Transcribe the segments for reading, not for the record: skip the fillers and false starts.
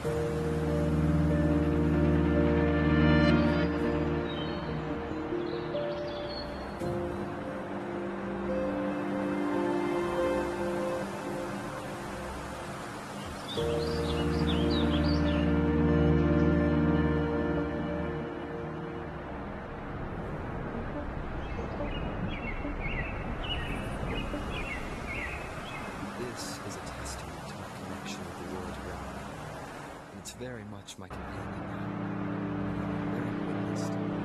This is a testament to my connection with the world around me, and it's very much my companion now, bearing witness to me.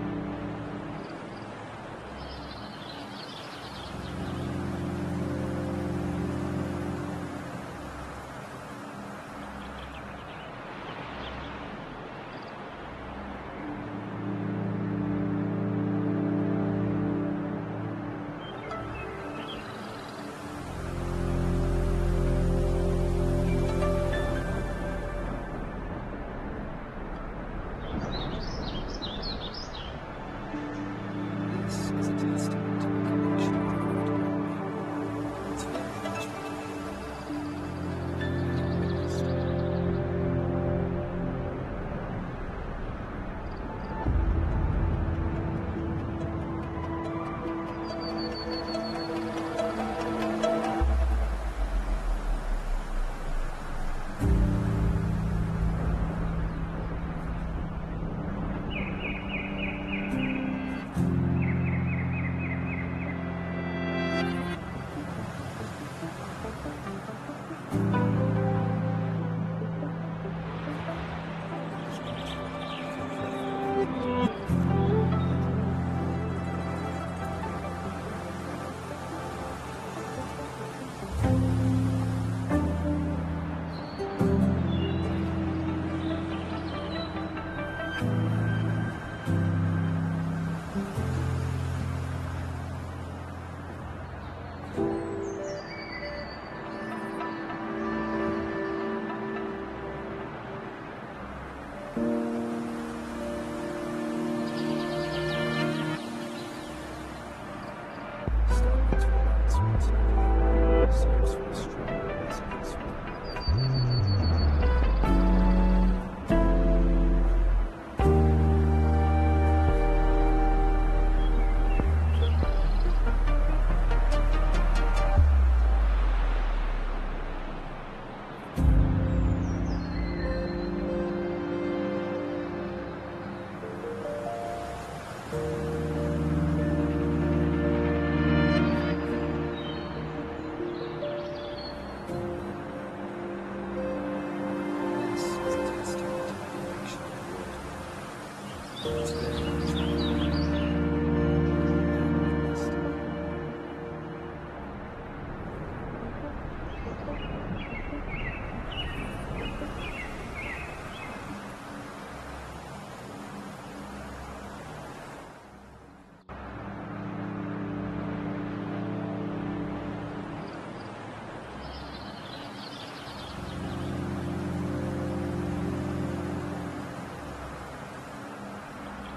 This is a testament to my connection with the world around me, and it's very much my companion now, bearing witness to me. Stopping to relax once in a while serves for a strong resonance with me. This is a testament to my connection with the world around me, and it's very much my companion now, bearing witness to me.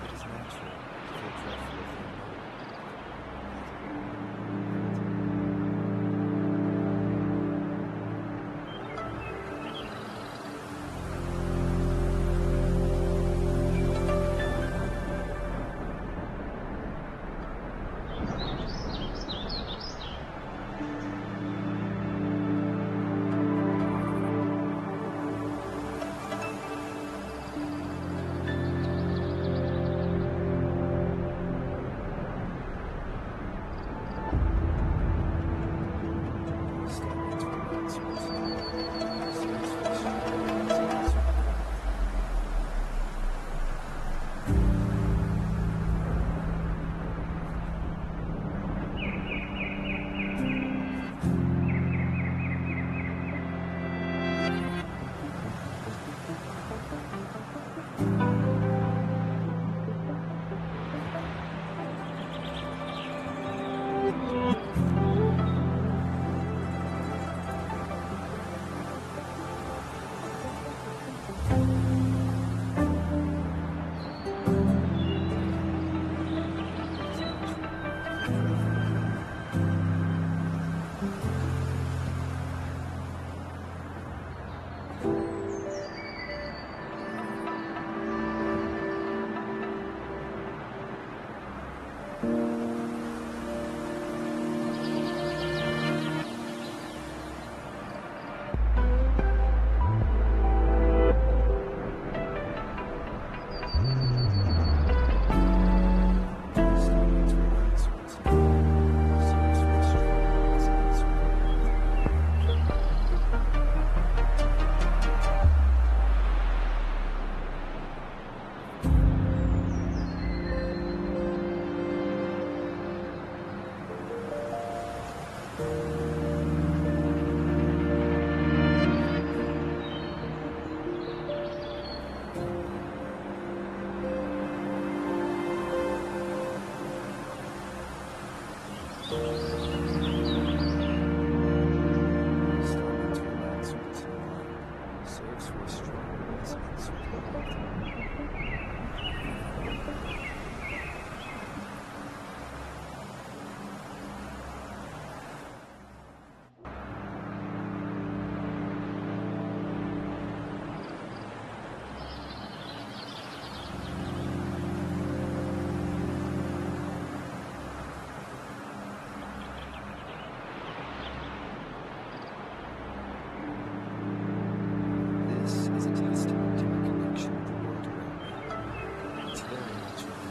It is very strong resonance with the earth. This is a testament to my connection with the world around me. It's very much like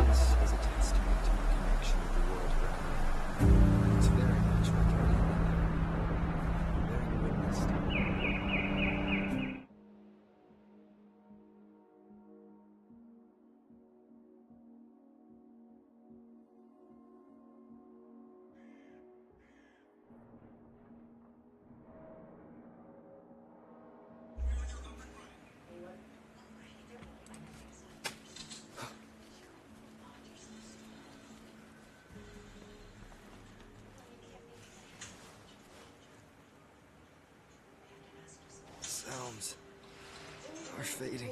This is a testament to my connection with the world around me. It's very much like bearing witness to sounds are fading.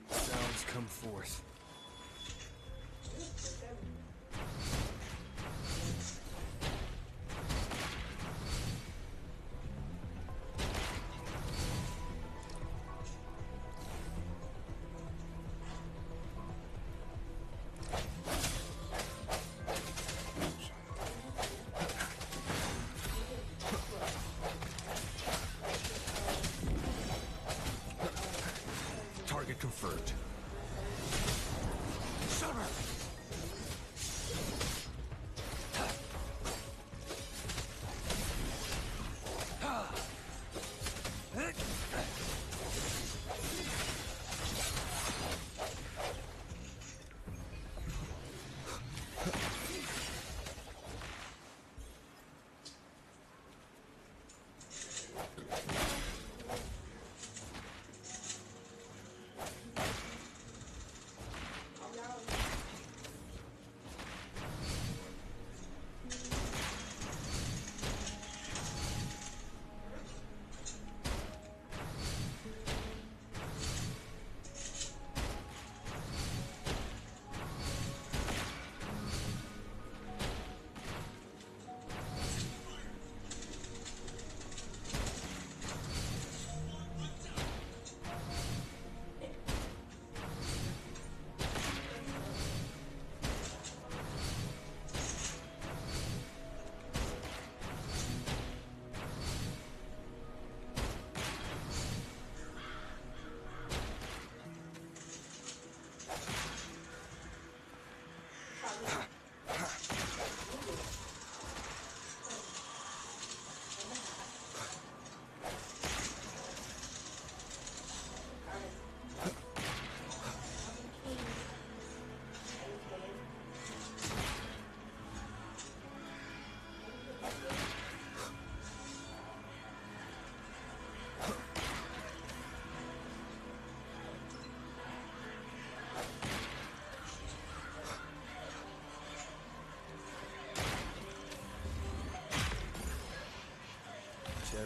Sounds come forth. Target confirmed.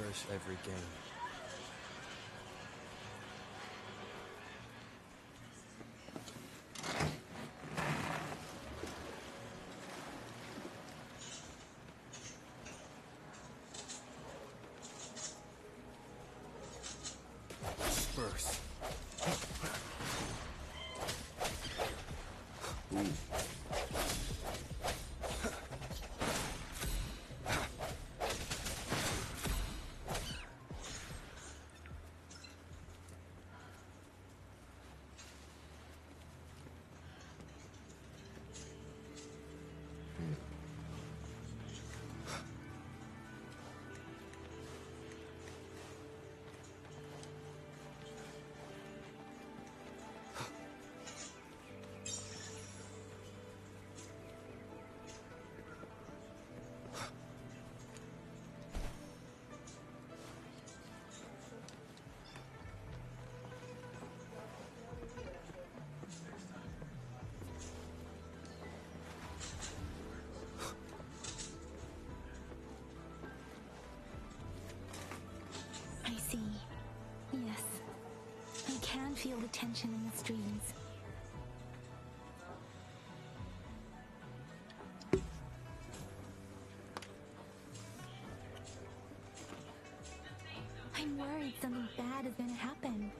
cherish every gain. Spurs. I see. Yes. I can feel the tension in the streams. I'm worried something bad is gonna happen.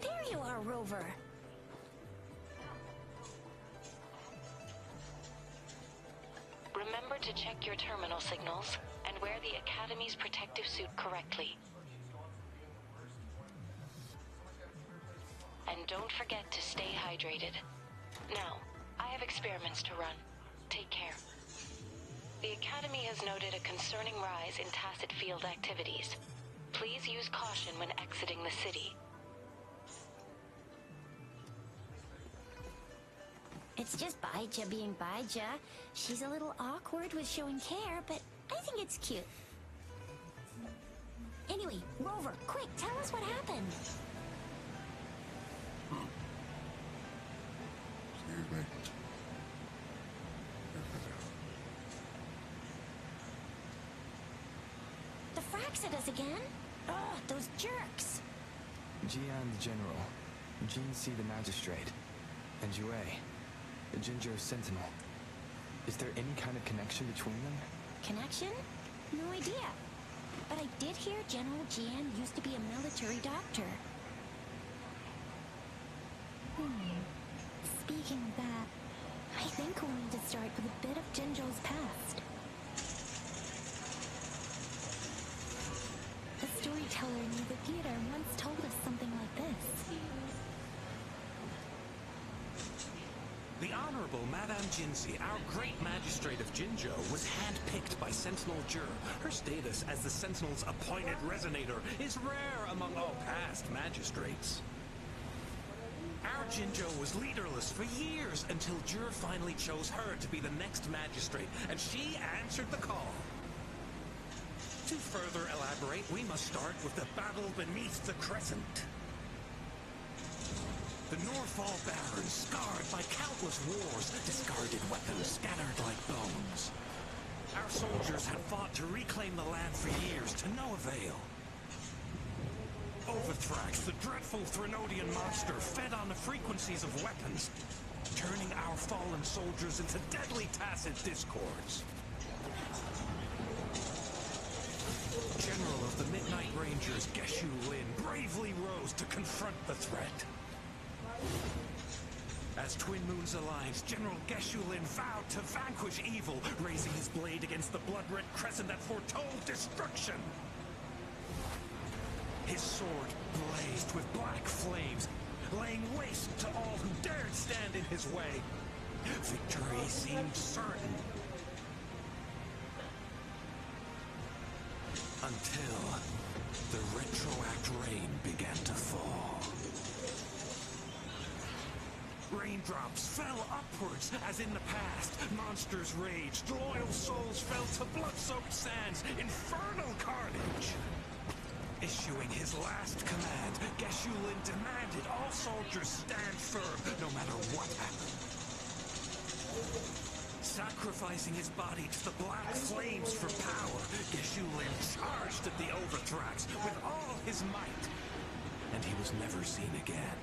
There you are, Rover. Remember to check your terminal signals and wear the Academy's protective suit correctly. And don't forget to stay hydrated. Now, I have experiments to run. Take care. The Academy has noted a concerning rise in tacit field activities. Please use caution when exiting the city. It's just Baija being Baija. She's a little awkward with showing care, but I think it's cute. Anyway, Rover, quick, tell us what happened. Excuse me. The Frax at us again? Ugh, those jerks. Jian the General, Jinsi the Magistrate, and Jue, the Ginger Sentinel. Is there any kind of connection between them? Connection? No idea. But I did hear General Jian used to be a military doctor. Speaking of that, I think we'll need to start with a bit of Jinjo's past. A storyteller near the theater once told us something like this. The Honorable Madame Jinsi, our great magistrate of Jinzhou, was handpicked by Sentinel Jur. Her status as the Sentinel's appointed resonator is rare among all past magistrates. Our Jinzhou was leaderless for years until Jur finally chose her to be the next magistrate, and she answered the call. To further elaborate, we must start with the battle beneath the Crescent. The Norfall Barons, scarred by countless wars, discarded weapons scattered like bones. Our soldiers had fought to reclaim the land for years, to no avail. Overthrax, the dreadful Threnodian monster, fed on the frequencies of weapons, turning our fallen soldiers into deadly tacit discords. General of the Midnight Rangers, Geshu Lin, bravely rose to confront the threat. As Twin Moons Alliance, General Geshu Lin vowed to vanquish evil, raising his blade against the blood-red crescent that foretold destruction. His sword blazed with black flames, laying waste to all who dared stand in his way. Victory seemed certain. Until the retroact rain began to fall. Raindrops fell upwards as in the past. Monsters raged, loyal souls fell to blood-soaked sands, infernal carnage. Issuing his last command, Geshu Lin demanded all soldiers stand firm, no matter what happened. Sacrificing his body to the black flames for power, Geshulim charged at the Overthrax with all his might, and he was never seen again.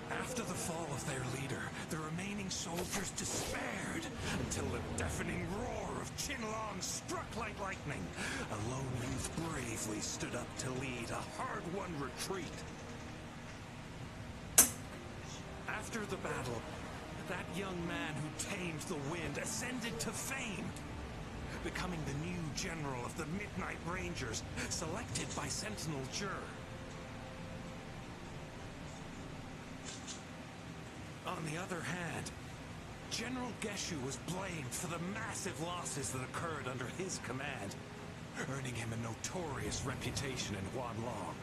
After the fall of their leader, the remaining soldiers despaired until the deafening roar of Qinlong struck like lightning. A lone youth bravely stood up to lead a hard-won retreat. After the battle, that young man who tamed the wind ascended to fame, becoming the new general of the Midnight Rangers, selected by Sentinel Jur. On the other hand, General Geshu was blamed for the massive losses that occurred under his command, earning him a notorious reputation in Wanlong.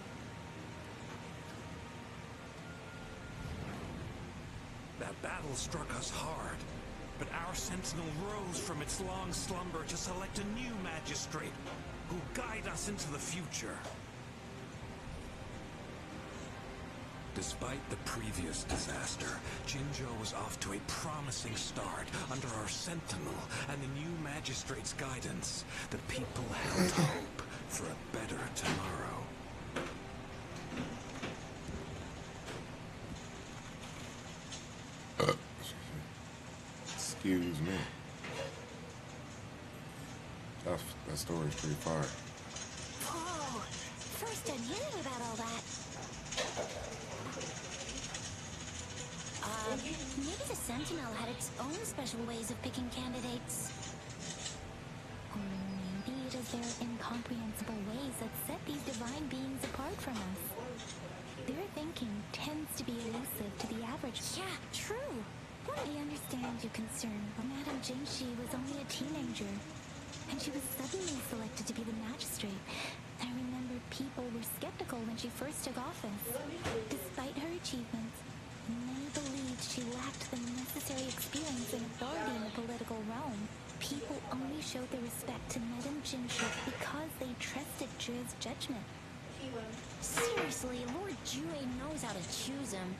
That battle struck us hard, but our sentinel rose from its long slumber to select a new magistrate who'll guide us into the future. Despite the previous disaster, Jinzhou was off to a promising start under our sentinel and the new magistrate's guidance. The people held hope for a better tomorrow. Excuse me. That story's pretty fire. Whoa! First I'm hearing about all that. Maybe the Sentinel had its own special ways of picking candidates. Or maybe it is their incomprehensible ways that set these divine beings apart from us. Their thinking tends to be elusive to the average. Yeah, true. I understand your concern, but Madame Jingxi was only a teenager, and she was suddenly selected to be the magistrate. I remember people were skeptical when she first took office. Despite her achievements, many believed she lacked the necessary experience and authority in the political realm. People only showed their respect to Madame Jingxi because they trusted Zhi's judgment. Seriously, Lord Jue knows how to choose him.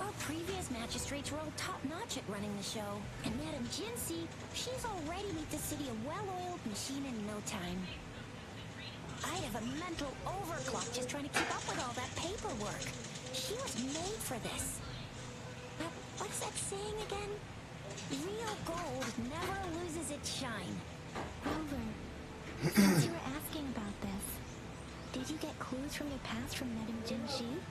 Our previous magistrates were all top-notch at running the show. And Madame Jinxi, she's already made the city a well-oiled machine in no time. I'd have a mental overclock just trying to keep up with all that paperwork. She was made for this. What's that saying again? Real gold never loses its shine. Rover, since you were asking about this, did you get clues from your past from Madame Jingxi?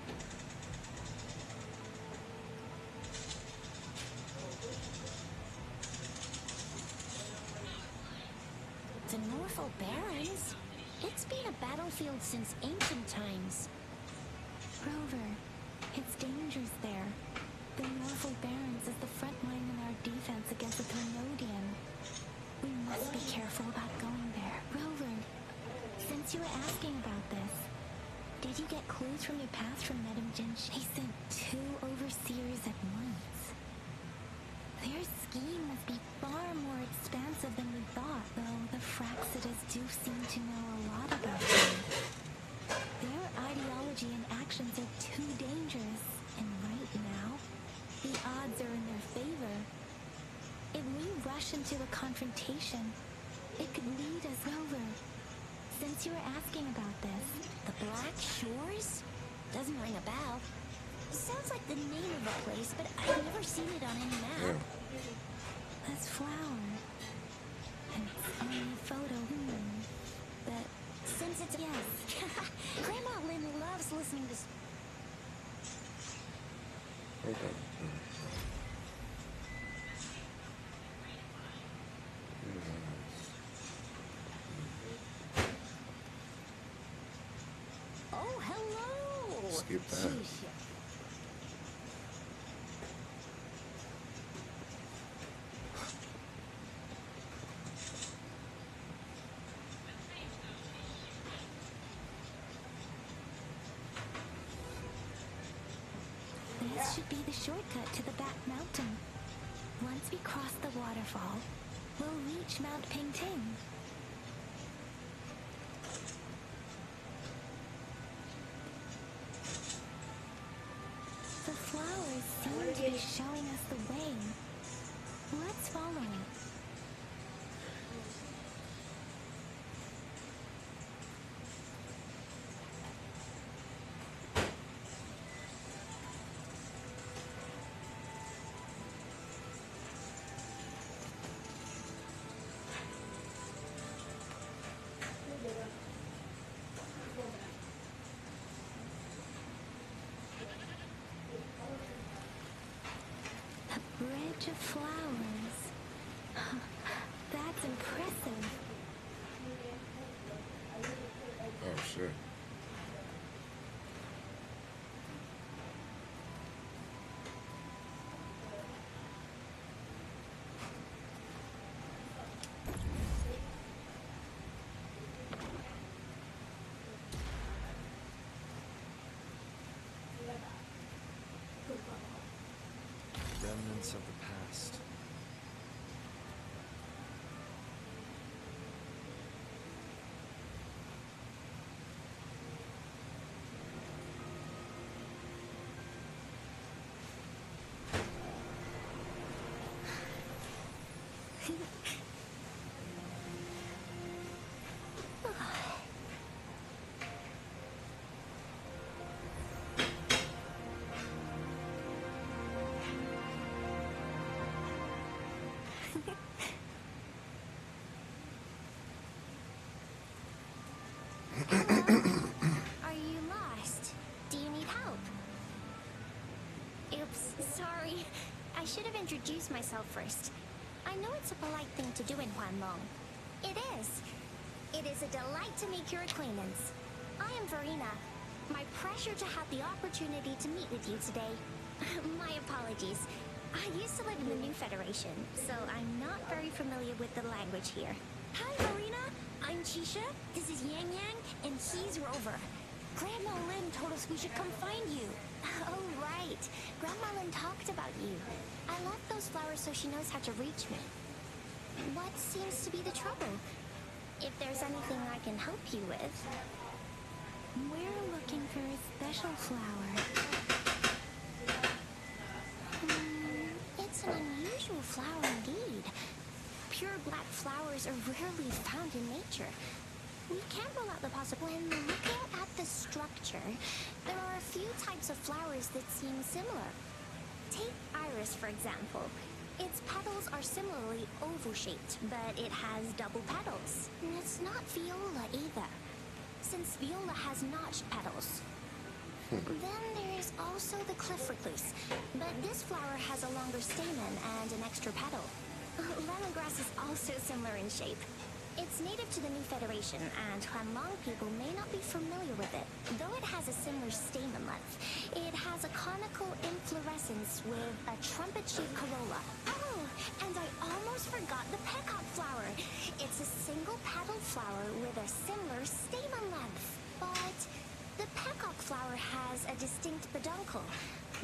The Norfolk Barrens? It's been a battlefield since ancient times. Rover, it's dangerous there. The Norfolk Barrens is the front line in our defense against the Thermodian. We must be careful about going there. Rover, since you were asking about this, did you get clues from your past from Madame Jinxi? They sent 2 overseers at once. Their scheme must be far more expansive than we thought, though the Fraxidas do seem to know a lot about them. Their ideology and actions are too dangerous, and right now, the odds are in their favor. If we rush into a confrontation, it could lead us over. Since you were asking about this, The Black Shores? Doesn't ring a bell. Sounds like the name of a place, but I've never seen it on any map. that's flower. And it's only a photo. But Since it's yes, Grandma Lynn loves listening to... Okay. Oh, hello! Skip that. Sheesh. this should be the shortcut to the back mountain. Once we cross the waterfall, we'll reach Mount Pingting. The flowers seem to be showing us the way. bridge of flowers. That's impressive. Oh shit. Remnants of the past. Are you lost? Do you need help? Oops, sorry. I should have introduced myself first. I know it's a polite thing to do in Huanlong. It is. It is a delight to make your acquaintance. I am Verena. My pleasure to have the opportunity to meet with you today. My apologies. I used to live in the New Federation, so I'm not very familiar with the language here. Hi, Verena. I'm Chisha. This is Yang Yang, and he's Rover. Grandma Lynn told us we should come find you. Oh, right. Grandma Lynn talked about you. I left those flowers so she knows how to reach me. What seems to be the trouble? If there's anything I can help you with. We're looking for a special flower. It's an unusual flower indeed. Pure black flowers are rarely found in nature. We can't rule out the possibility. When looking at the structure, there are a few types of flowers that seem similar. Take iris, for example. Its petals are similarly oval-shaped, but it has double petals. And it's not viola either, since viola has notched petals. Then there's also the cliff recluse, but this flower has a longer stamen and an extra petal. Lemongrass is also similar in shape. It's native to the New Federation, and Huanlong people may not be familiar with it. Though it has a similar stamen length, it has a conical inflorescence with a trumpet-shaped corolla. Oh, and I almost forgot the peacock flower. It's a single-petaled flower with a similar stamen length. But the peacock flower has a distinct peduncle,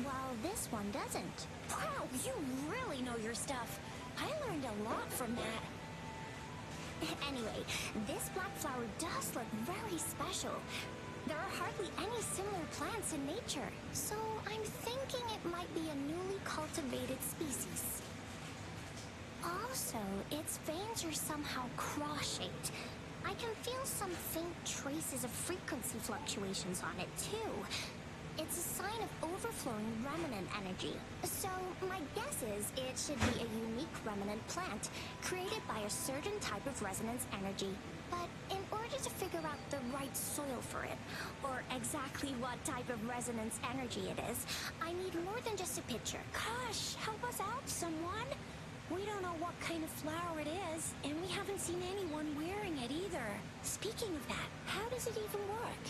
while this one doesn't. Wow, you really know your stuff. I learned a lot from that. Anyway, this black flower does look very special. There are hardly any similar plants in nature, so I'm thinking it might be a newly cultivated species. Also, its veins are somehow cross-shaped. I can feel some faint traces of frequency fluctuations on it, too. It's a sign of overflowing remnant energy. So, my guess is it should be a unique remnant plant, created by a certain type of resonance energy. But in order to figure out the right soil for it, or exactly what type of resonance energy it is, I need more than just a picture. Gosh, help us out, someone! We don't know what kind of flower it is, and we haven't seen anyone wearing it either. Speaking of that, how does it even work?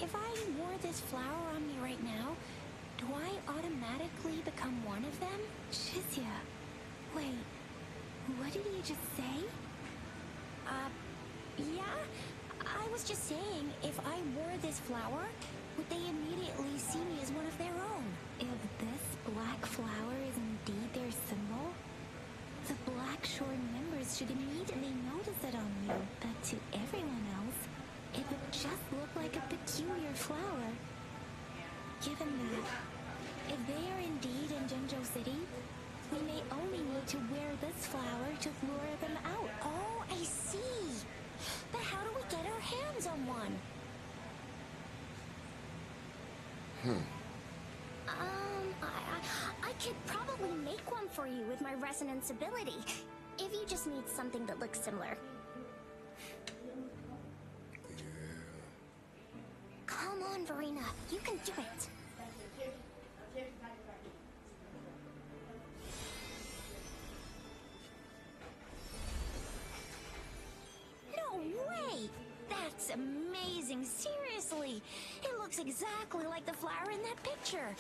If I wore this flower on me right now, do I automatically become one of them? Shizia, wait, what did you just say? Yeah? I was just saying, if I wore this flower, would they immediately see me as one of their own? If this black flower is indeed their symbol, the Black Shore members should immediately notice it on you, but to everyone else, it would just look like a peculiar flower. Given that, if they are indeed in Jinzhou City, we may only need to wear this flower to lure them out. Oh, I see! But how do we get our hands on one? I could probably make one for you with my resonance ability, if you just need something that looks similar. Come on, Verena, you can do it. It's amazing, seriously. It looks exactly like the flower in that picture.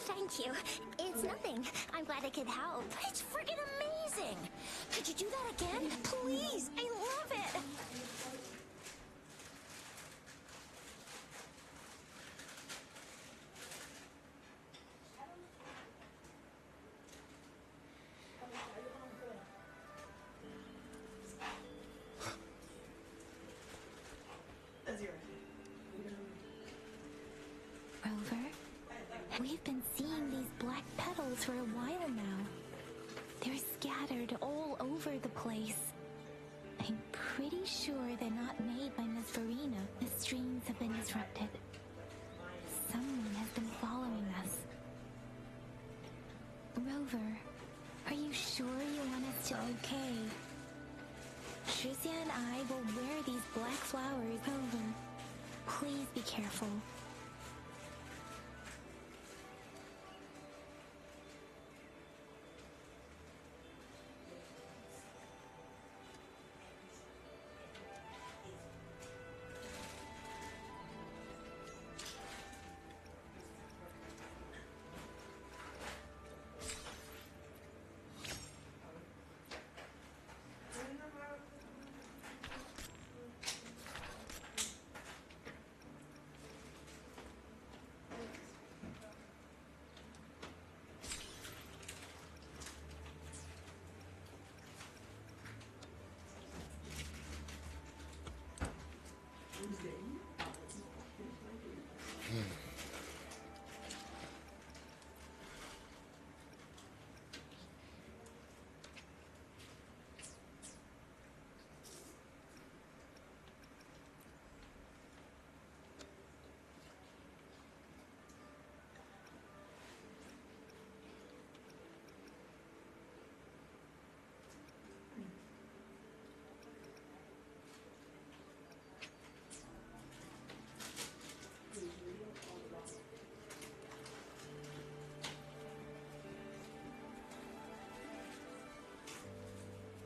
Thank you. It's nothing. I'm glad I could help. It's freaking amazing. Could you do that again? Please, I love it. Rover, we've been seeing these black petals for a while now. They're scattered all over the place. I'm pretty sure they're not made by Miss Verena. The streams have been disrupted. Someone has been following us. Rover, are you sure you want us to okay? Tricia and I will wear these black flowers. Rover, please be careful.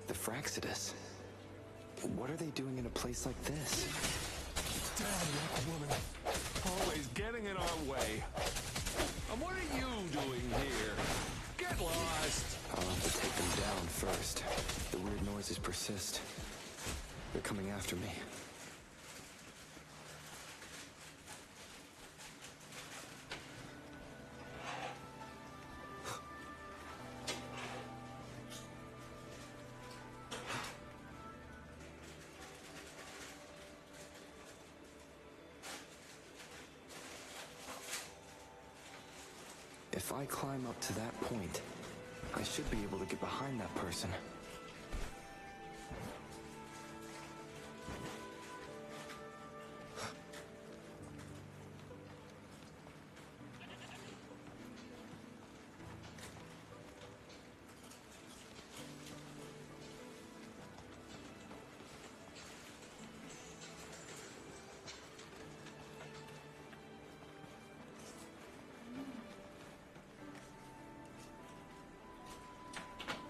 The Fraxidus. What are they doing in a place like this? Damn that woman. Always getting in our way. And what are you doing here? Get lost. I'll have to take them down first. The weird noises persist. They're coming after me. If I climb up to that point, I should be able to get behind that person.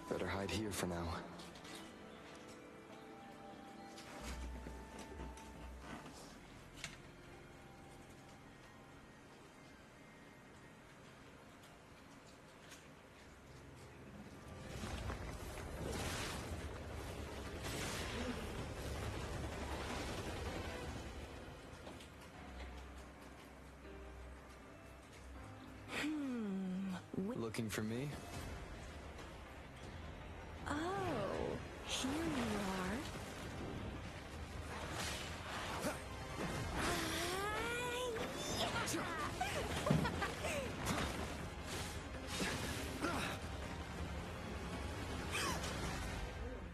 Better hide here for now. Looking for me? Oh, here you are.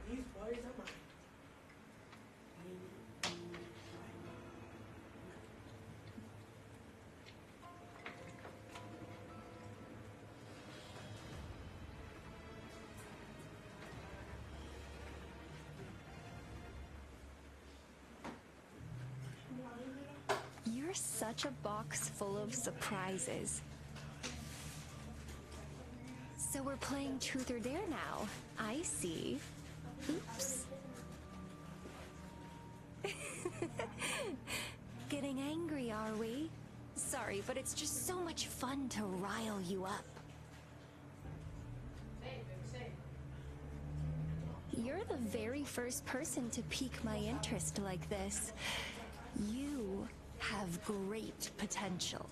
These boys are mine. You're such a box full of surprises. So we're playing Truth or Dare now. I see. Oops. Getting angry, are we? Sorry, but it's just so much fun to rile you up. You're the very first person to pique my interest like this. You have great potential.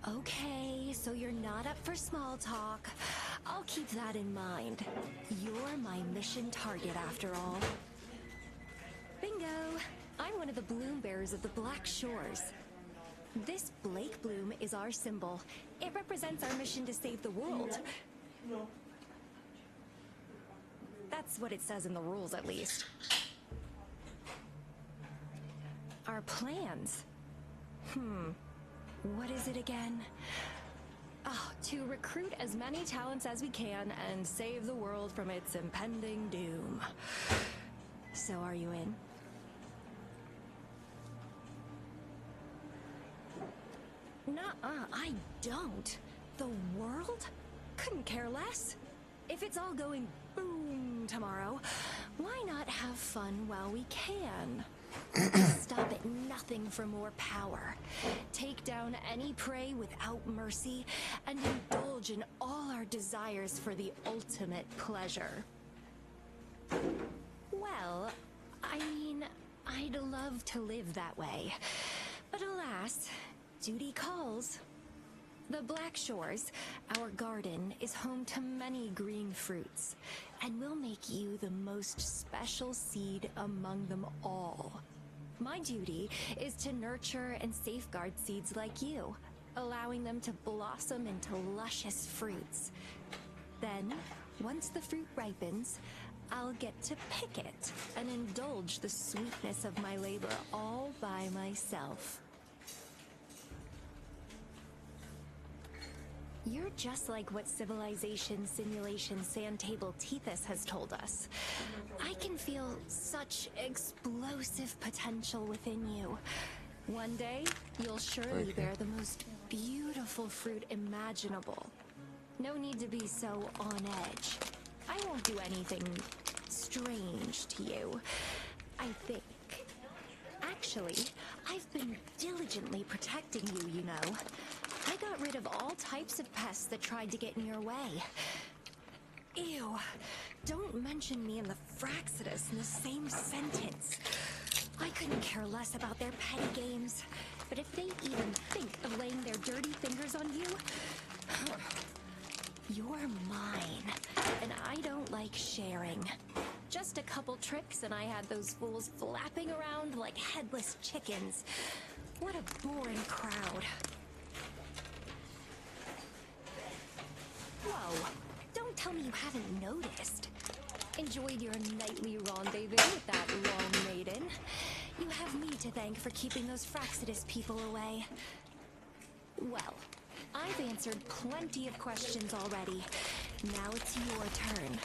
Okay, so you're not up for small talk. I'll keep that in mind. You're my mission target after all. Bingo! I'm one of the bloom bearers of the Black Shores. This Blake bloom is our symbol. It represents our mission to save the world. That's what it says in the rules, at least. Our plans? What is it again? Oh, to recruit as many talents as we can and save the world from its impending doom. So are you in? Nuh-uh, I don't. The world? Couldn't care less. If it's all going boom tomorrow, why not have fun while we can? Stop at nothing for more power. Take down any prey without mercy, and indulge in all our desires for the ultimate pleasure. Well, I mean, I'd love to live that way. But alas, duty calls. The Black Shores, our garden, is home to many green fruits, and will make you the most special seed among them all. My duty is to nurture and safeguard seeds like you, allowing them to blossom into luscious fruits. Then, once the fruit ripens, I'll get to pick it and indulge the sweetness of my labor all by myself. You're just like what Civilization Simulation Sandtable Tethys has told us. I can feel such explosive potential within you. One day, you'll surely bear the most beautiful fruit imaginable. No need to be so on edge. I won't do anything strange to you, I think. Actually, I've been diligently protecting you, you know. I got rid of all types of pests that tried to get in your way. Ew, don't mention me and the Fraxidus in the same sentence. I couldn't care less about their petty games, but if they even think of laying their dirty fingers on you, you're mine, and I don't like sharing. Just a couple tricks and I had those fools flapping around like headless chickens. What a boring crowd. Whoa, don't tell me you haven't noticed. Enjoyed your nightly rendezvous with that long maiden. You have me to thank for keeping those Fraxidus people away. Well, I've answered plenty of questions already. Now it's your turn.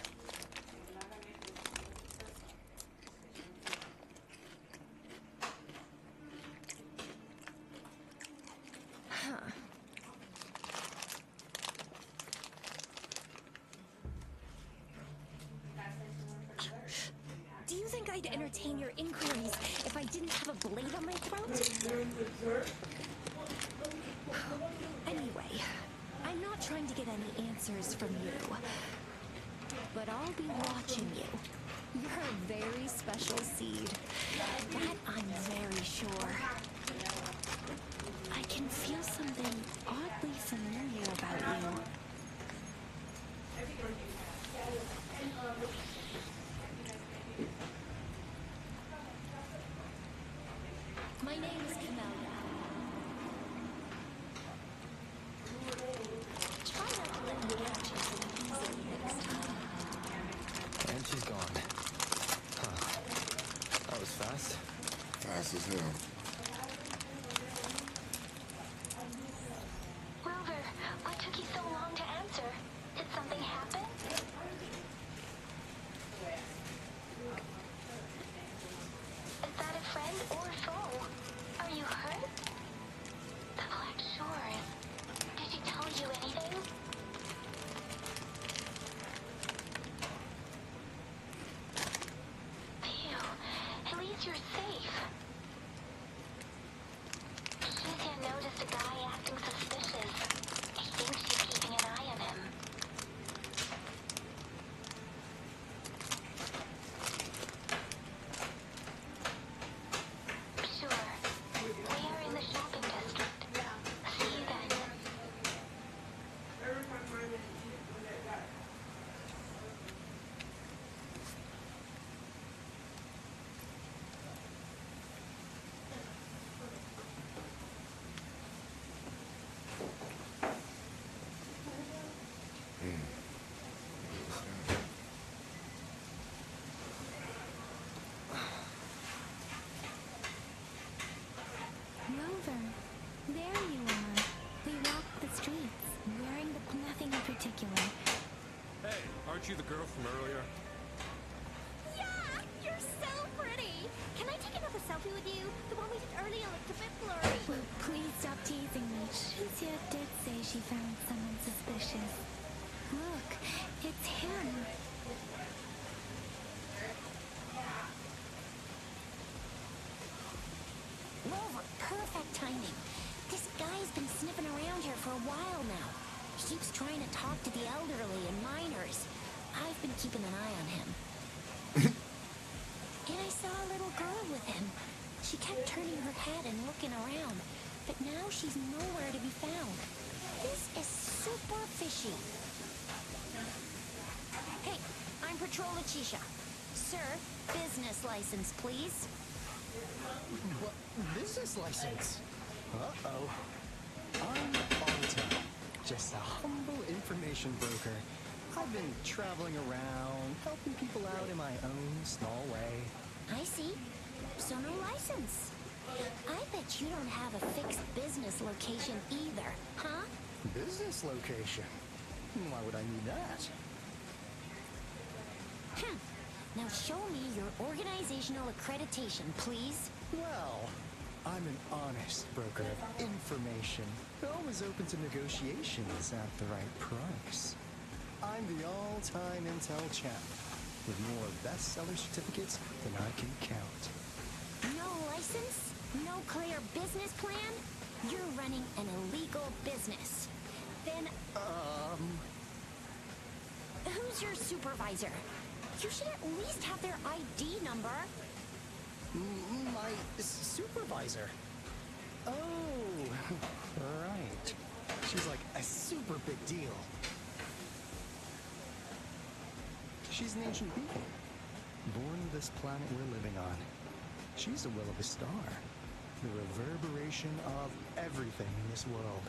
Do you think I'd entertain your inquiries if I didn't have a blade on my throat? Anyway, I'm not trying to get any answers from you, but I'll be watching you. You're a very special seed. That I'm very sure. I can feel something oddly familiar about you. My name is Camellia. Try not to let me catch you so easily next time. And she's gone. Huh. That was fast. Fast as hell. Rover, what took you so long to answer? Did something happen? Is that a friend or foe? Are you hurt? The Black Shores. Did she tell you anything? Phew. Aren't you the girl from earlier? Yeah, you're so pretty. Can I take another selfie with you? The one we did earlier looked a bit blurry. Well, please stop teasing me. Lucia did say she found someone suspicious. Look, it's him. Rover, perfect timing. This guy's been sniffing around here for a while now. He keeps trying to talk to the elderly and minors. I've been keeping an eye on him. And I saw a little girl with him. She kept turning her head and looking around, but now she's nowhere to be found. This is super fishy. Hey, I'm Patrol Letitia. Sir, business license, please. What? Business license? Uh-oh. I'm Alta, just a humble information broker. I've been traveling around, helping people out in my own small way. I see. So no license. I bet you don't have a fixed business location either, huh? Business location? Why would I need that? Now show me your organizational accreditation, please. Well, I'm an honest broker of information. Always open to negotiations at the right price. I'm the all-time intel champ, with more bestseller certificates than I can count. No license? No clear business plan? You're running an illegal business. Then, who's your supervisor? You should at least have their ID number. My supervisor? Oh, right. She's like a super big deal. She's an ancient being, born to this planet we're living on. She's the will of a star, the reverberation of everything in this world.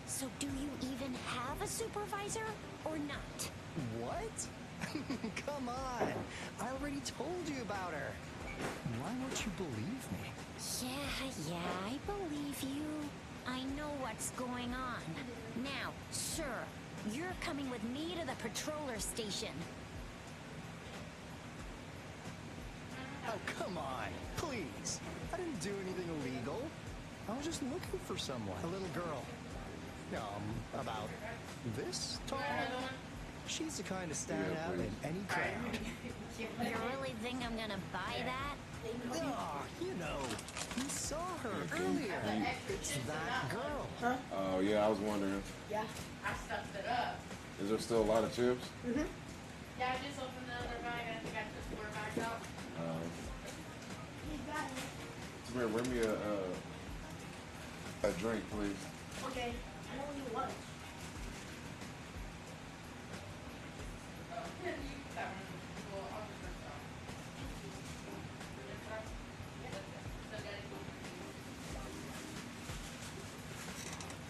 So do you even have a supervisor or not? What? Come on. I already told you about her. Why won't you believe me? Yeah, I believe you. I know what's going on. Now, sir, you're coming with me to the patroller station. Oh, come on. Please. I didn't do anything illegal. I was just looking for someone. A little girl. About this tall? She's the kind to stand out in any crowd. You really think I'm gonna buy that? Oh, you saw her earlier. It's that girl. Huh? Oh, yeah, I was wondering. Yeah. I stuffed it up. Is there still a lot of chips? Mm-hmm. Yeah, I just opened the other bag and I think I just 4 bags out. Come here, bring me a drink, please. Okay. I don't need lunch.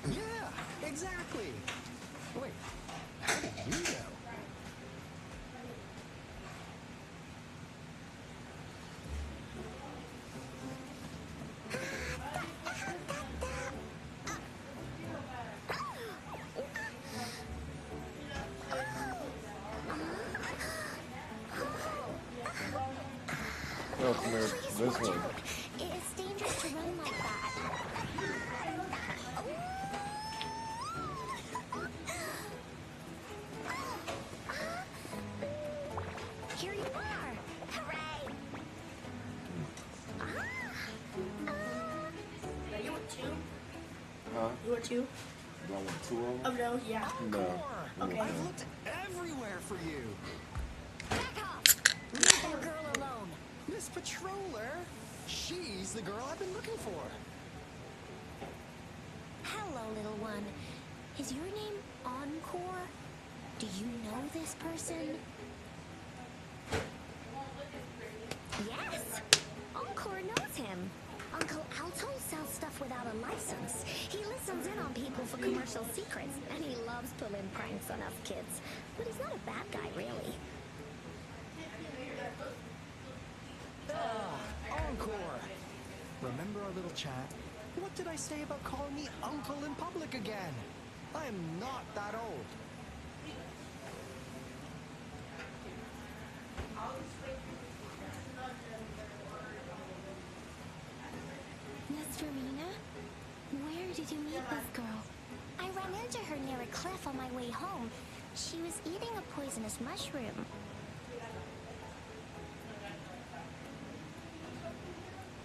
Yeah, exactly. Wait, how did you know? Oh, come here, this one. It's dangerous to run like that. Here you are! Hooray! You want 2? Huh? You want 2? Do I want 2 of them? Oh, no, yeah. No. Okay. I've looked everywhere for you. Back off! Leave that girl alone. Miss Patroller, she's the girl I've been looking for. Hello, little one. Is your name Encore? Do you know this person? Yes! Encore knows him. Uncle Alto sells stuff without a license. He listens in on people for commercial secrets, and he loves pulling pranks on us kids. But he's not a bad guy, really. Encore! Remember our little chat? What did I say about calling me Uncle in public again? I am not that old. Miss Verena? Where did you meet this girl? I ran into her near a cliff on my way home. She was eating a poisonous mushroom.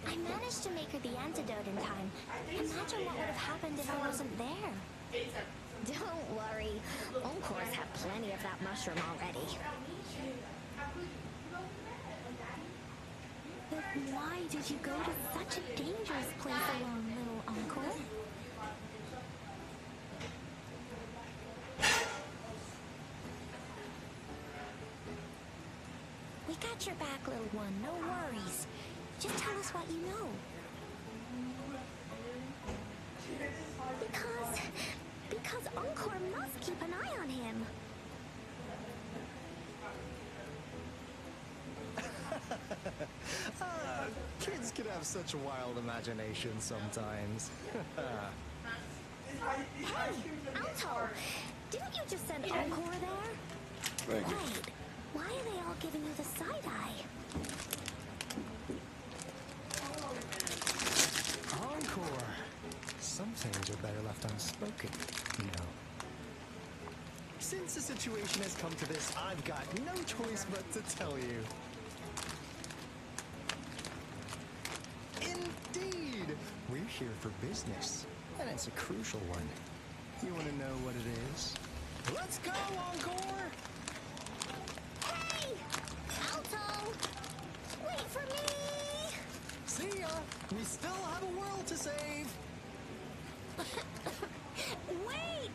I managed to make her the antidote in time. Imagine what would have happened if I wasn't there. Don't worry. Encores have plenty of that mushroom already. But why did you go to such a dangerous place alone, little uncle? We got your back, little one. No worries. Just tell us what you know. Because Encore must keep an eye on him. Kids can have such wild imaginations sometimes. Hey, Alto! Didn't you just send Encore there? Thank you. Wait, why are they all giving you the side eye? Encore! Some things are better left unspoken, you know. Since the situation has come to this, I've got no choice but to tell you. Indeed! We're here for business, and it's a crucial one. You want to know what it is? Let's go, Encore! Hey! Alto! Wait for me! See ya! We still have a world to save! Wait!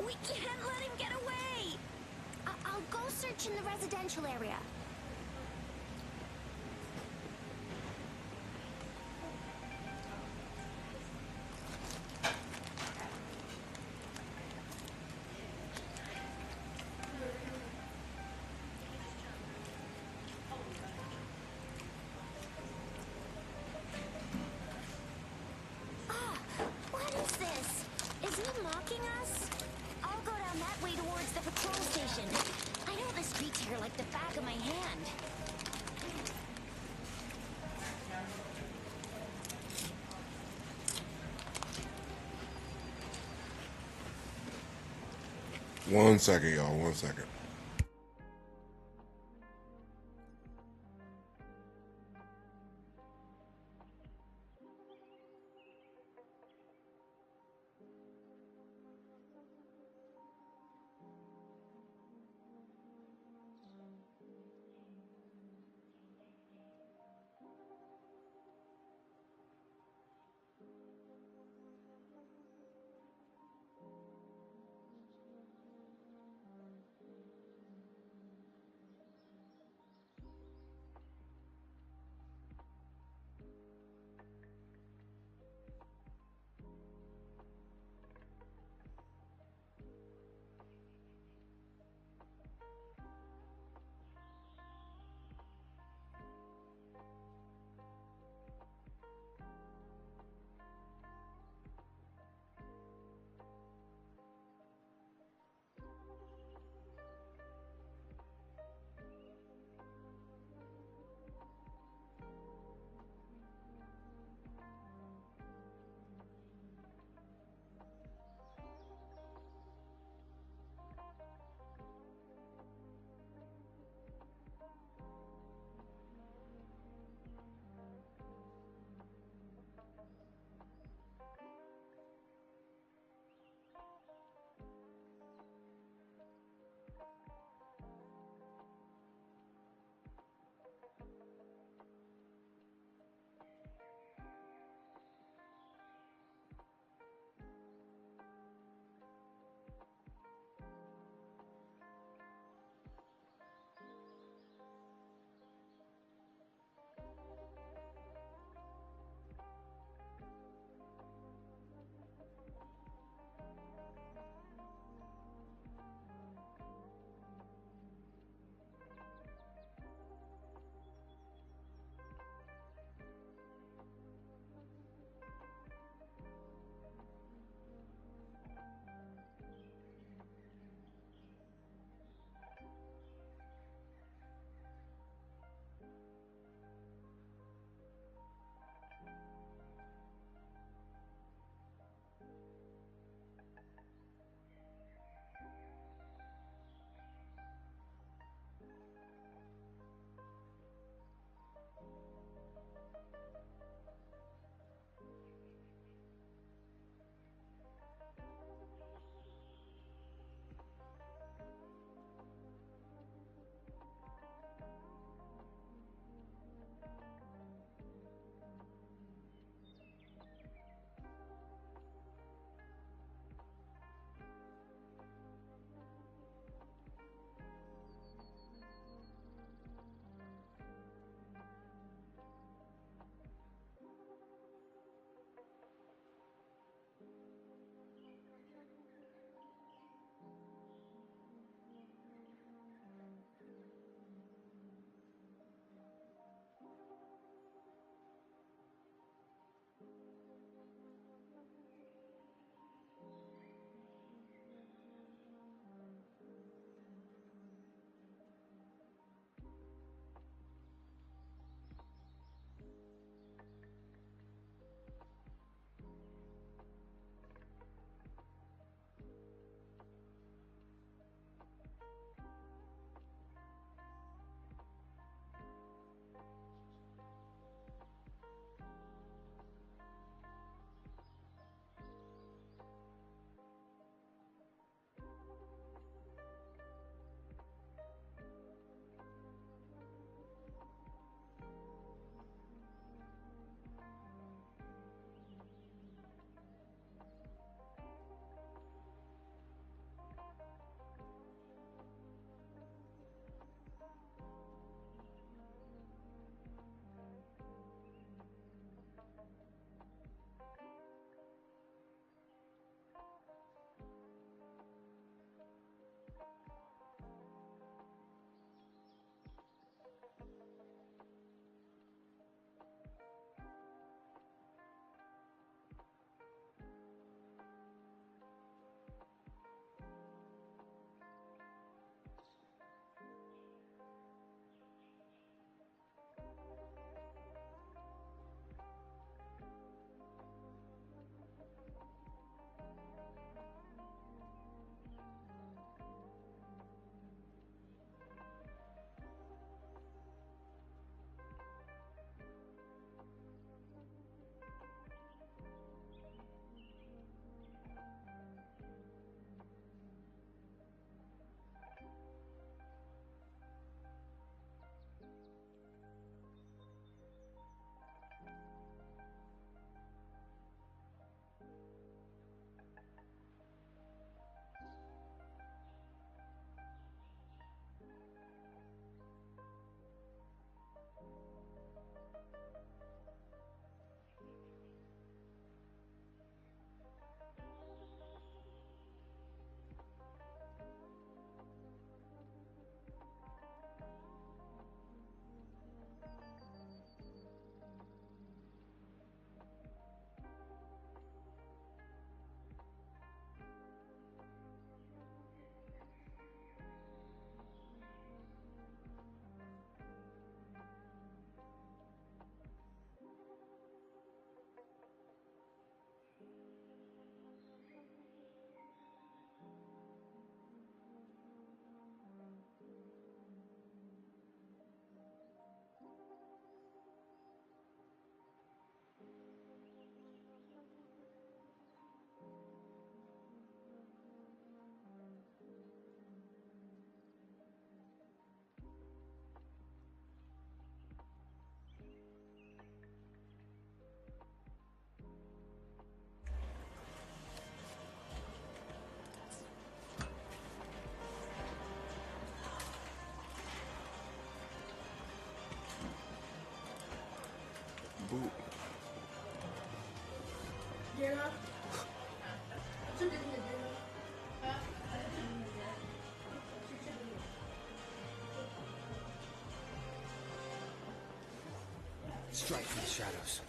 We can't let him get away! I'll go search in the residential area. What is this? Is he mocking us? I'll go down that way towards the patrol station. I know the streets here like the back of my hand. One second, y'all. 1 second. boot. Strike from the shadows.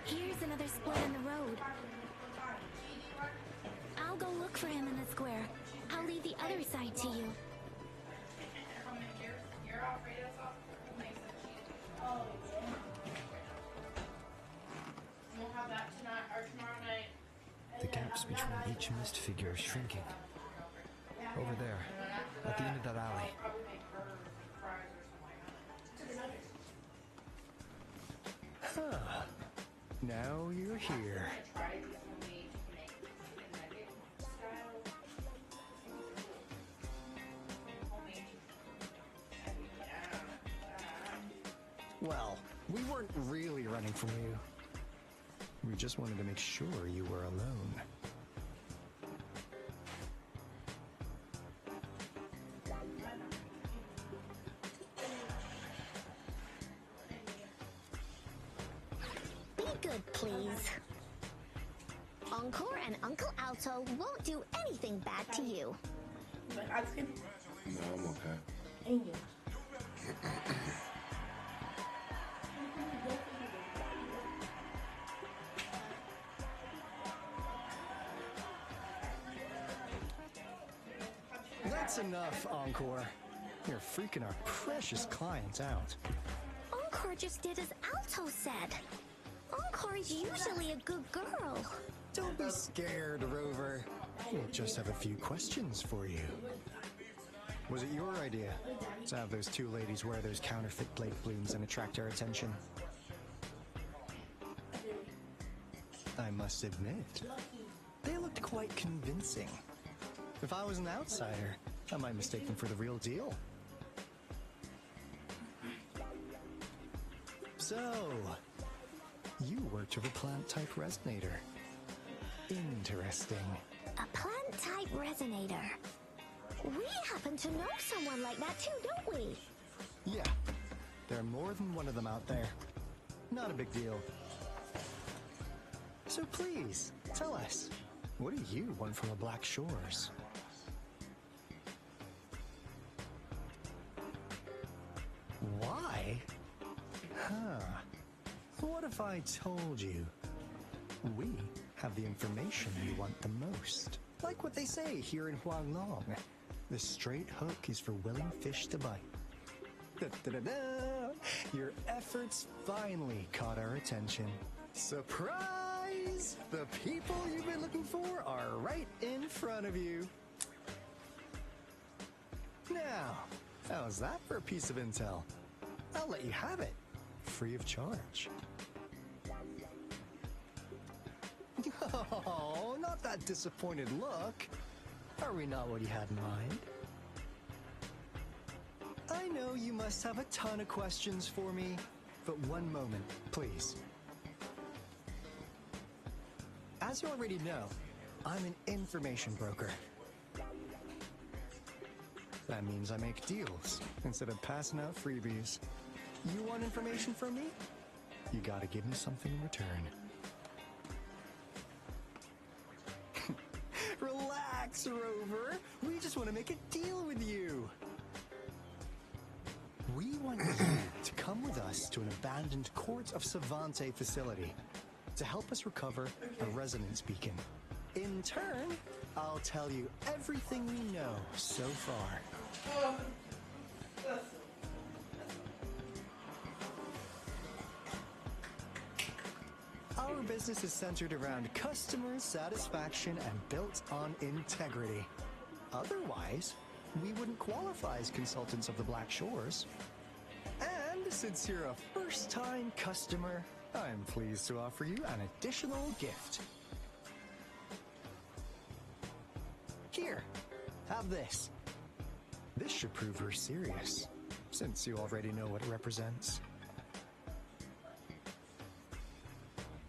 Here's another split in the road. I'll go look for him in the square. I'll leave the other side to you. We'll have that tonight or tomorrow night. The gaps between each mist figure are shrinking. Over there, at the end of that alley. Huh. Now you're here. Well, we weren't really running from you. We just wanted to make sure you were alone. Be good, please. Encore and Uncle Alto won't do anything bad to you. No, I'm okay. That's enough, Encore. You're freaking our precious clients out. Encore just did as Alto said. Encore is usually a good girl. Don't be scared, Rover. We'll just have a few questions for you. Was it your idea to have those two ladies wear those counterfeit plate balloons and attract our attention? I must admit, they looked quite convincing. If I was an outsider, I might mistake them for the real deal. So, you worked with a plant-type resonator. Interesting. A plant-type resonator. We happen to know someone like that too, don't we? Yeah, there are more than one of them out there. Not a big deal. So please, tell us, what do you want from the Black Shores? Why? Huh. What if I told you we have the information you want the most? Like what they say here in Huanglong. The straight hook is for willing fish to bite. Da-da-da-da! Your efforts finally caught our attention. Surprise! The people you've been looking for are right in front of you. Now, how's that for a piece of intel? I'll let you have it, free of charge. Oh, not that disappointed look. Are we not what you had in mind? I know you must have a ton of questions for me, but one moment, please. As you already know, I'm an information broker. That means I make deals instead of passing out freebies. You want information from me? You gotta give me something in return. Relax, Rover. We just want to make a deal with you. We want you to come with us to an abandoned Court of Savante facility to help us recover a resonance beacon. In turn, I'll tell you everything we know so far. Our business is centered around customer satisfaction and built on integrity. Otherwise, we wouldn't qualify as consultants of the Black Shores. And since you're a first-time customer, I'm pleased to offer you an additional gift. Here, have this. This should prove her serious, since you already know what it represents.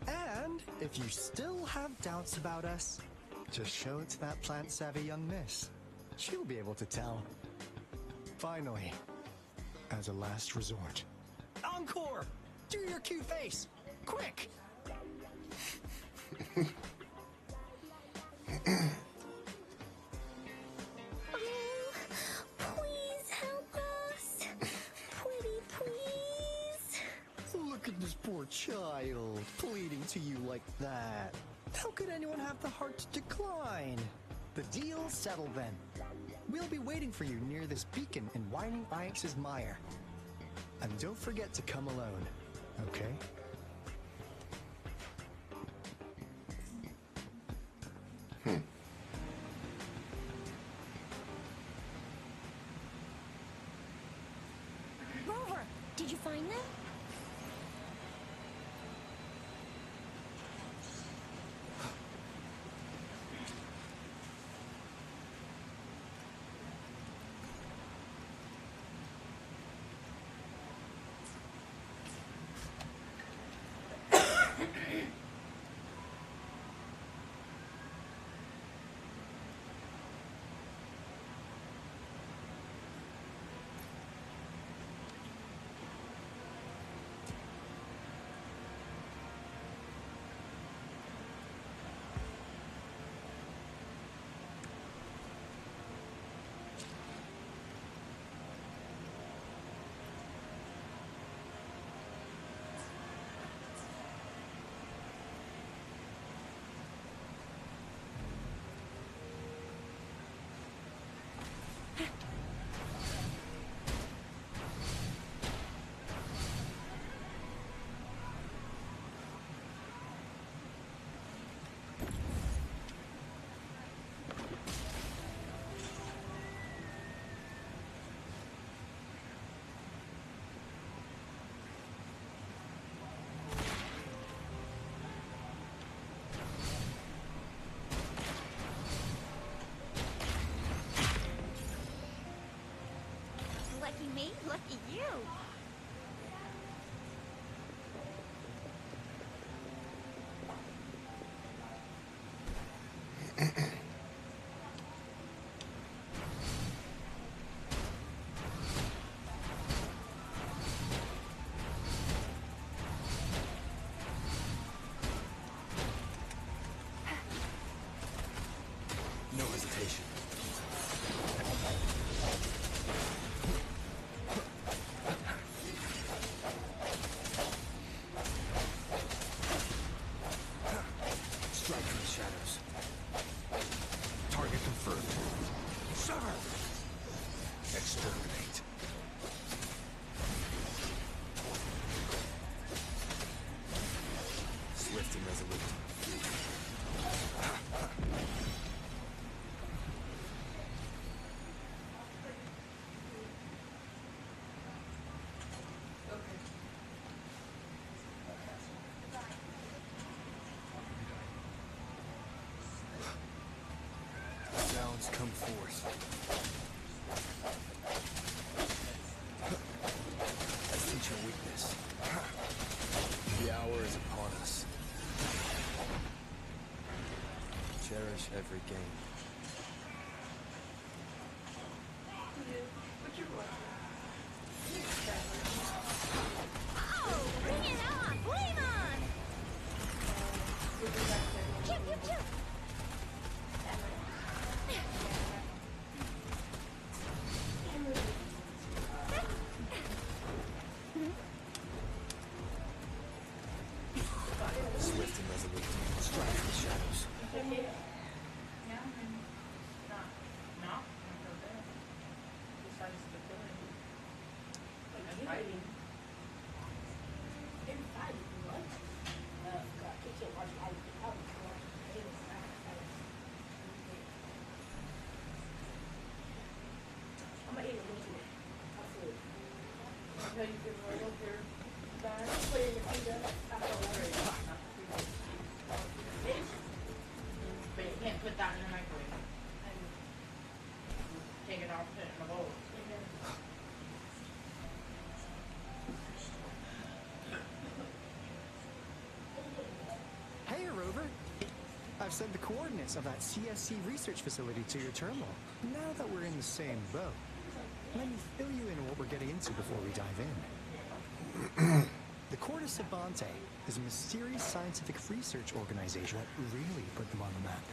And if you still have doubts about us, just show it to that plant-savvy young miss. She'll be able to tell. Finally, as a last resort. Encore! Do your cute face! Quick! Please help us. Pretty please. Look at this poor child, pleading to you like that. How could anyone have the heart to decline? The deal's settled then. We'll be waiting for you near this beacon in Whining Ix's mire. And don't forget to come alone, okay? Rover, did you find them? Lucky me, lucky you. No hesitation. Strike from the shadows. Target confirmed. Sever! Exterminate. Swift and resolute. Sounds come forth. I sense your weakness. The hour is upon us. Cherish every gain. Oh, bring it on! Flame on! Pew, pew, pew! Swift and resolute. Strike from the shadows. I'm gonna eat a little bit of food. I know you can roll up here. But you can't put that in the microwave. Take it off, put it in a bowl. Hey, Rover. I've sent the coordinates of that CSC research facility to your terminal. Now that we're in the same boat, let me fill you in on what we're getting into before we dive in. The Corte Savante is a mysterious scientific research organization that really put them on the map,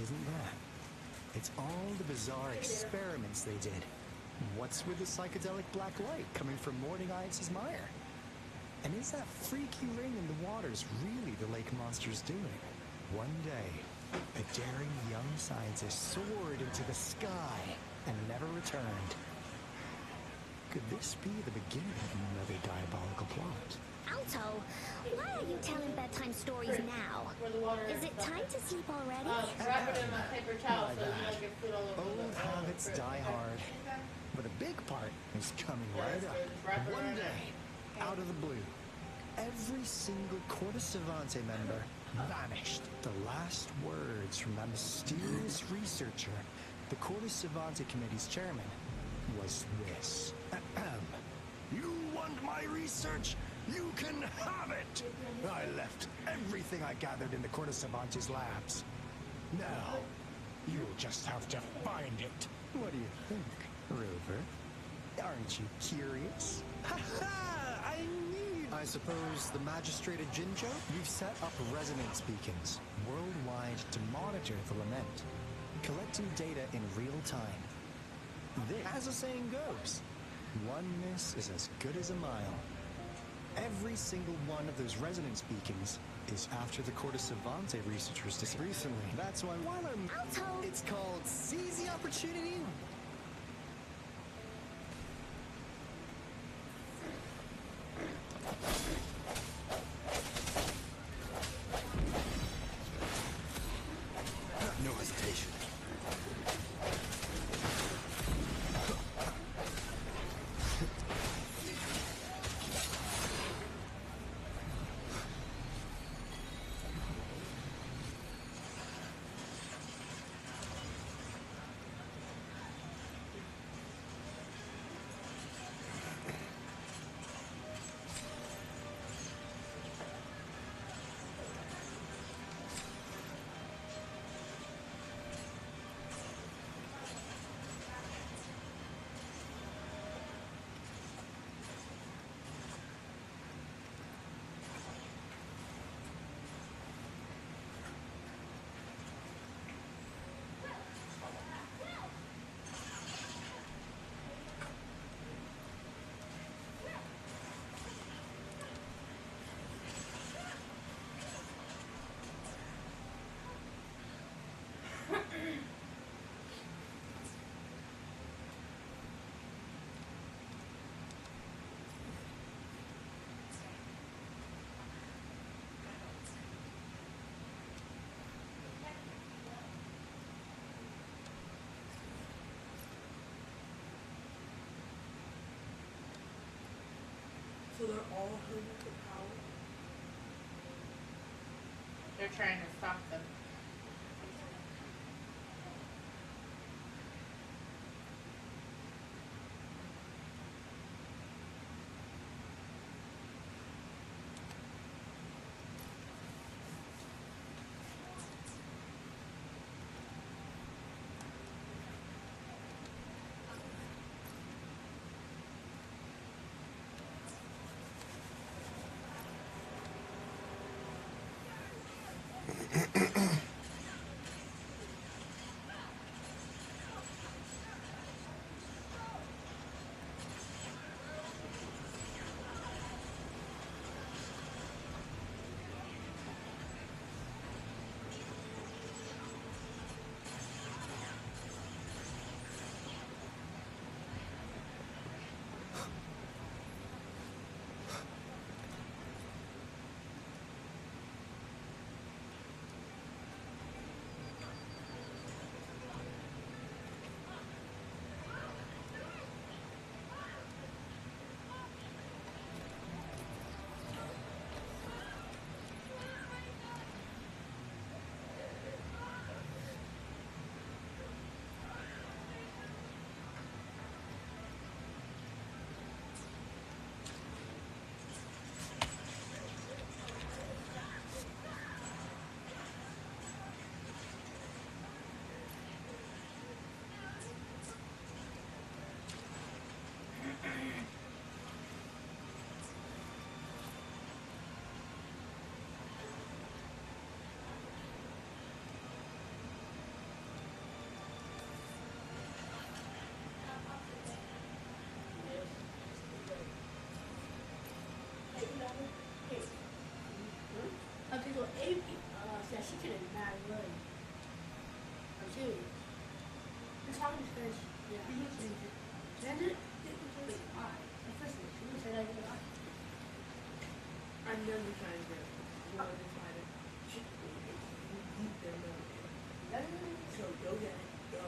isn't that? It's all the bizarre experiments they did. What's with the psychedelic black light coming from Morning Ides' mire? And is that freaky ring in the waters really the lake monster's doing? One day, a daring young scientist soared into the sky and never returned. Could this be the beginning of another diabolical plot? Alto, why are you telling bedtime stories now? Is it time to sleep already? Wrap it in a paper towel My so you bad. don't get food all over Old the habits die hard. But a big part is coming right up. One day, out of the blue, every single Corte Savante member vanished. The last words from that mysterious researcher, the Corte Savante Committee's chairman, was this. You want my research? You can have it! I left everything I gathered in the Corte Savante's labs. Now, you'll just have to find it. What do you think, Rover? Aren't you curious? Ha-ha! I suppose the magistrate at Jinjo? We've set up resonance beacons worldwide to monitor the lament, collecting data in real time. This, as the saying goes, one miss is as good as a mile. Every single one of those resonance beacons is after the Corte Savante researchers recently. That's why while Alto! it's called Seize the Opportunity. No hesitation. So they're all hurting for power? They're trying to stop them. kidding, mad, really. I'm serious. It's talking to Spanish. Yeah. He hates it. Send it? Wait, why? First of all, she didn't say that either. I'm never trying to more than try to deep their memory. So go get it. Go.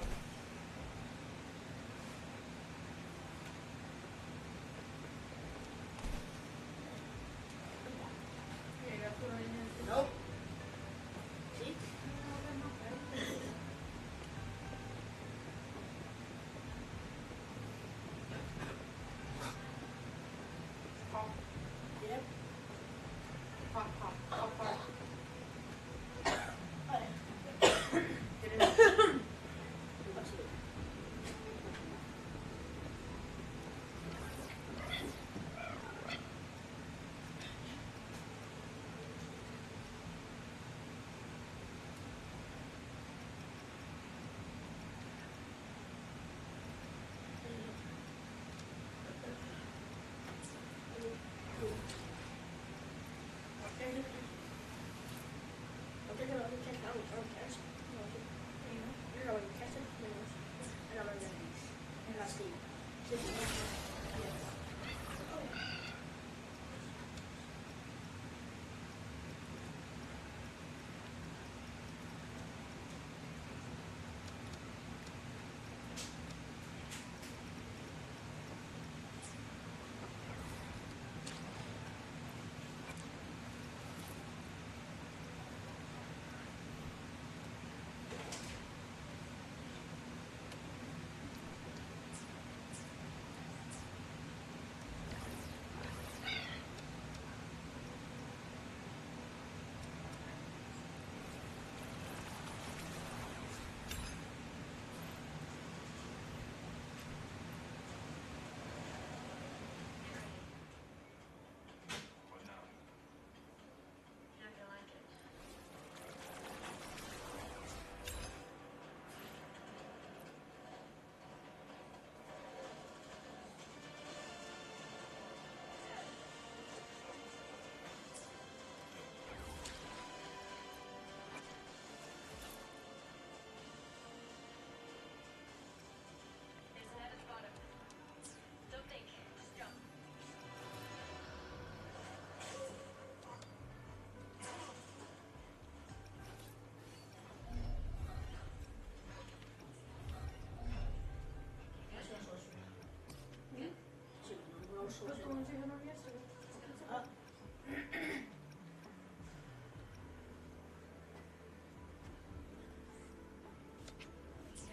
Here, you gotta put it in there. Nope. See? Pop. Yep. Pop, pop, pop, pop. Get in there. What's it?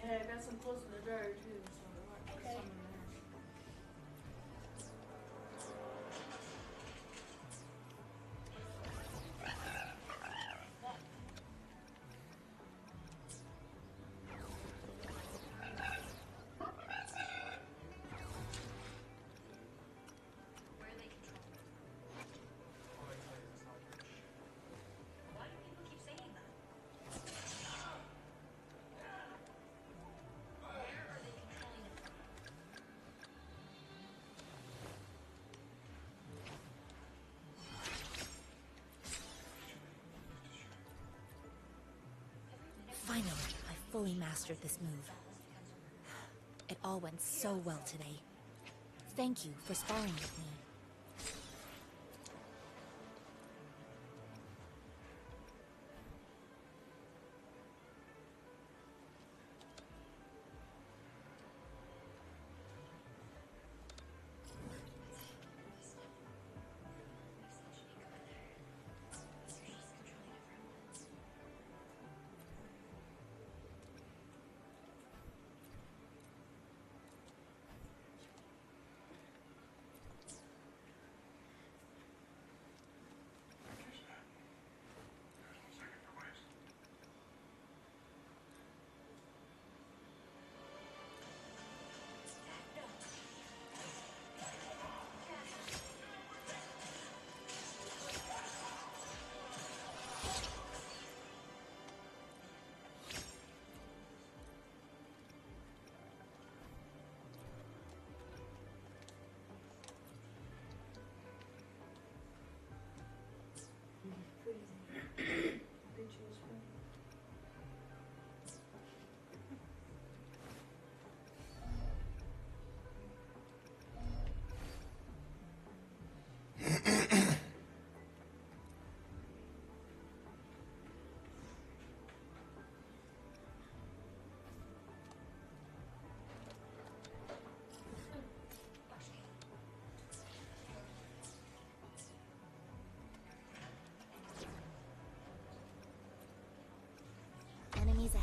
Yeah, I got some clothes in the dryer too, so there might be some in there. Finally, I fully mastered this move. It all went so well today. Thank you for sparring with me.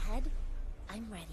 ahead, I'm ready.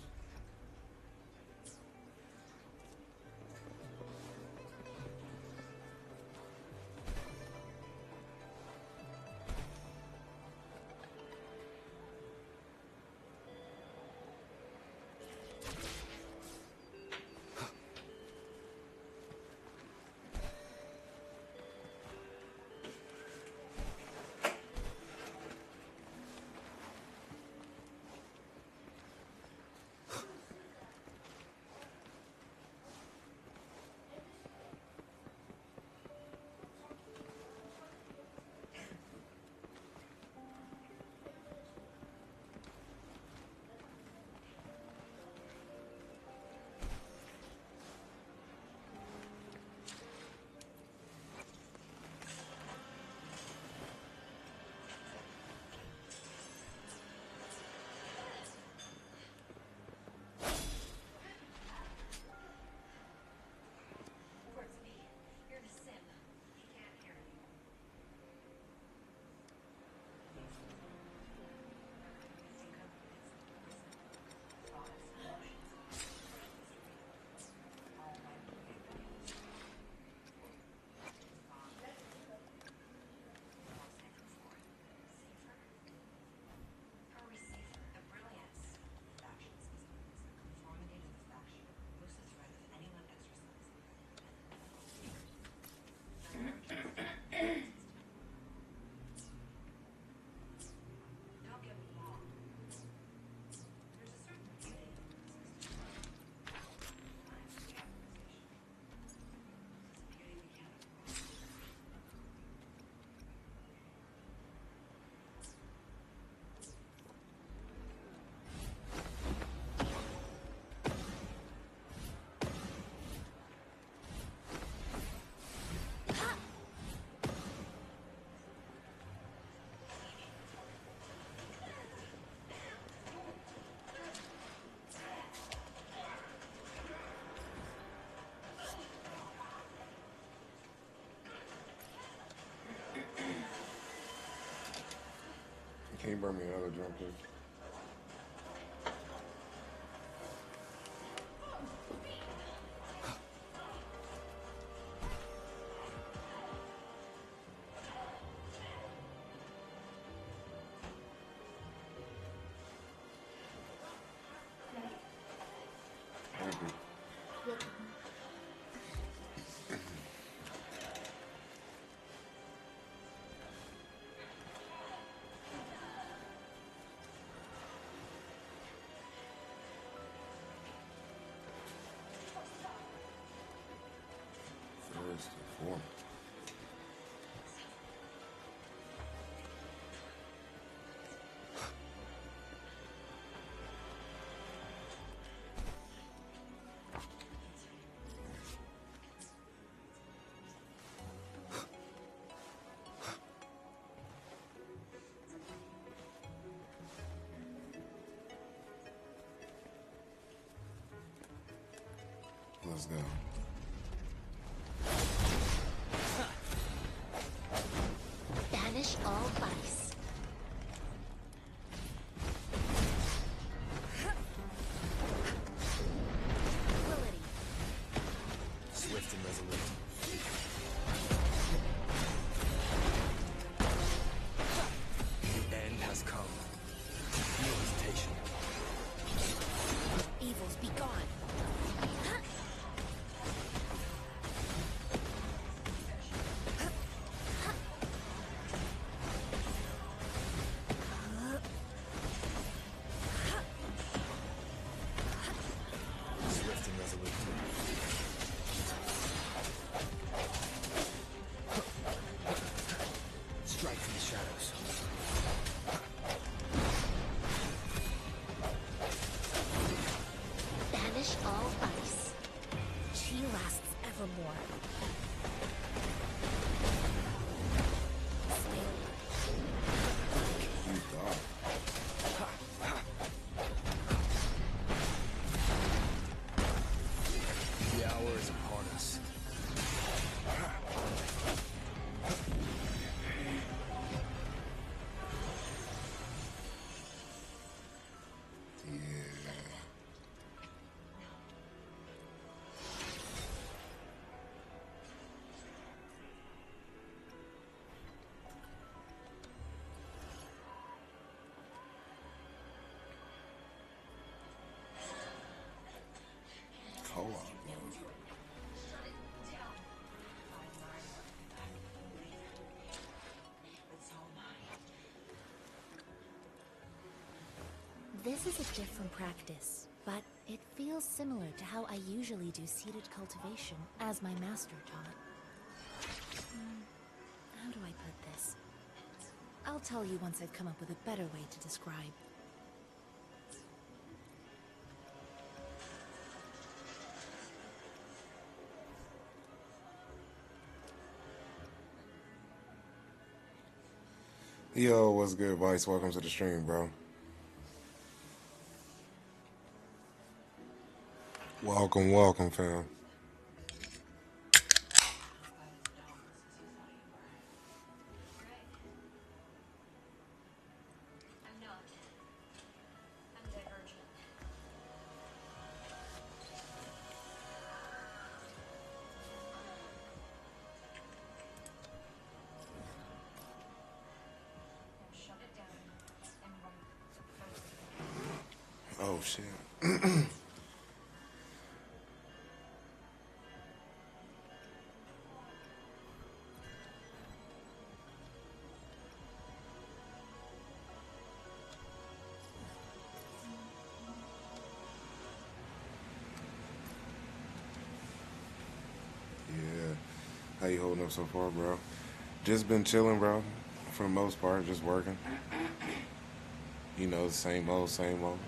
Can you bring me another drink, please? Thank you. First and foremost. Let's go. Banish all vice. Ability. Swift and resolute. The end has come. No hesitation. Evils be gone. This is a different practice, but it feels similar to how I usually do seeded cultivation, as my master taught. How do I put this? I'll tell you once I've come up with a better way to describe. Yo, what's good, Vice? Welcome to the stream, bro. Welcome, welcome, fam. Oh, shit. Yeah. How you holding up so far, bro? Just been chilling, bro. For the most part, just working. You know, the same old, same old.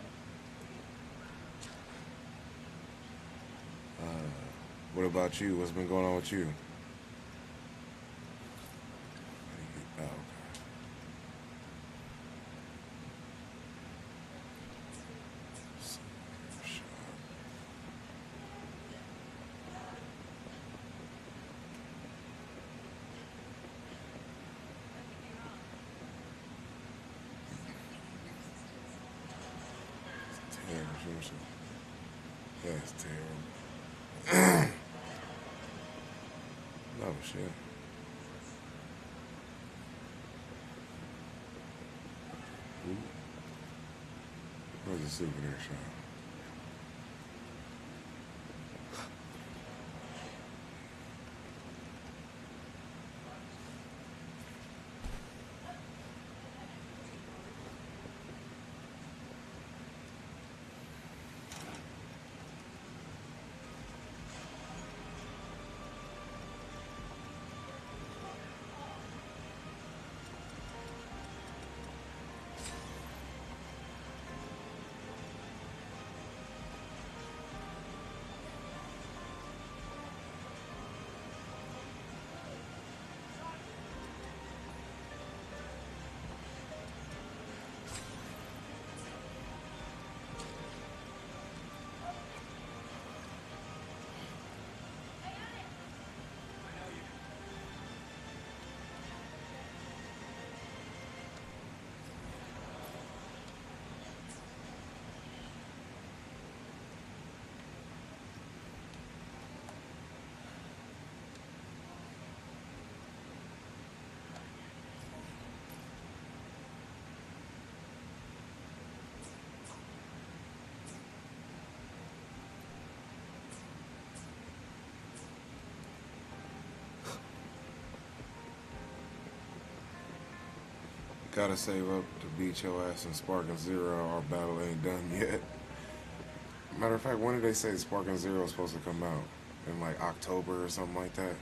What about you? What's been going on with you? Oh, okay. Terrible, seriously. That's terrible. No shit. Ooh. Where's the souvenir shop? Gotta save up to beat your ass in Sparking Zero. Our battle ain't done yet. Matter of fact, when did they say Sparking Zero is supposed to come out? In like October or something like that?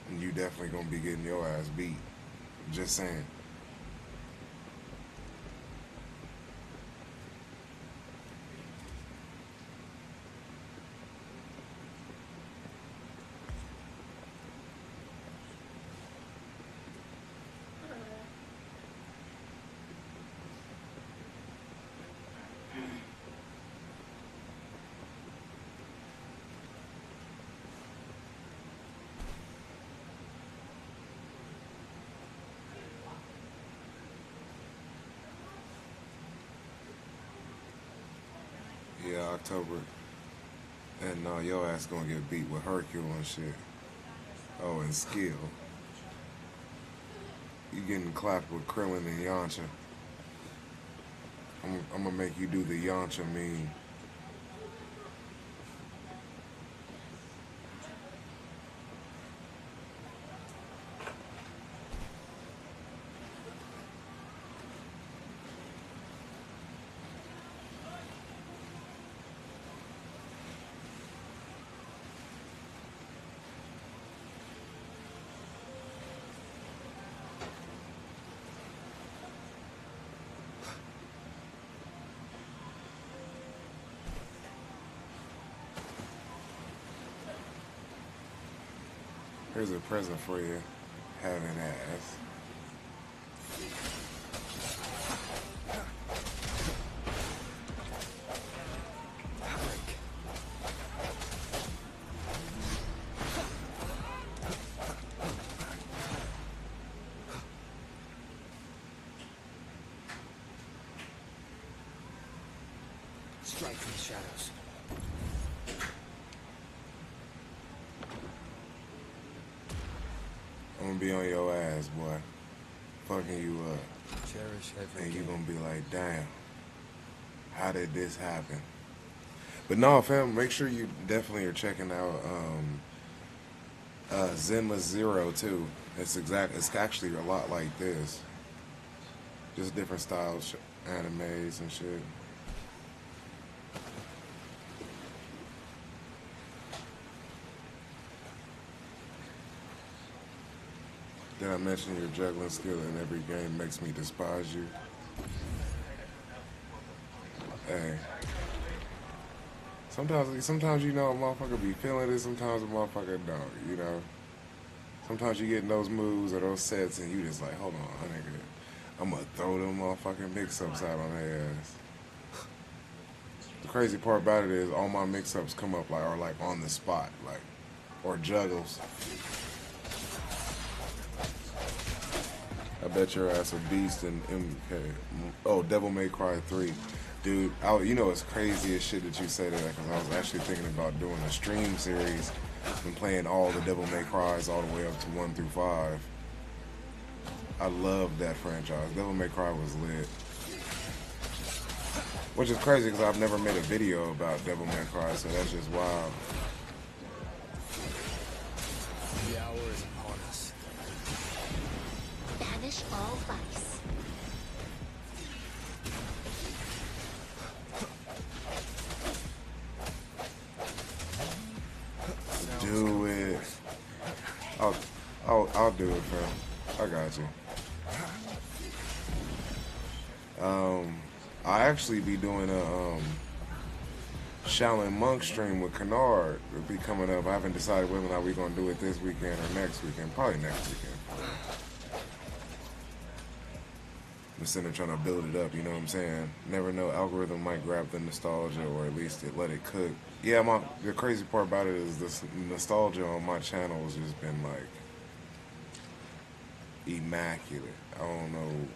And you definitely gonna be getting your ass beat. Just saying. Yeah, October. And your ass gonna get beat with Hercule and shit. Oh, and Skill. You getting clapped with Krillin and Yamcha. I'm gonna make you do the Yamcha meme. Here's a present for you, having ass. Strike from the shadows. I'm gonna be on your ass, boy. Fucking you up. Cherish every And you day. gonna be like, damn, how did this happen? But no, fam, make sure you definitely are checking out Zenma Zero too. It's actually a lot like this. Just different styles, animes and shit. Did I mention your juggling skill in every game makes me despise you? Hey. Sometimes you know a motherfucker be feeling it, sometimes a motherfucker don't, you know? Sometimes you get in those moves or those sets and you just like, hold on, nigga. I'm gonna throw them motherfucking mix-ups out on their ass. The crazy part about it is all my mix-ups come up like, are like on the spot, like, or juggles. I bet your ass a beast in MK. Oh, Devil May Cry 3. Dude, you know it's crazy as shit that you say that because I was actually thinking about doing a stream series and playing all the Devil May Cries all the way up to 1 through 5. I love that franchise. Devil May Cry was lit. Which is crazy because I've never made a video about Devil May Cry, so that's just wild. The hour is upon us. Banish all vice. Do it. I'll do it, fam. I got you. I actually be doing a Shaolin Monk stream with Kennard. It'll be coming up. I haven't decided whether or not we're gonna do it this weekend or next weekend. Probably next weekend. I'm sitting there trying to build it up, you know what I'm saying? Never know, algorithm might grab the nostalgia or at least let it cook. Yeah, the crazy part about it is this nostalgia on my channel has just been like immaculate. I don't know.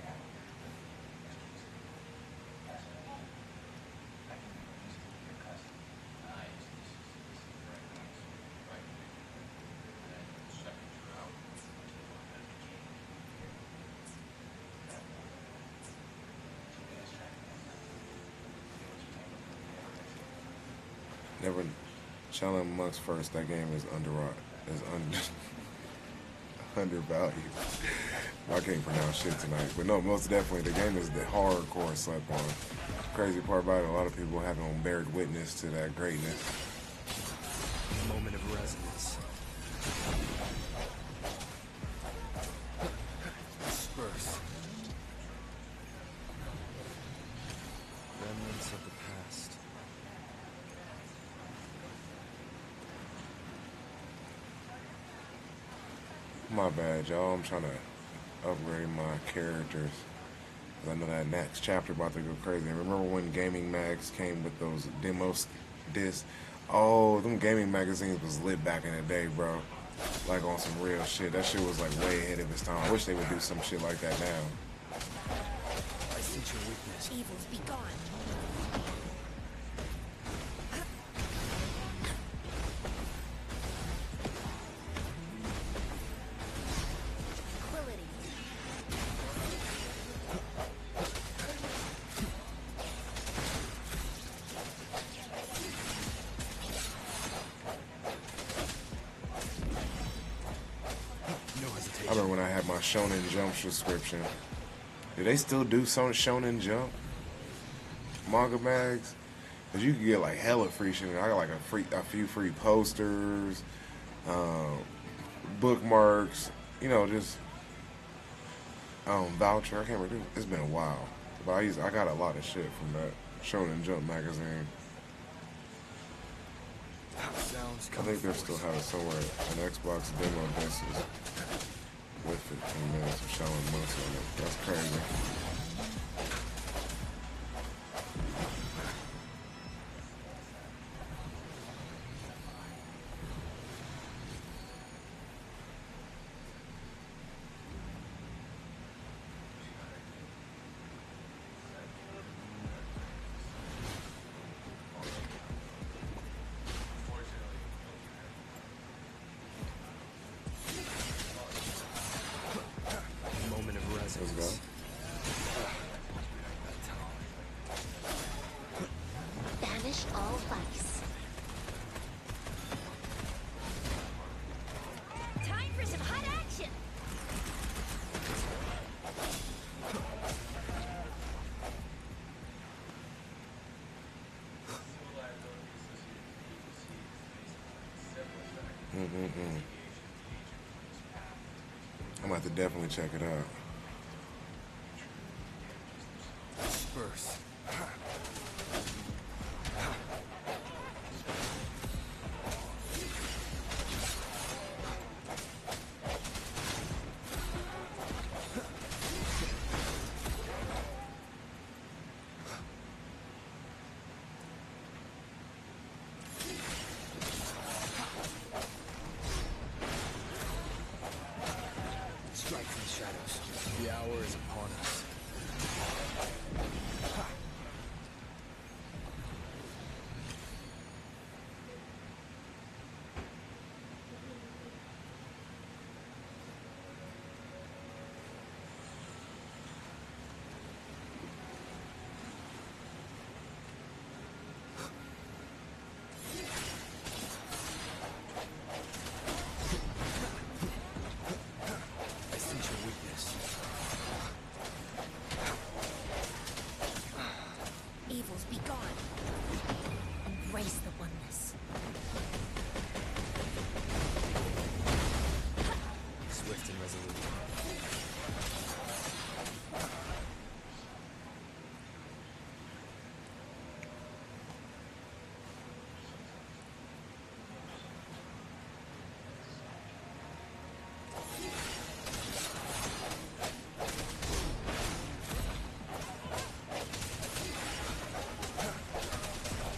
Never Shaolin Monk's first. That game is undervalued. I can't pronounce shit tonight, but no, most definitely the game is the hardcore slept on. Crazy part about it, a lot of people haven't bared witness to that greatness. Moment of resonance. Disperse. Remnants of the past. My bad, y'all. I'm trying to upgrade my characters. I know that next chapter about to go crazy. And remember when gaming mags came with those demos discs? Oh, them gaming magazines was lit back in the day, bro. Like on some real shit. That shit was like way ahead of its time. I wish they would do some shit like that now. I sense your weakness. Evils be gone. I remember when I had my Shonen Jump subscription. Do they still do some Shonen Jump manga mags? Cause you could get like hella free shit. I got like a few free posters, bookmarks, you know, just voucher. I can't remember. It's been a while, but I got a lot of shit from that Shonen Jump magazine. sounds I come think they're forth. still having somewhere an Xbox demo disc with 15 minutes of showing months on it. That's crazy. Moment of Let's go. resonance. Banish all vice. Time for some hot action! I'm about to definitely check it out. Disperse. Strike from the shadows. The hour is upon us. I sense your weakness. Evils be gone. Embrace the oneness. Swift and resolute.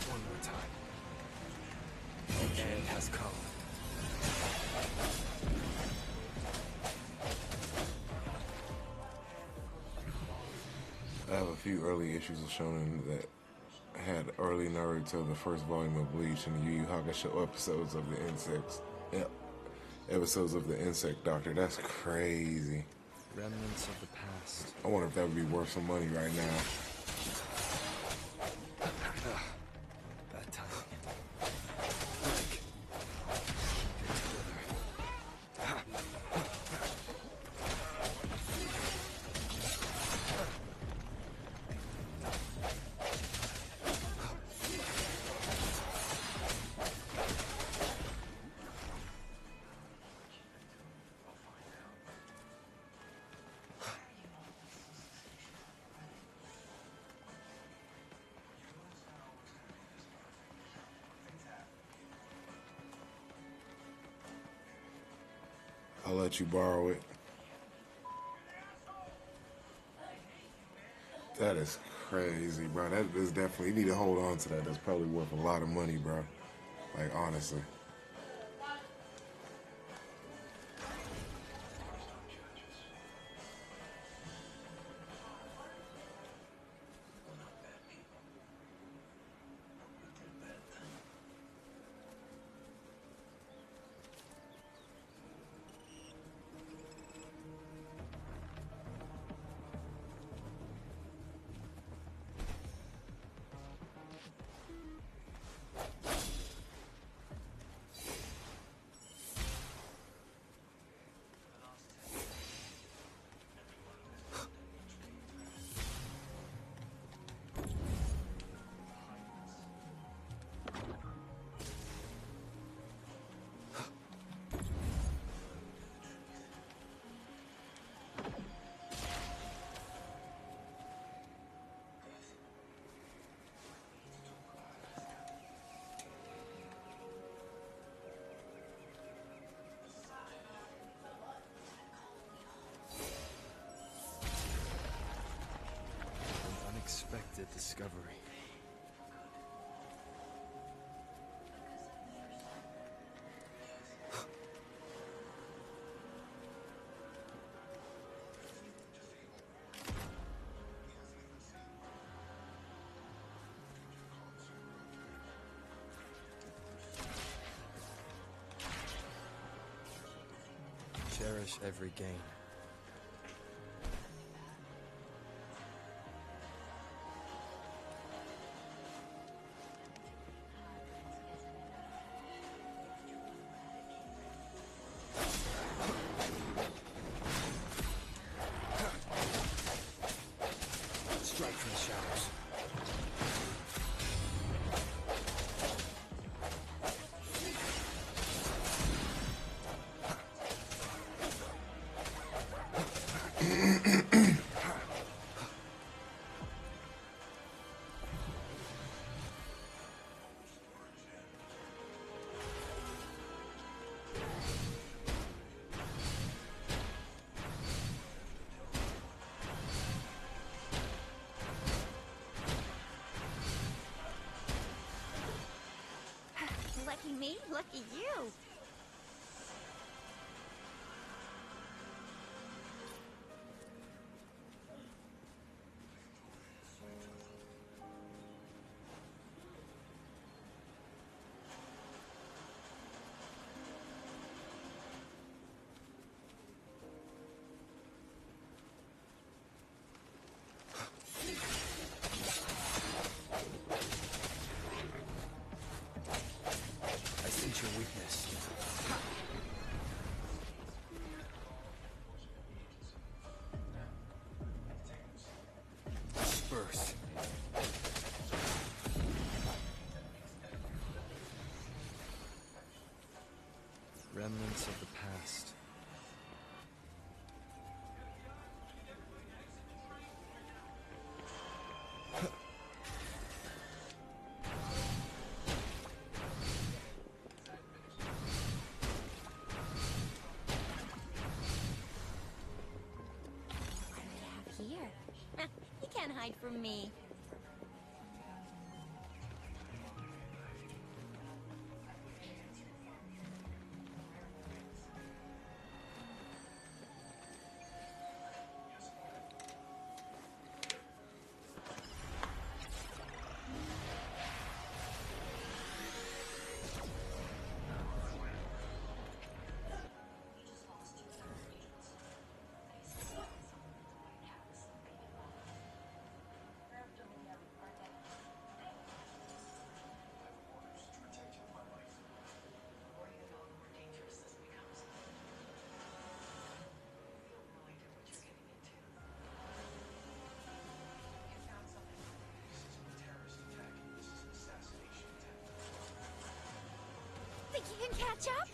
One more time. The end has come. I have a few early issues of Shonen that had early Naruto, the first volume of Bleach, and the Yu Yu Hakusho episodes of the insects. Yep. Episodes of the Insect Doctor. That's crazy. Remnants of the past. I wonder if that would be worth some money right now. That time. Break. I'll let you borrow it. That is crazy, bro. That is definitely, you need to hold on to that. That's probably worth a lot of money, bro. Like, honestly. discovery. Cherish every gain. Strike from the shadows. Lucky me, lucky you. I sense your weakness. Disperse. Remnants of the past. What do we have here? You can't hide from me. Think you can catch up?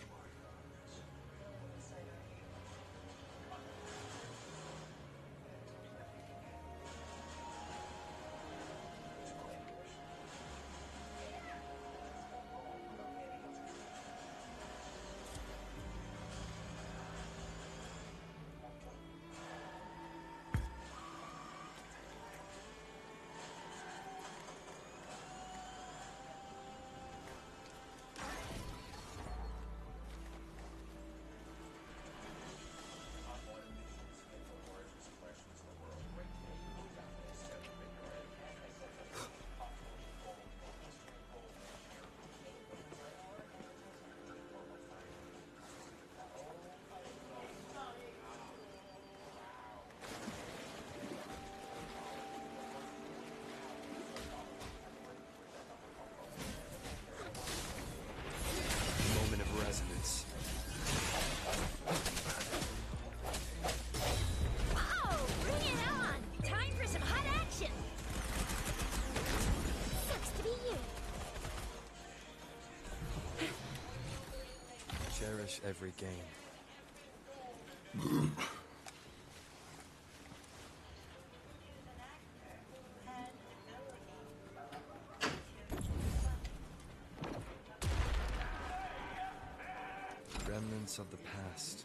Moment of resonance. Oh, bring it on! Time for some hot action! Sucks to be you. Cherish every gain. Remnants of the past.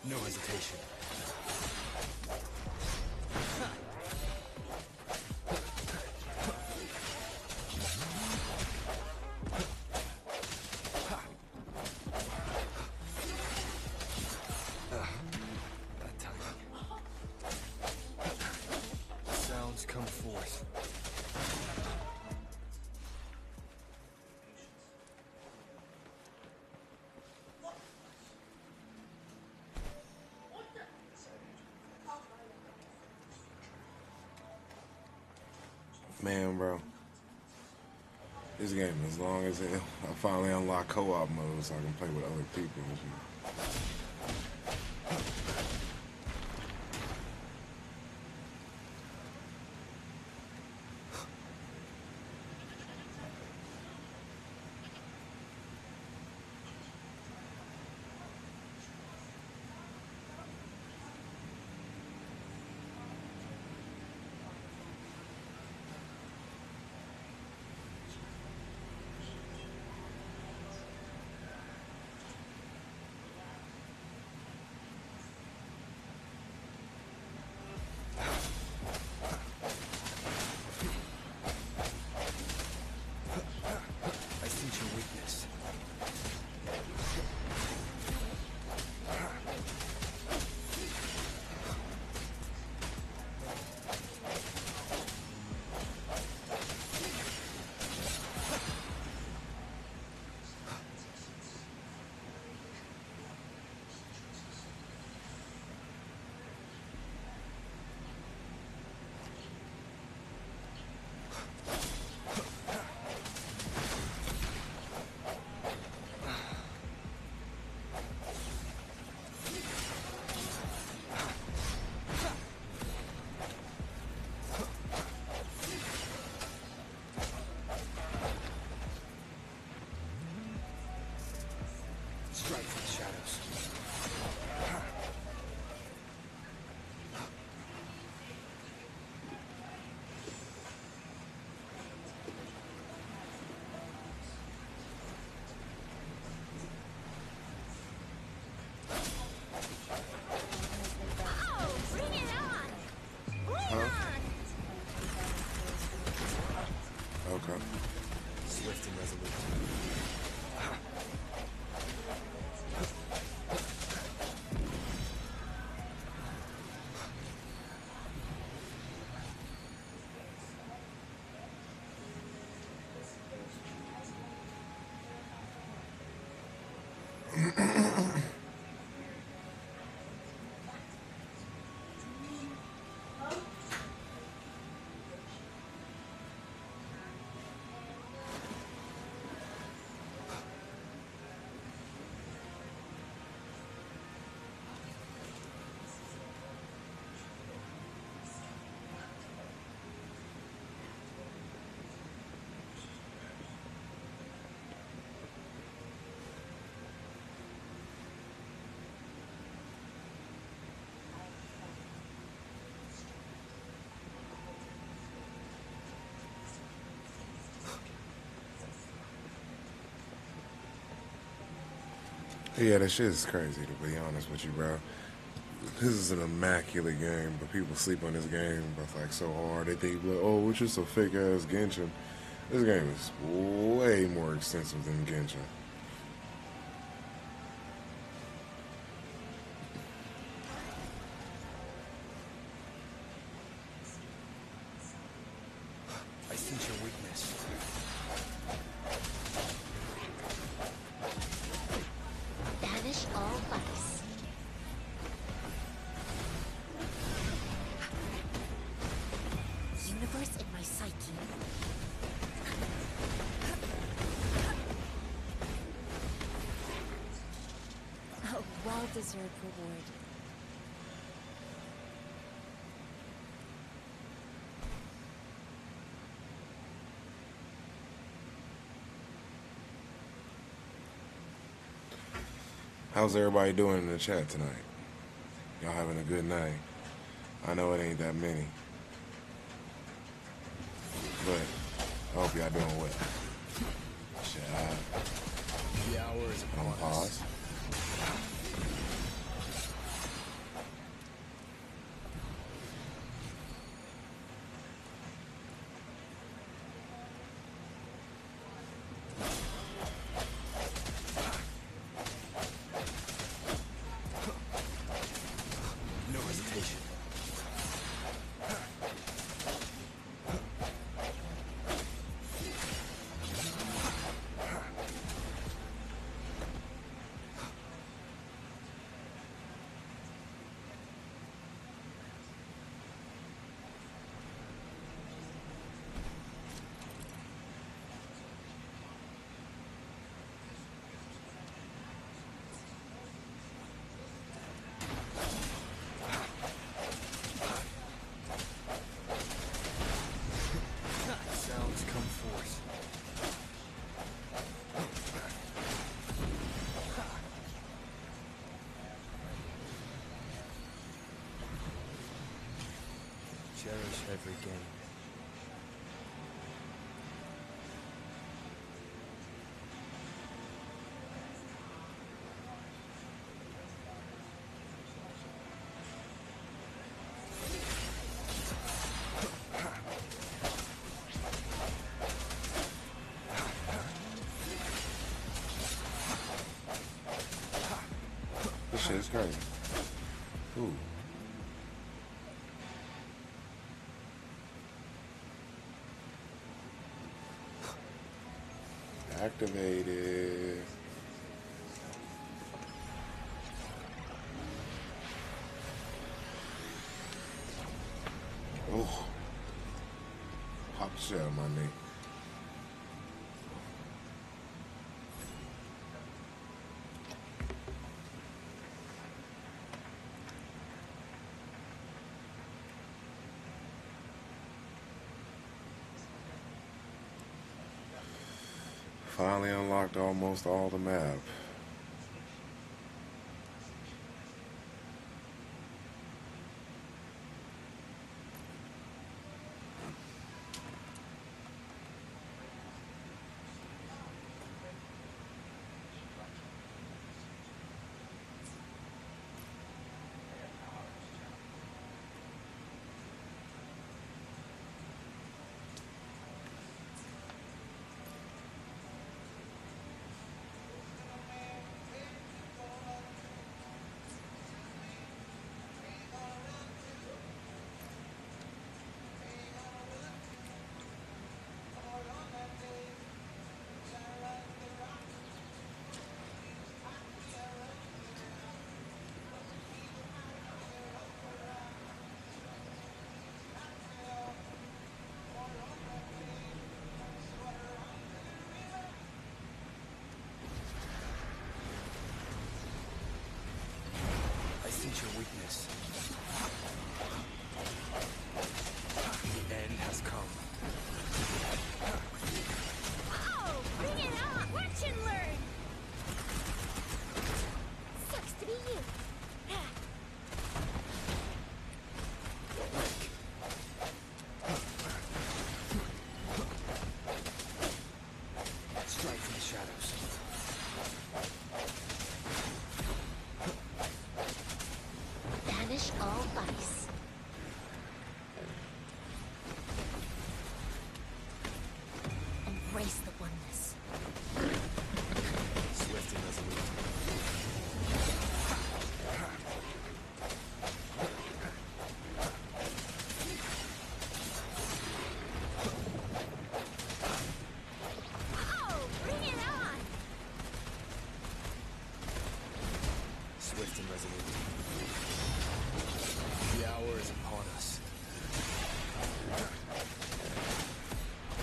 No hesitation. That time. Sounds come forth. Man, bro. This game, as long as I finally unlock co-op mode so I can play with other people and shit. I sense your weakness. Strike from the shadows. Oh, bring it on! Bring on! Okay. Swift and resolute. Yeah, that shit is crazy, to be honest with you, bro. This is an immaculate game, but people sleep on this game but like so hard. They think, well, oh, it's just a fake ass Genshin. This game is way more extensive than Genshin. I sense your weakness. Banish all vice. Universe in my psyche. A well-deserved reward. How's everybody doing in the chat tonight? Y'all having a good night? I know it ain't that many, but I hope y'all doing well. Shit, The hour is I'm upon us. pause. every game. This shit is crazy. Ooh. Activated. Oh. Pop the shit out of my knee. Finally unlocked almost all the map. I sense your weakness. The end has come. Oh, bring it on! Watch and learn! Sucks to be you. Strike from the shadows. Banish all vice. Embrace the oneness. Swift and resolute. Oh, bring it on! Swift and resolute. The hour is upon us.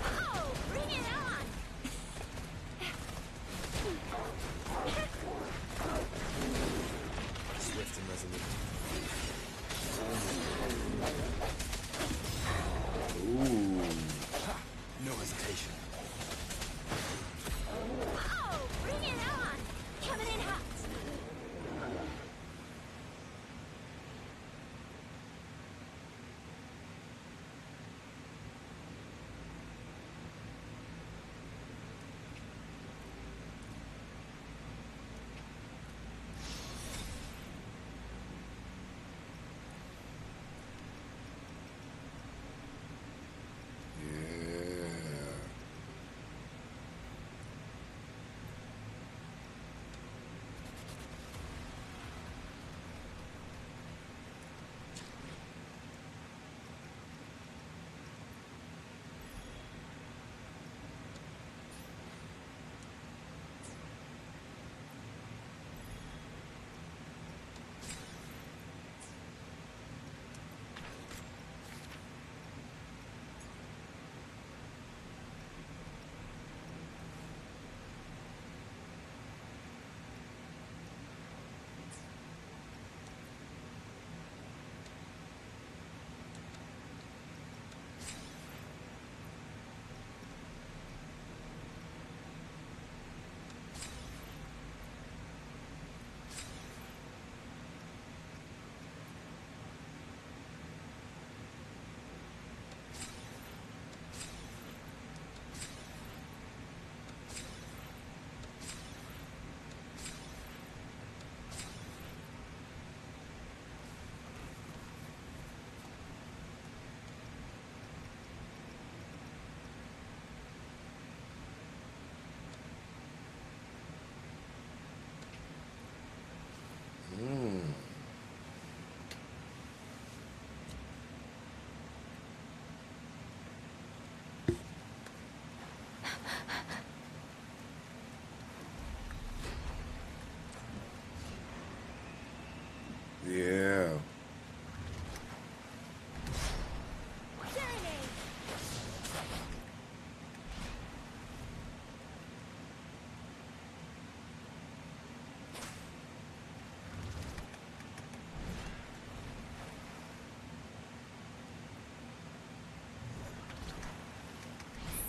Oh, bring it on!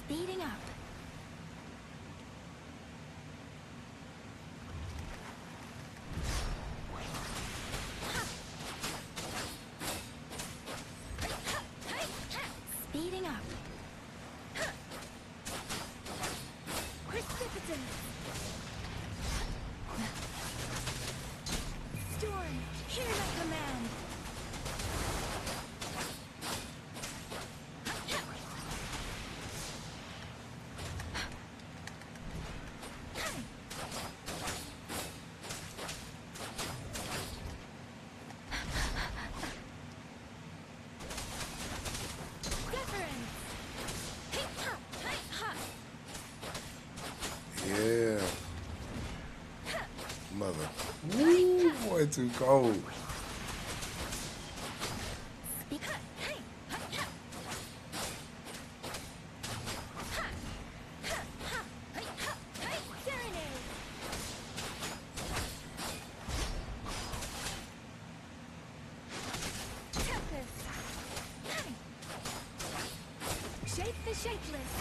Speeding up. Speeding up. Precipitant. Storm, hear my command. Yeah. Mother. Woo, boy, too cold. Shape the shapeless.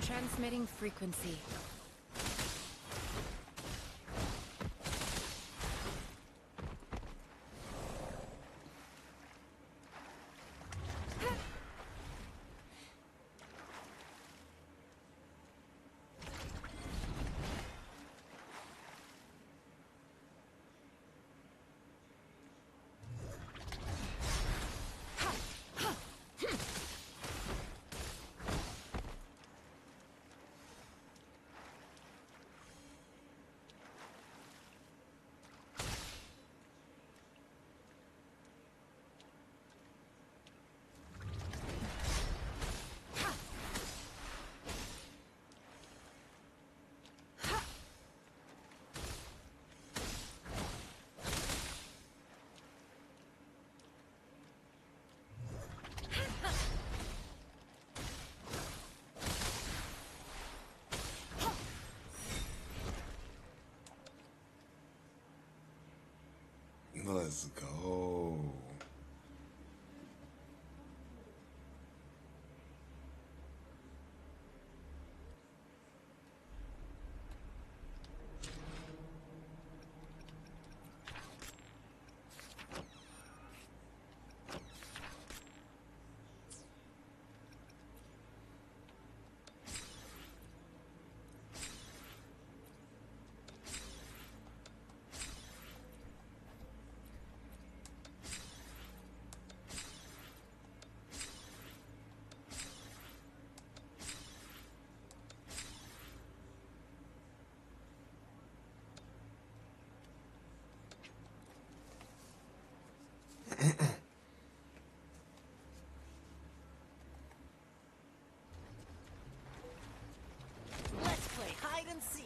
Transmitting frequency. Let's go. Let's play hide and seek.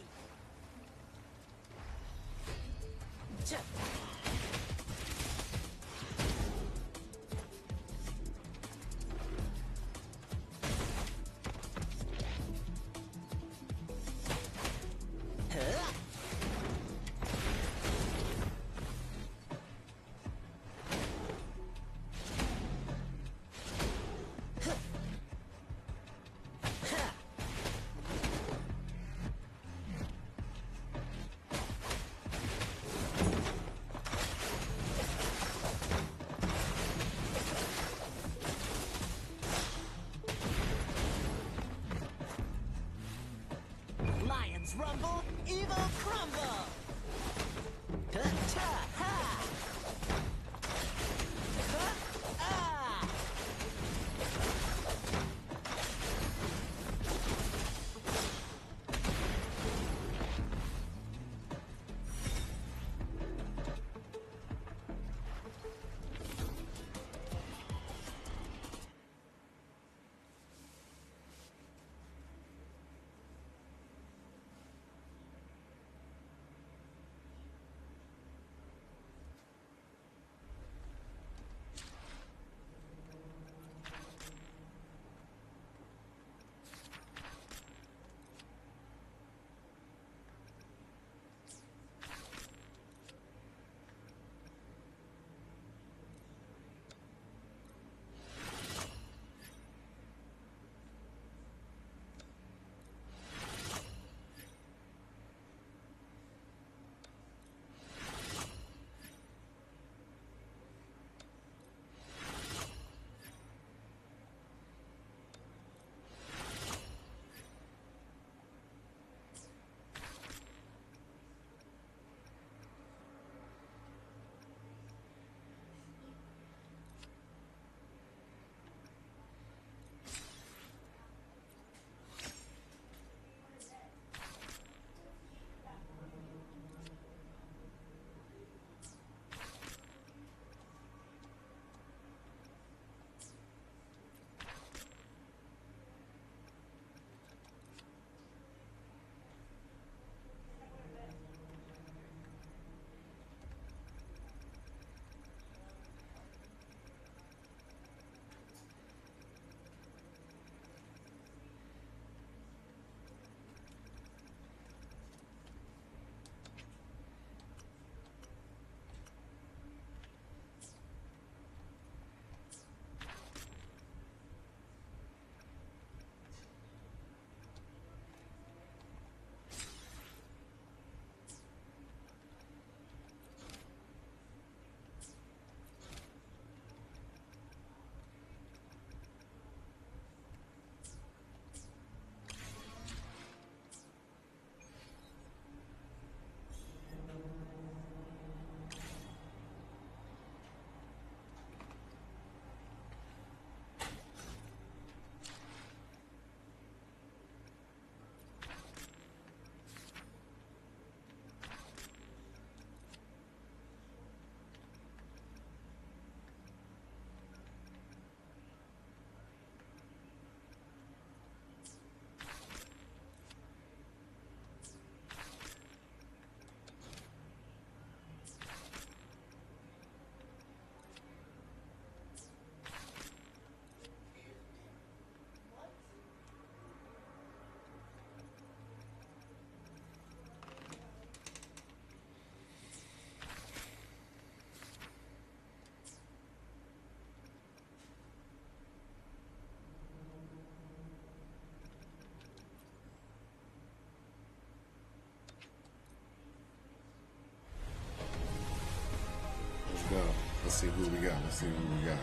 Let's see who we got. Let's see who we got.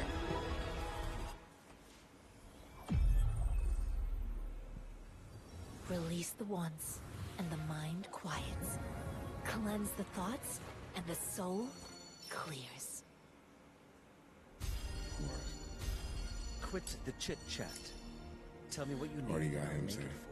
Release the wants, and the mind quiets. Cleanse the thoughts, and the soul clears. Of course. Quit the chit-chat. Tell me what you need. Already got and I'll him make safe. it for you.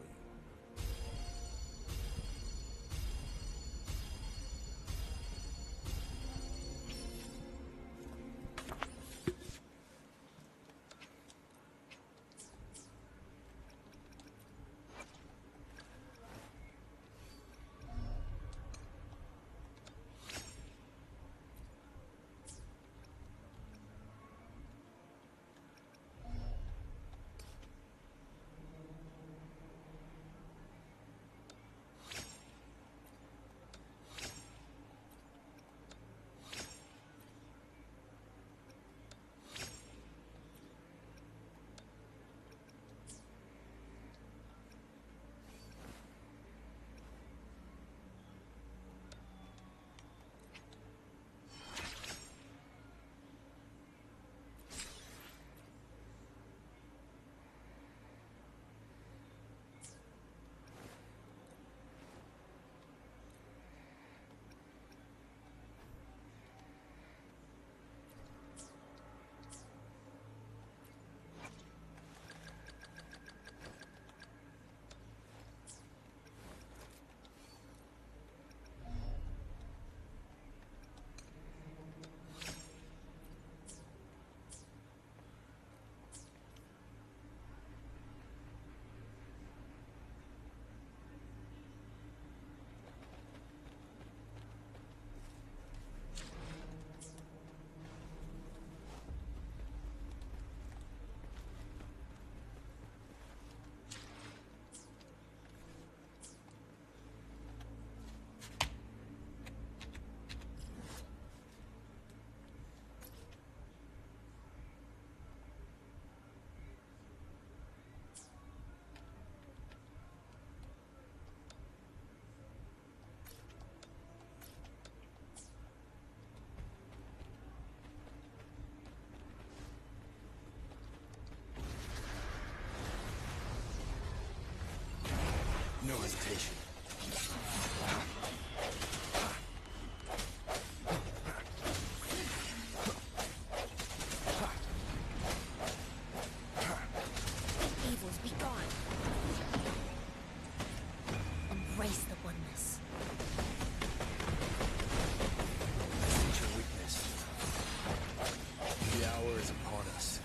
No hesitation. Evils be gone. Embrace the oneness. Sense your weakness. The hour is upon us.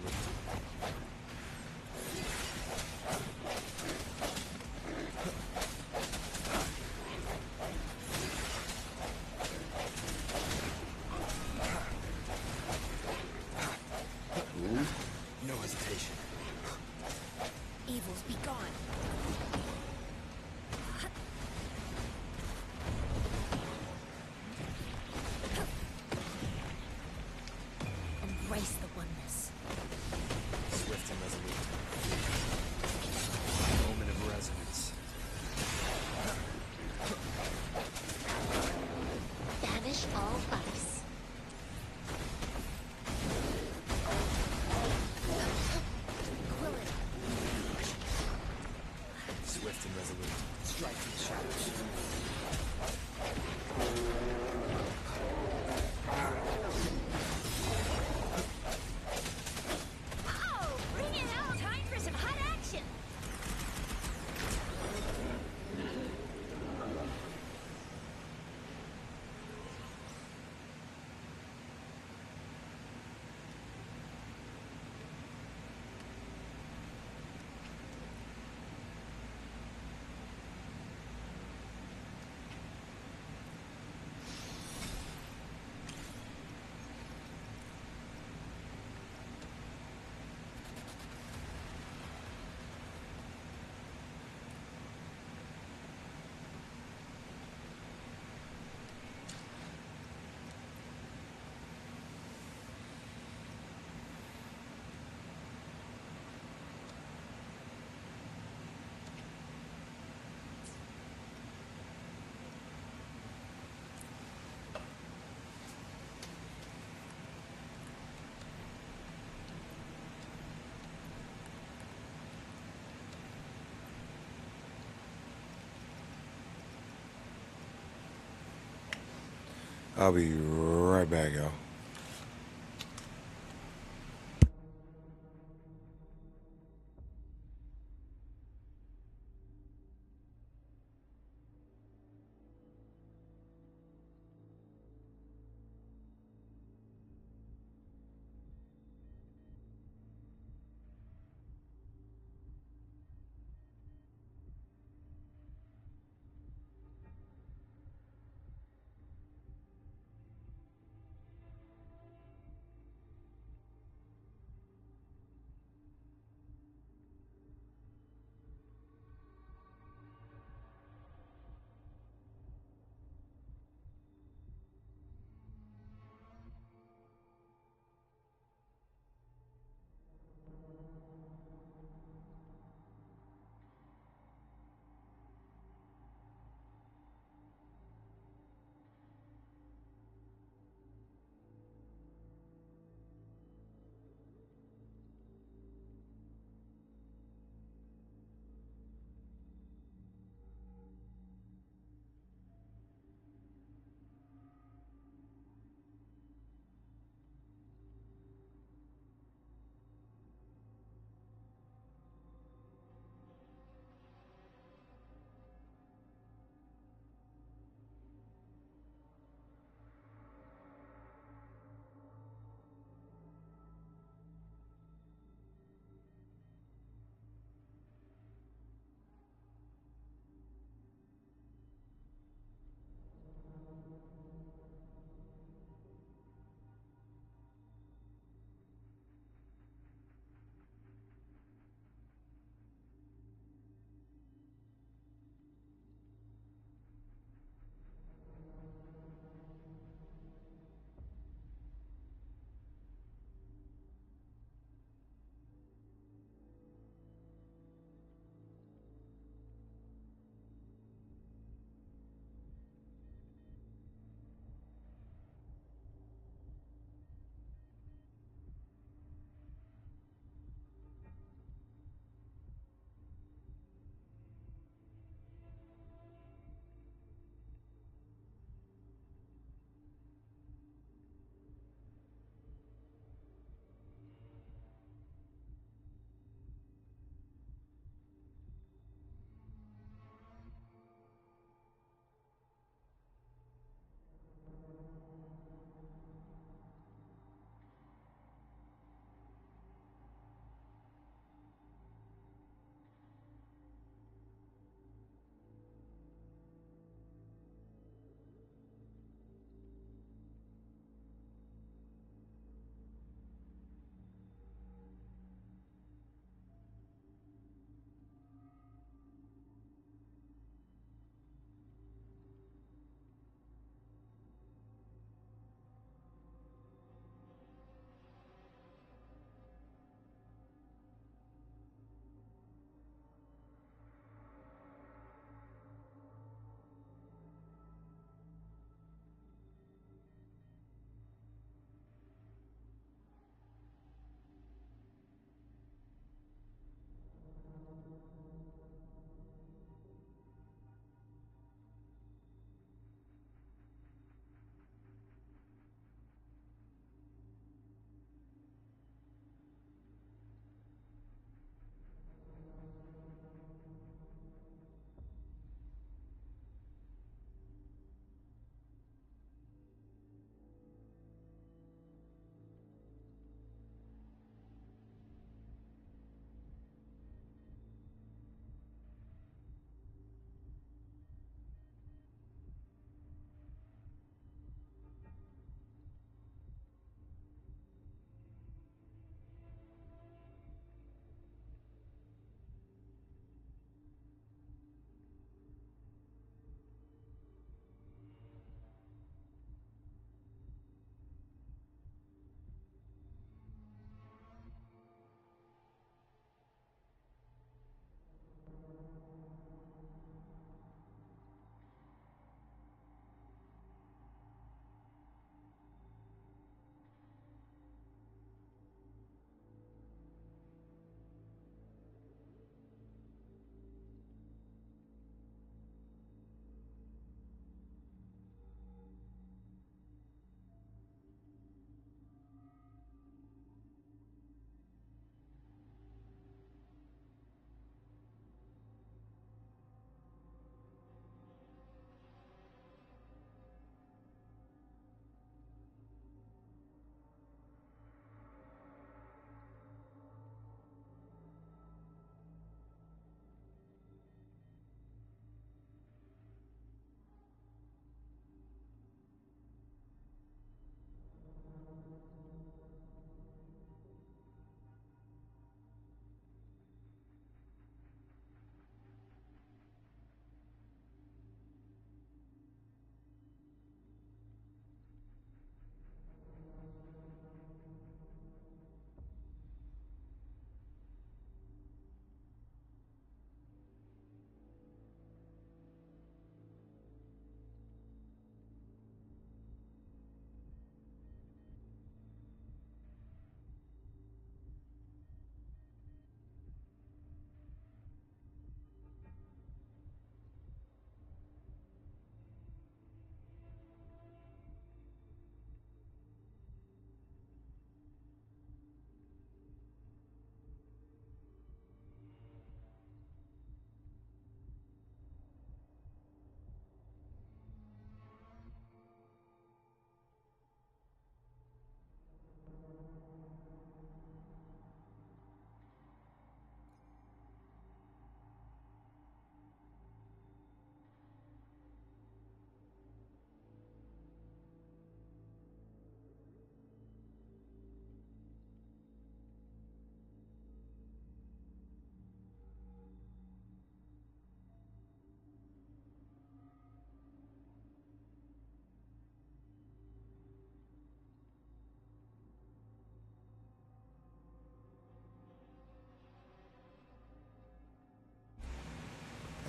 resolute. No hesitation. Evils be gone. Embrace the oneness. Swift and resolute. Moment of resonance. Banish all vice. Swift and resolute. Strike to the shadows. Oh, bring it out! Time for some hot action! I'll be right back, y'all.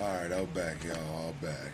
Alright, I'm back, y'all. I'm back.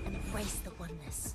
Embrace the oneness.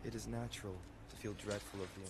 It is natural to feel dreadful of the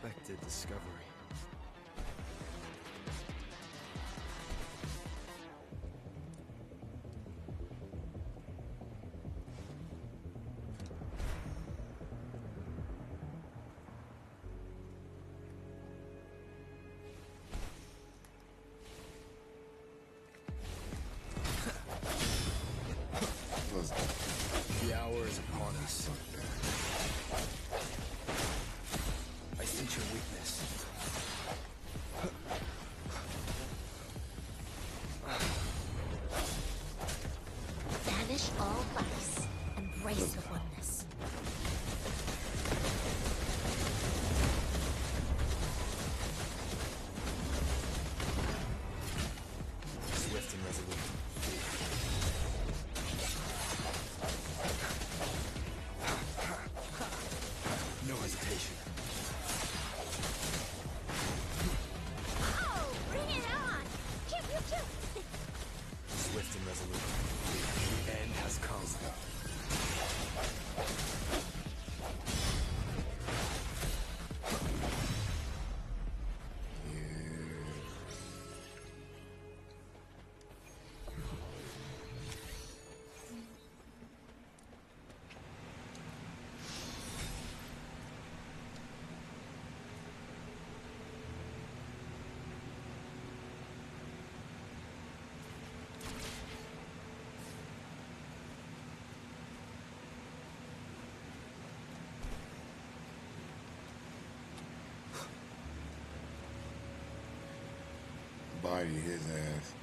unexpected discovery. Let's go. The hour is upon us. I sense your weakness. Banish all vice. Embrace the oneness. Swift and resolute. No hesitation. Oh, bring it on! Pew, pew, pew! Swift and resolute. The end has come. Body his ass.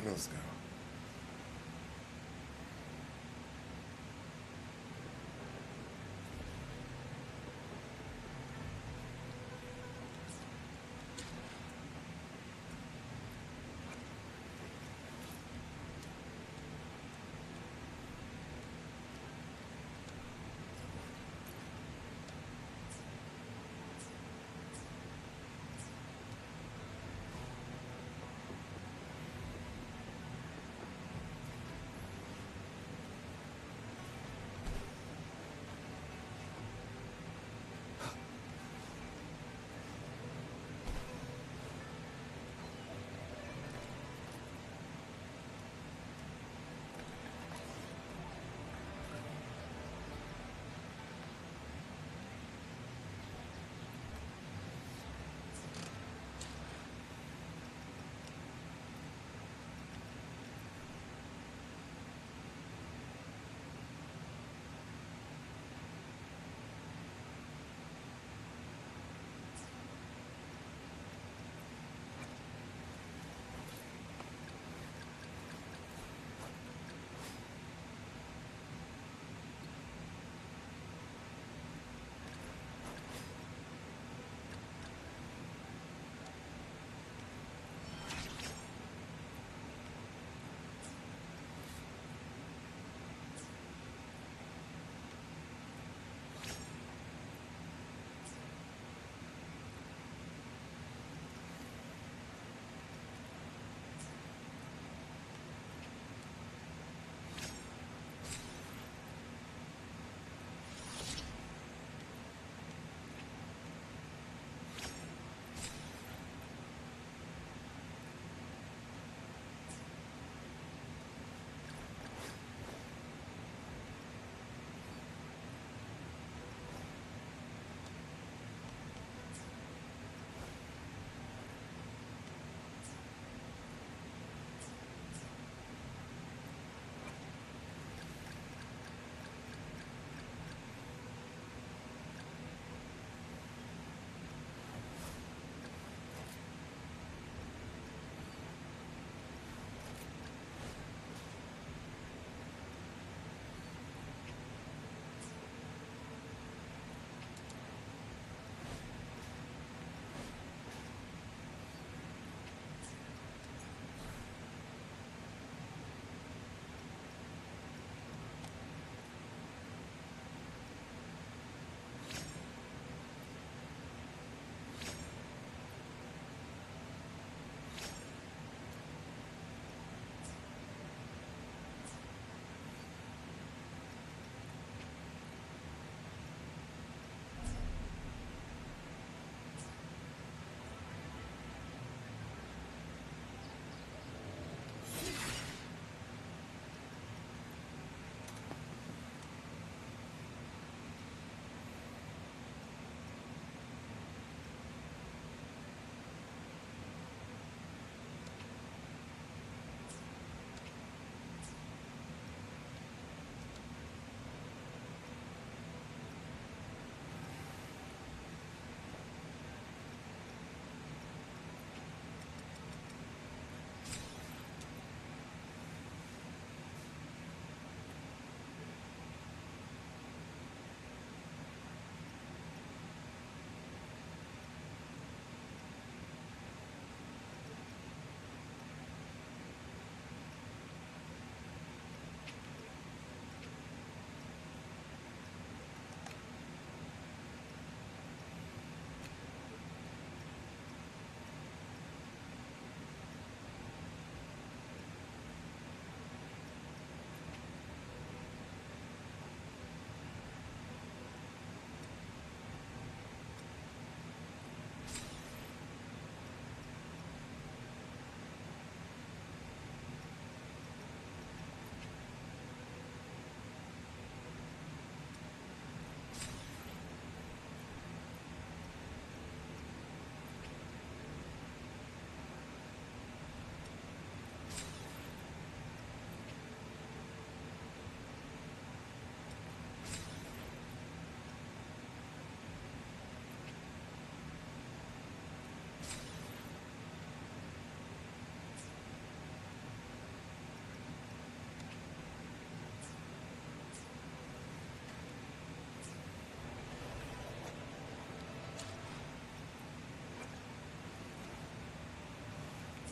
Let's go.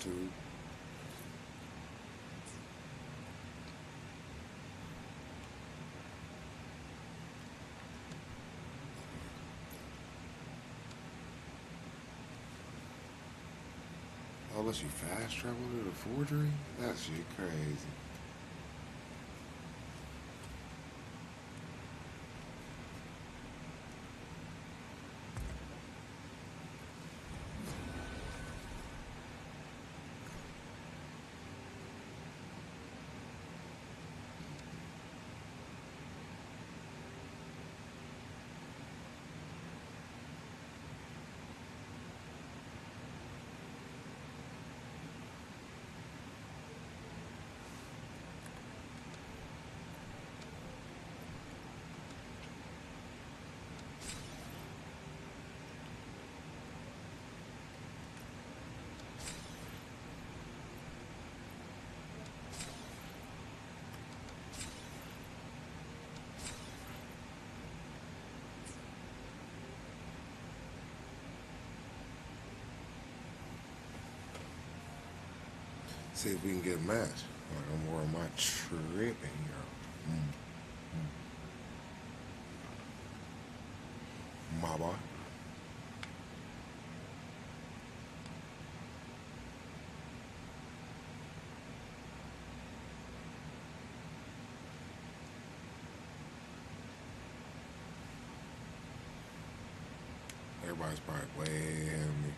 YouTube. Oh, let you fast travel to the forgery? That shit crazy. See if we can get a match. Like, I'm more on my trip in here. My boy. Everybody's probably way ahead of me.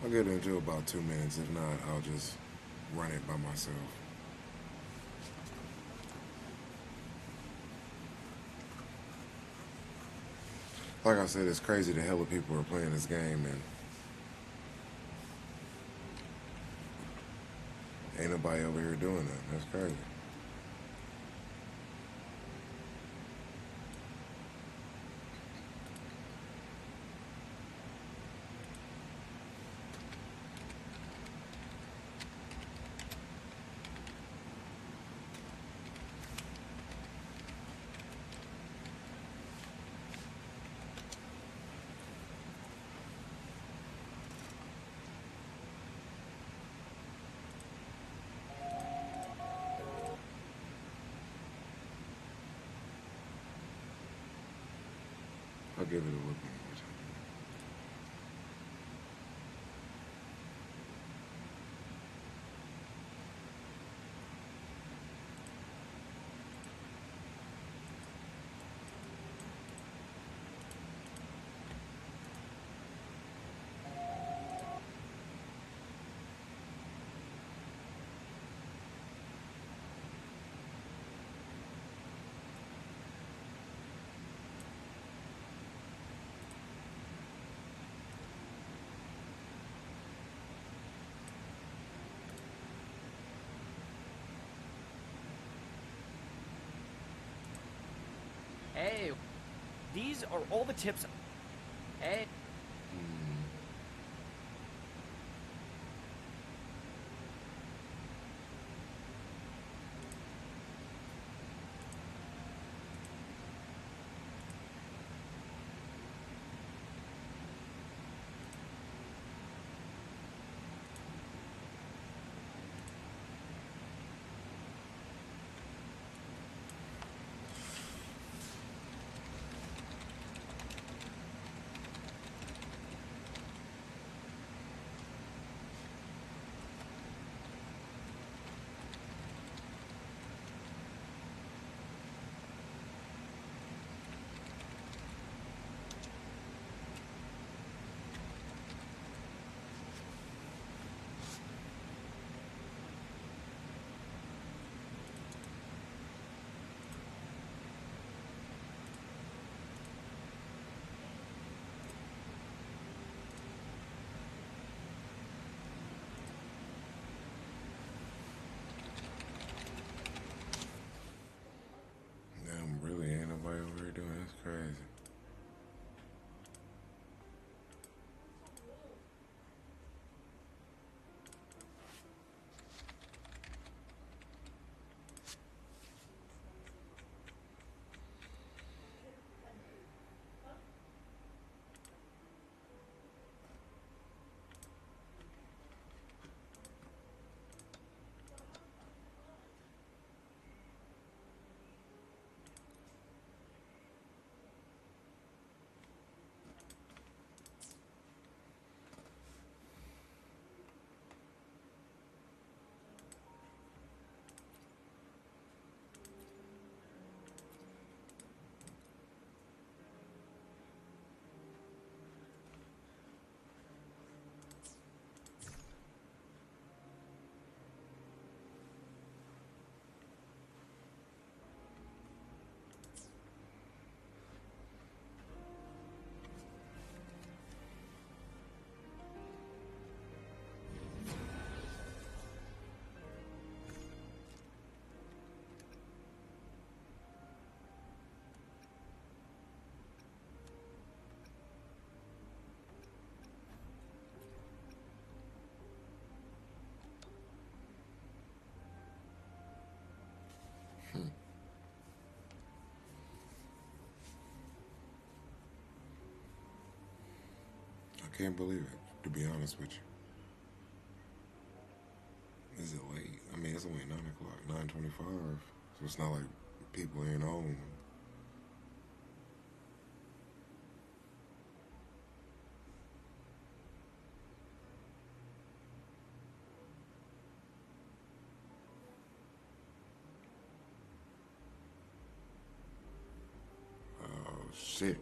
I'll get into about 2 minutes. If not, I'll just run it by myself. Like I said, it's crazy the hell of people are playing this game and ain't nobody over here doing that. That's crazy. I'll give it a look one more time. Hey, these are all the tips. Hey. Damn, really ain't nobody over here doing this. Crazy. can't believe it, to be honest with you. Is it late? I mean, it's only 9 o'clock, 9:25, so it's not like people ain't home. Oh, shit.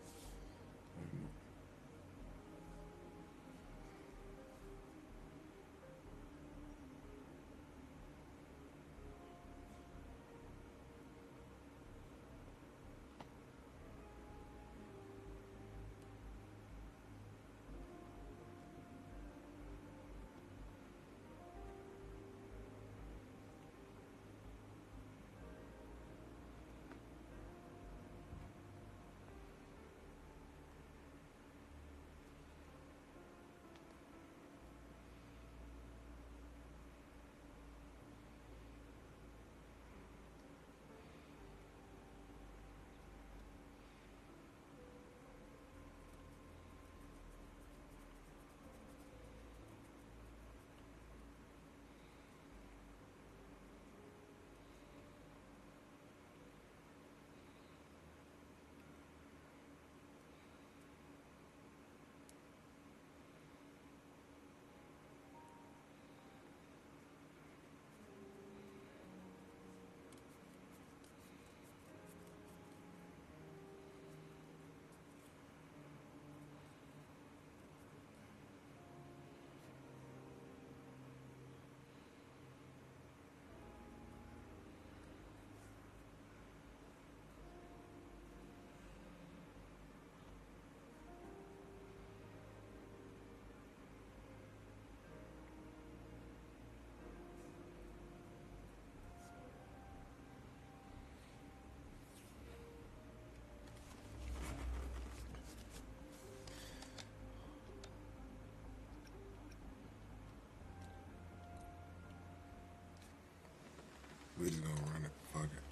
We just gonna run it. Fuck it.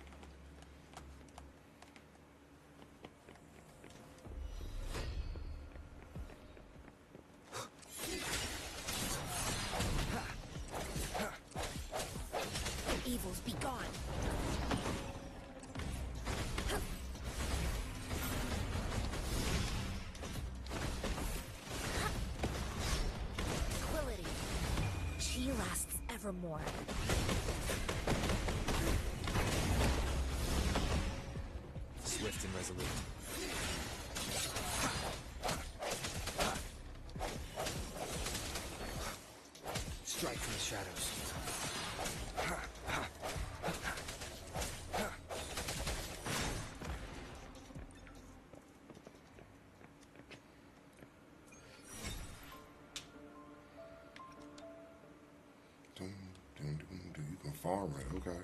Evils be gone. Tranquility. She lasts evermore. Swift and resolute. Strike from the shadows. You can farm it, okay.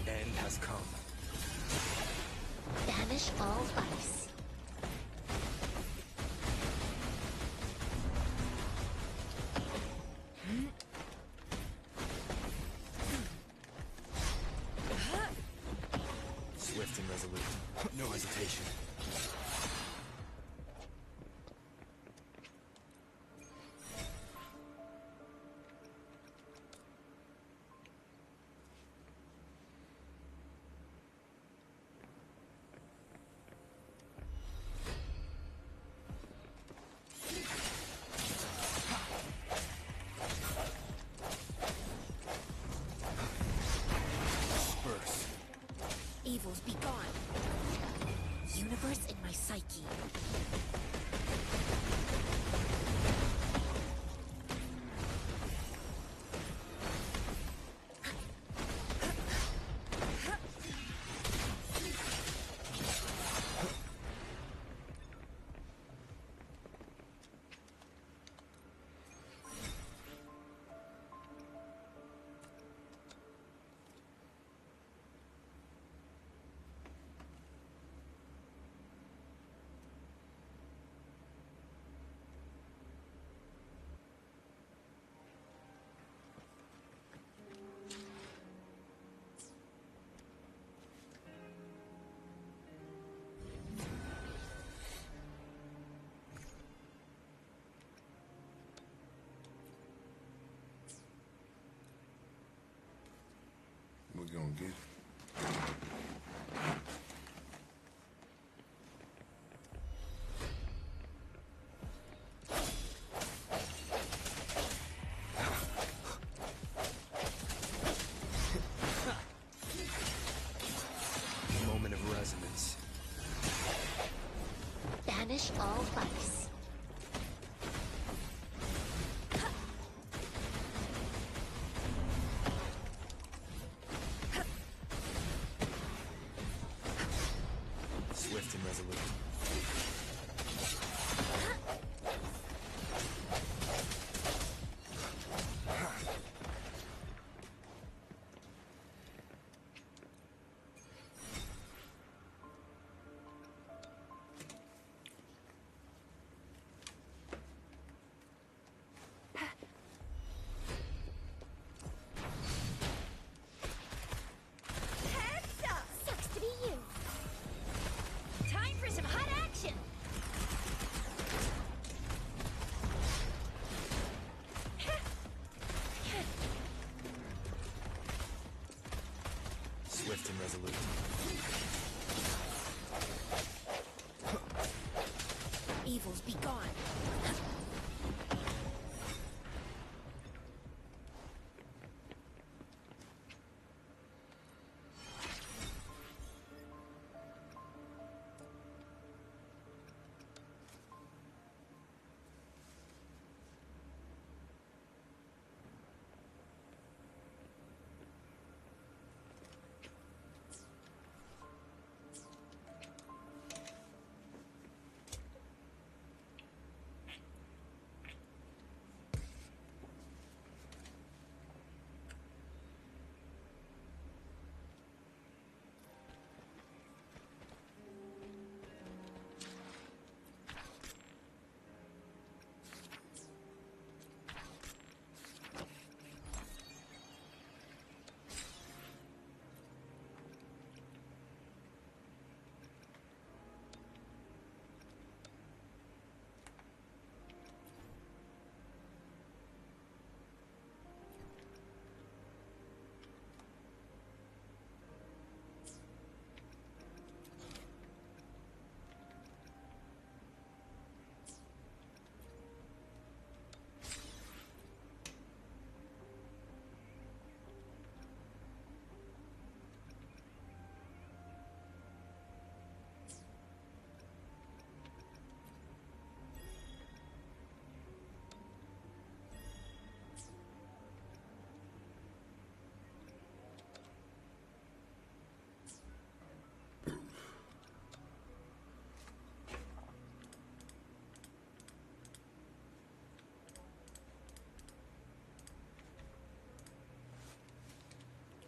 The end has come. Banish all vice. Swift and resolute. No hesitation. Evils be gone. gonna get it. Moment of resonance. Banish all vice. Swift and resolute. Heads up! Sucks to be you. Time for some hot action. Swift and resolute. Evils be gone.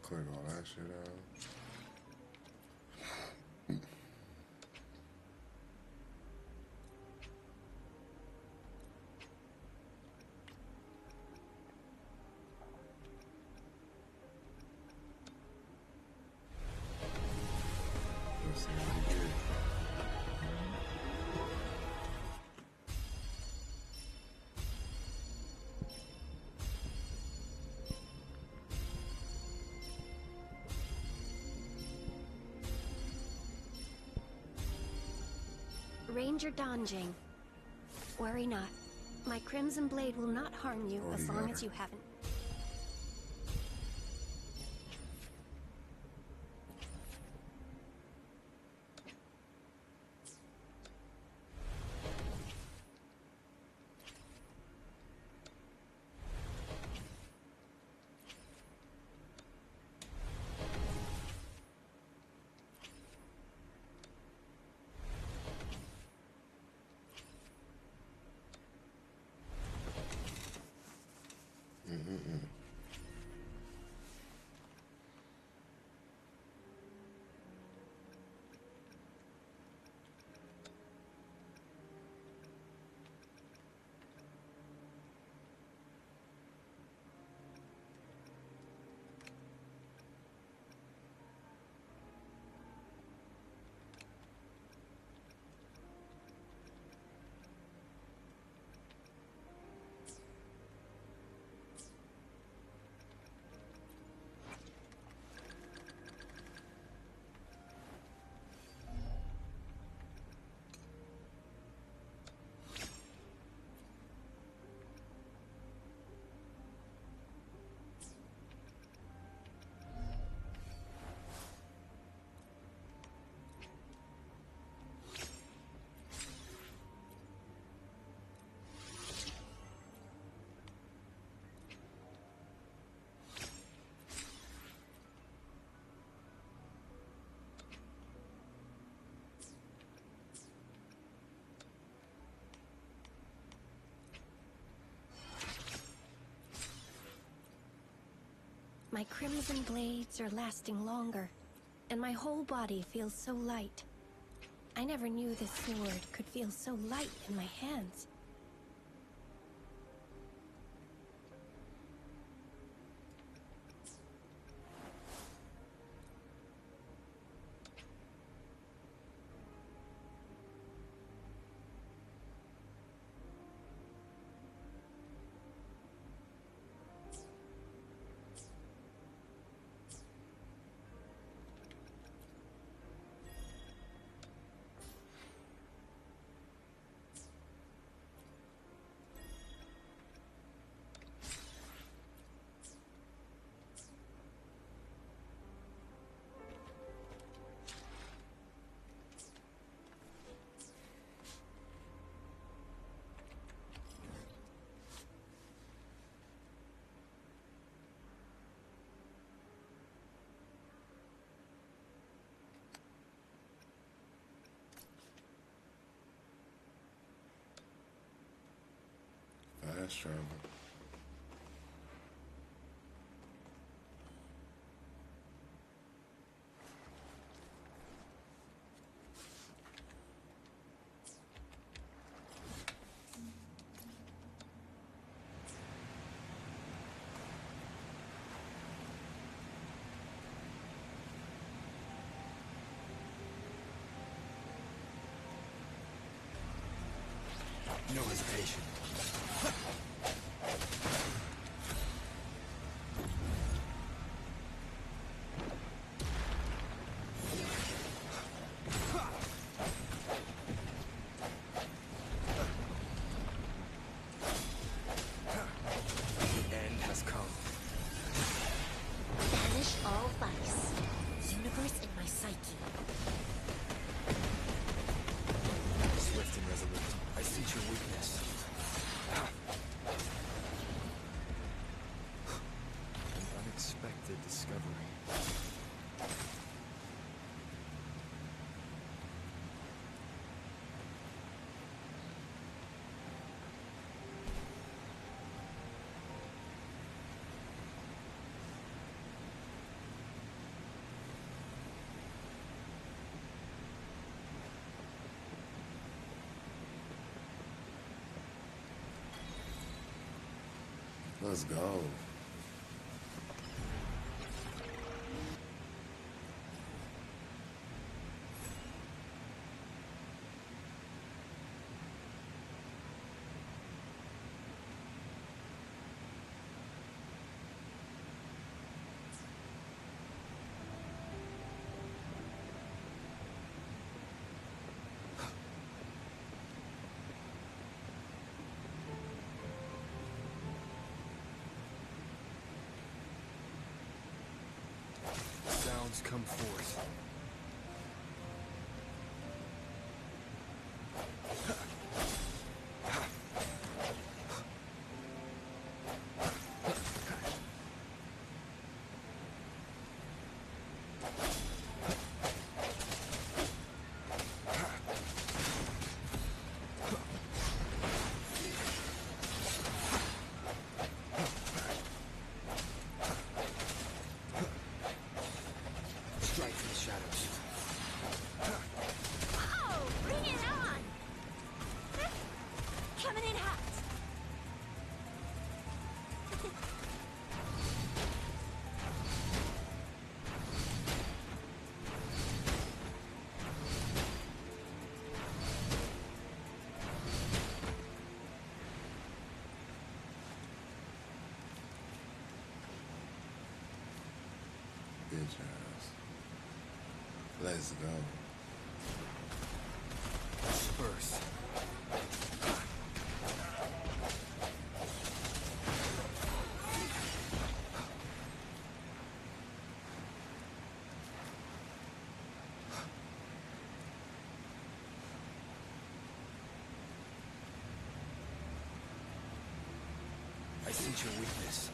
Click all that shit out. Let's see what we get. Ranger Donjing. Worry not. My Crimson Blade will not harm you as long as you haven't. Mm-hmm. My crimson blades are lasting longer, and my whole body feels so light. I never knew this sword could feel so light in my hands. Fast travel. No hesitation. The end has come. Banish all vice. Universe in my psyche. Swift and resolute. I sense your weakness. An unexpected discovery. Let's go. Sounds come forth. Strike from the shadows. Oh, bring it on! Coming in hot. Bitch ass. Let's go. Disperse. I sense your weakness.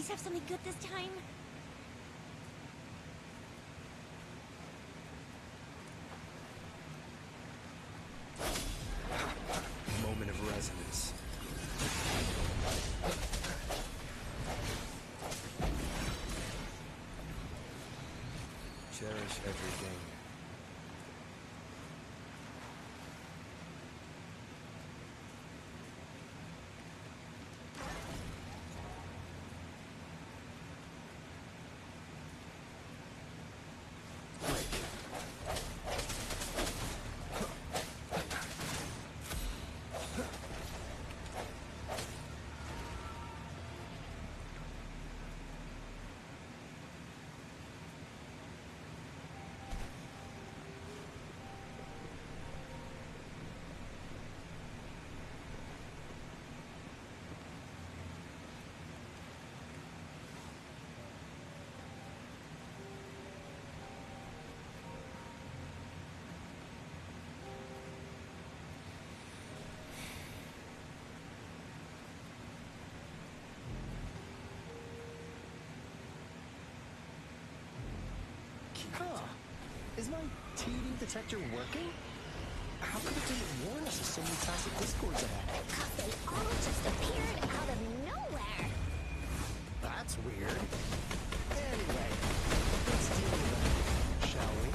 please have something good this time? Moment of resonance. Cherish everything. Huh. Is my TD detector working? How come it didn't warn us of so many tacit discords ahead? They all just appeared out of nowhere. That's weird. Anyway, let's deal with them, shall we?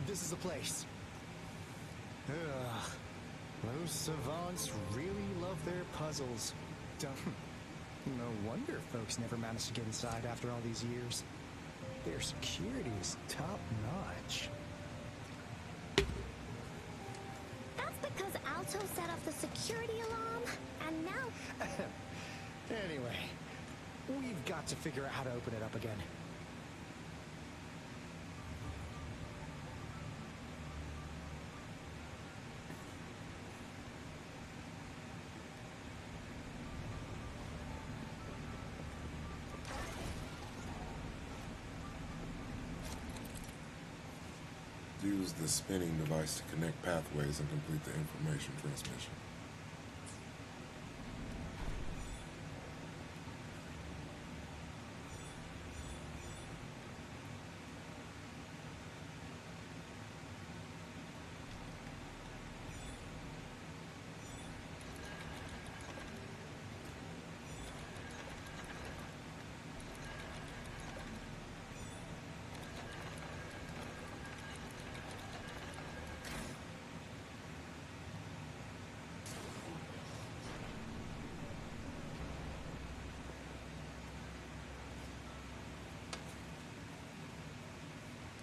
This is the place. Ugh. Those savants really love their puzzles. No wonder folks never managed to get inside after all these years. Their security is top-notch. That's because Alto set off the security alarm, and now... Anyway, we've got to figure out how to open it up again. Use the spinning device to connect pathways and complete the information transmission.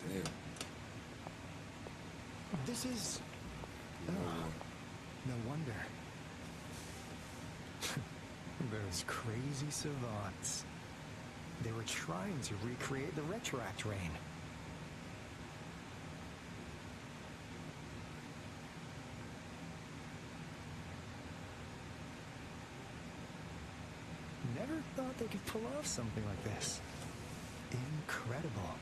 Damn. This is... no wonder. Those crazy savants. They were trying to recreate the retroact rain. Never thought they could pull off something like this. Incredible.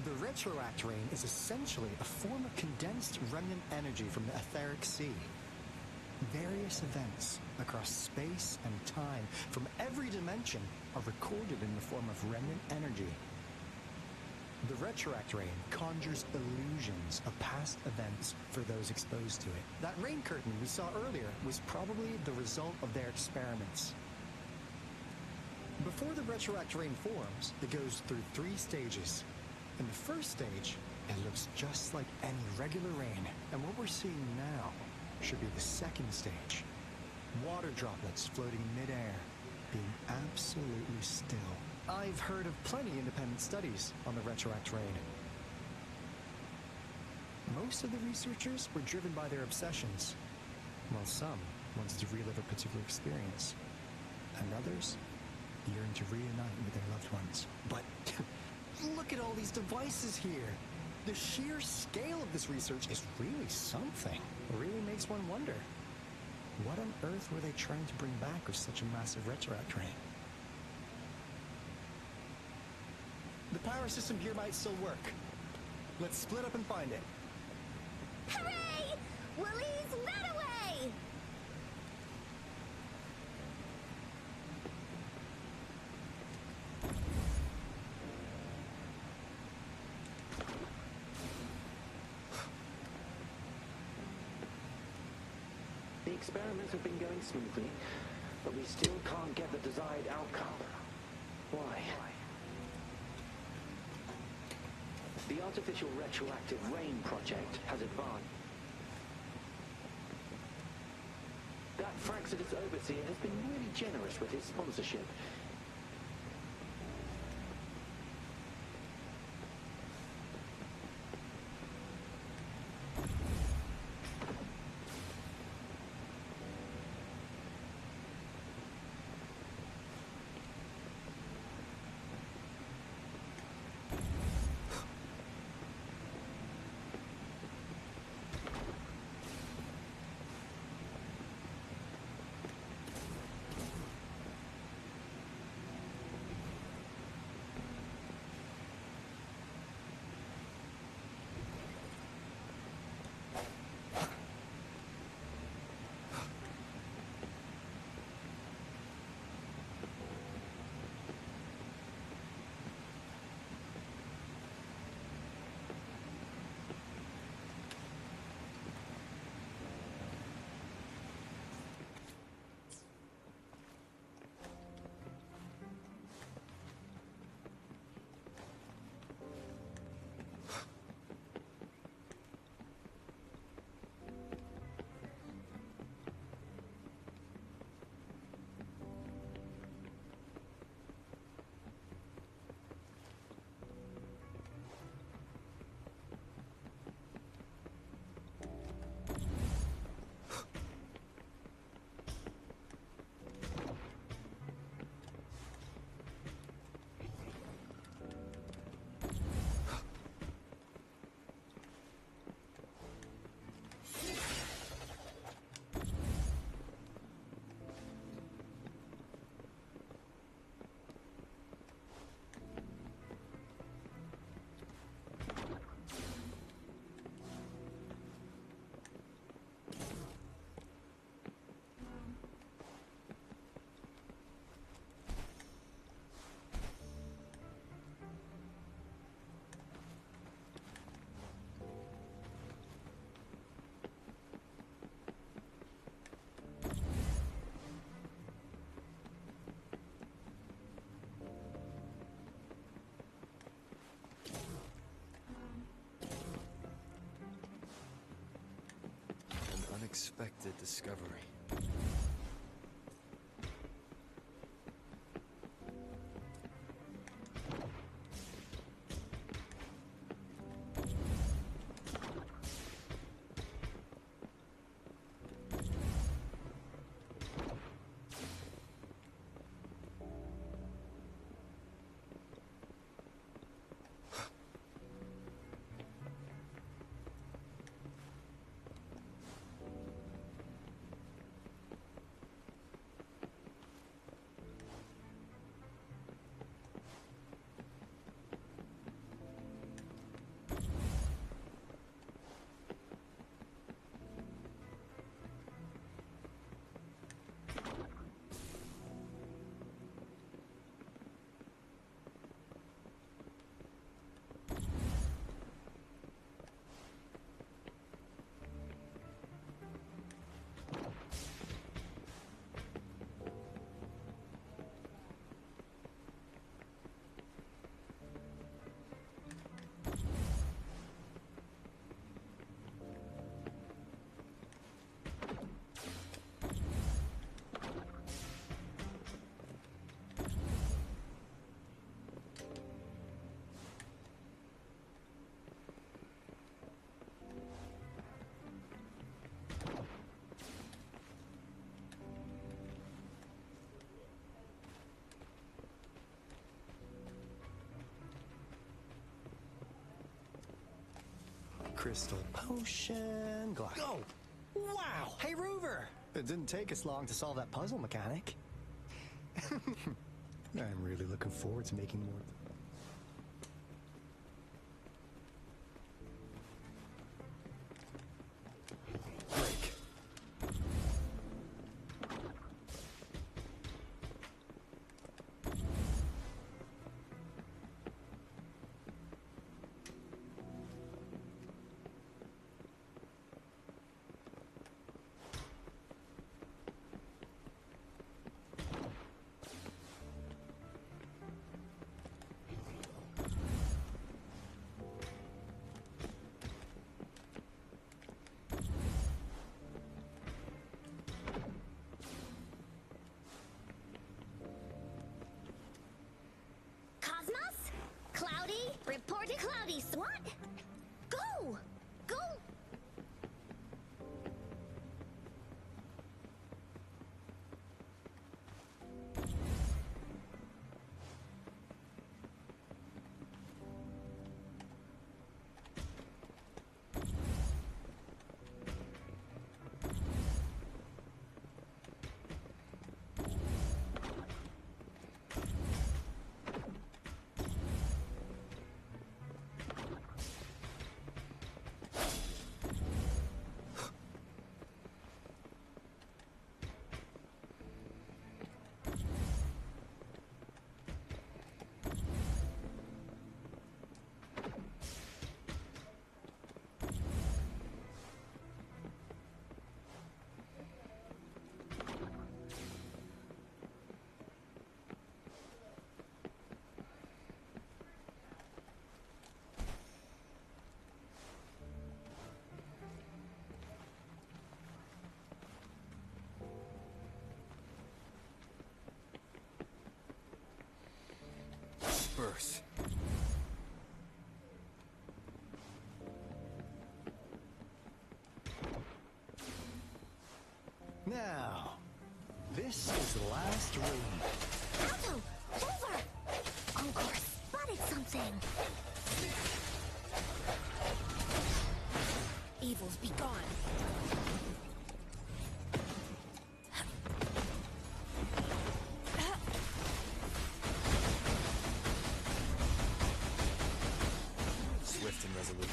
The retroact rain is essentially a form of condensed remnant energy from the etheric sea. Various events across space and time from every dimension are recorded in the form of remnant energy. The retroact rain conjures illusions of past events for those exposed to it. That rain curtain we saw earlier was probably the result of their experiments. Before the retroact rain forms, it goes through 3 stages. In the first stage, it looks just like any regular rain, and what we're seeing now should be the second stage. Water droplets floating midair, being absolutely still. I've heard of plenty independent studies on the retroact rain. Most of the researchers were driven by their obsessions, while some wanted to relive a particular experience. and others yearn to reunite with their loved ones. But look at all these devices here. The sheer scale of this research is really something. It really makes one wonder. What on earth were they trying to bring back with such a massive retroact train? The power system here might still work. Let's split up and find it. Hooray! Willie's Runaway! The experiments have been going smoothly, but we still can't get the desired outcome. Why? The artificial retroactive rain project has advanced. That Fraxidus overseer has been really generous with his sponsorship. Unexpected discovery. crystal potion, glass. Go! Wow! Hey, Rover! It didn't take us long to solve that puzzle mechanic. I'm really looking forward to making more. Break. Cosmos? Cloudy? Report to Cloudy. What? Go! Go! Disperse. Now, this is the last room. Alto! Over! Encore spotted something! Evils be gone! Swift and resolute.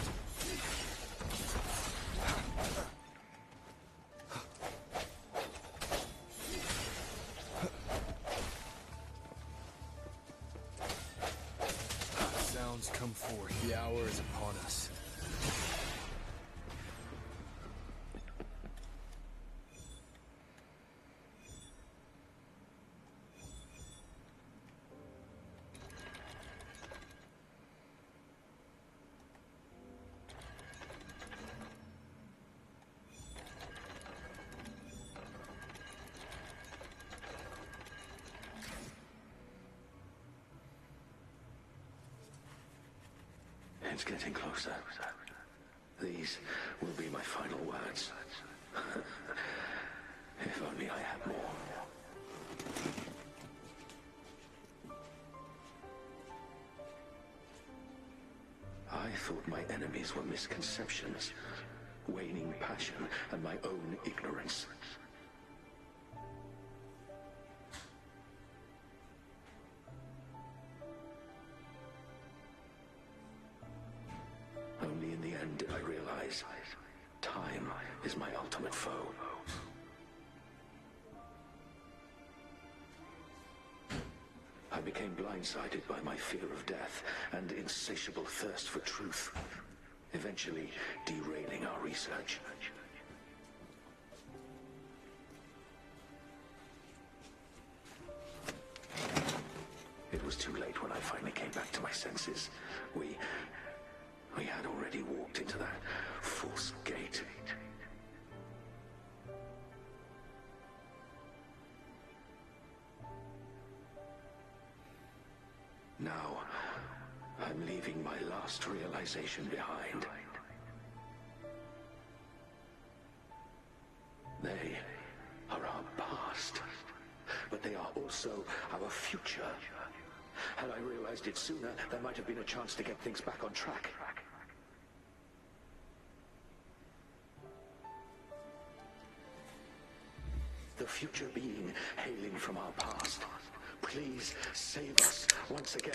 Sounds come forth. The hour is upon us. It's getting closer. These will be my final words. If only I had more. I thought my enemies were misconceptions, waning passion, and my own ignorance. Only in the end did I realize time is my ultimate foe. I became blindsided by my fear of death and insatiable thirst for truth, eventually derailing our research. It was too late when I finally came back to my senses. We had already walked into that false gate. Now, I'm leaving my last realization behind. They are our past, but they are also our future. Had I realized it sooner, there might have been a chance to get things back on track. future being hailing from our past. Please save us once again.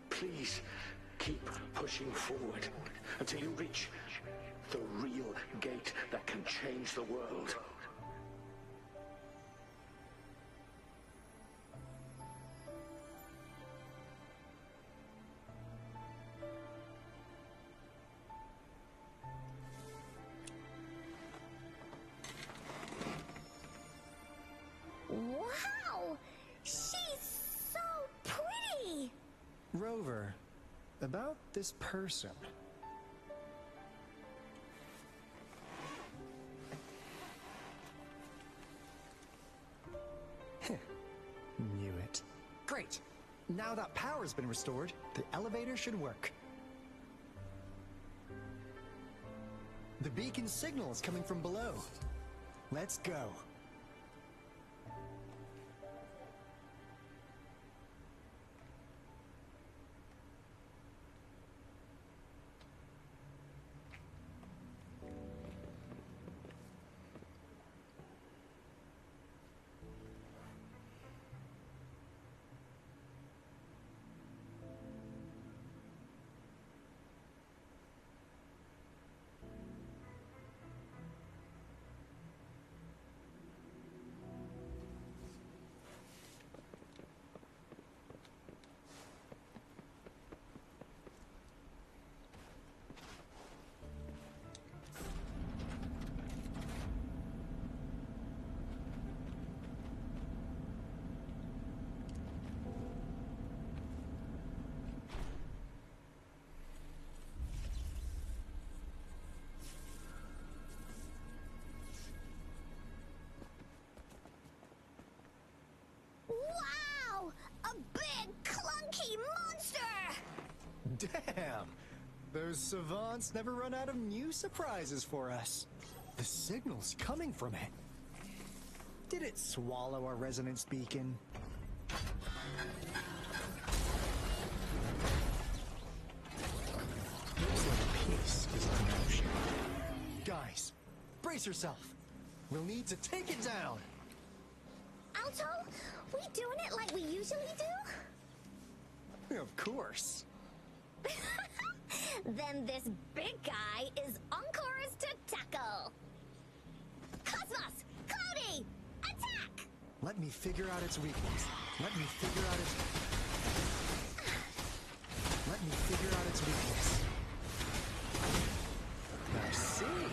Please keep pushing forward until you reach the real gate that can change the world. Wow! She's so pretty! Rover, about this person. Knew it. Great! Now that power's been restored, the elevator should work. The beacon signal is coming from below. Let's go. Wow! A big, clunky monster! Damn! Those savants never run out of new surprises for us. The signal's coming from it. Did it swallow our resonance beacon? Looks like a piece is in motion. Guys, brace yourself. We'll need to take it down. Alto, we doing it like we usually do? Of course. Then this big guy is Encore's to tackle. Cosmos! Cloudy! Attack! Let me figure out its weakness. Let me figure out its weakness. I see.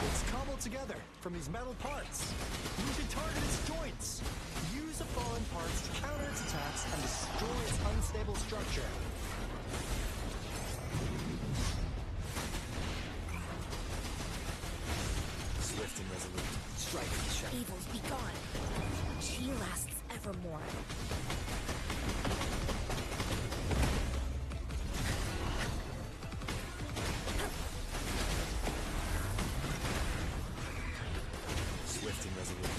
It's cobbled together from these metal parts. You can target its joints. Use the fallen parts to counter its attacks and destroy its unstable structure. Swift and resolute. Strike at the shadow. Evils be gone. She lasts evermore. Swift and resolute.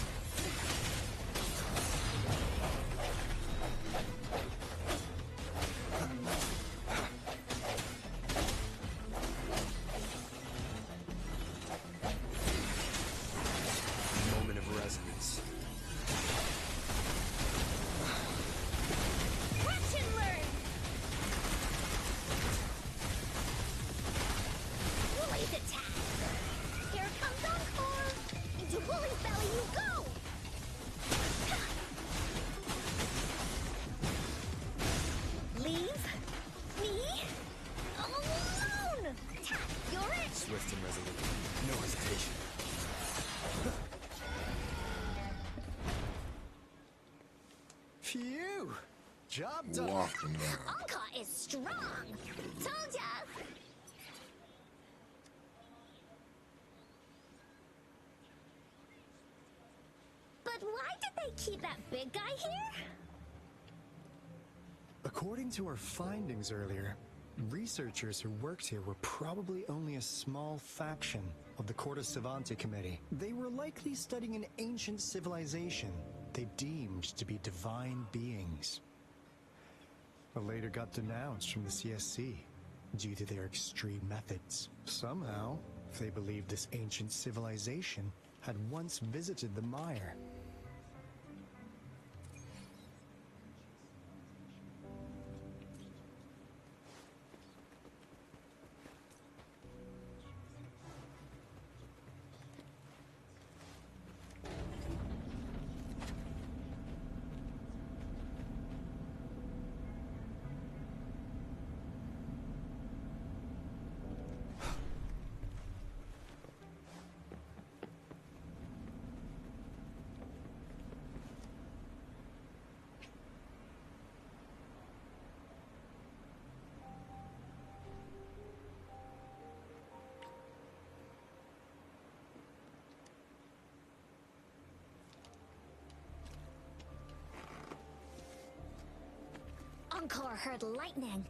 Moment of resonance. Catch and learn! Bully's attack! Here comes Encore! Into Bully's belly you go! Leave me alone! You're it! Swift and resolute. No hesitation. Phew! Job done. Walking down. Encore is strong! Told ya! But why did they keep that big guy here? According to our findings earlier, researchers who worked here were probably only a small faction of the Corte Savante Committee. They were likely studying an ancient civilization they deemed to be divine beings. But later got denounced from the CSC. due to their extreme methods. Somehow, they believed this ancient civilization had once visited the mire. Encore heard lightning.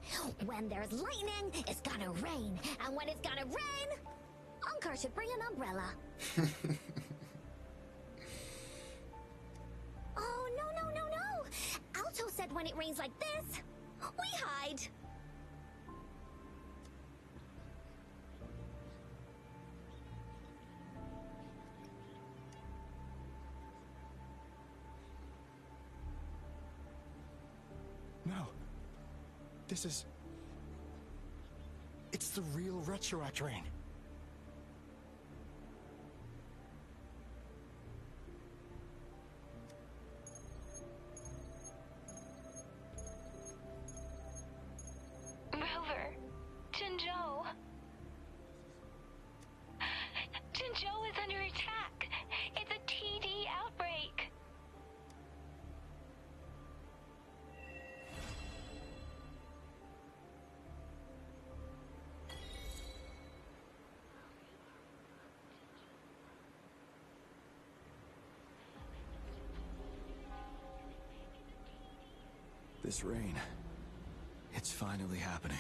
When there's lightning, it's gonna rain. And when it's gonna rain, Encore should bring an umbrella. Oh, no. Alto said when it rains like this, we hide. No. This is... It's the real Retroact rain. Rover, Jinzhou. Jinzhou is under attack. It's a TD outbreak. This rain, it's finally happening.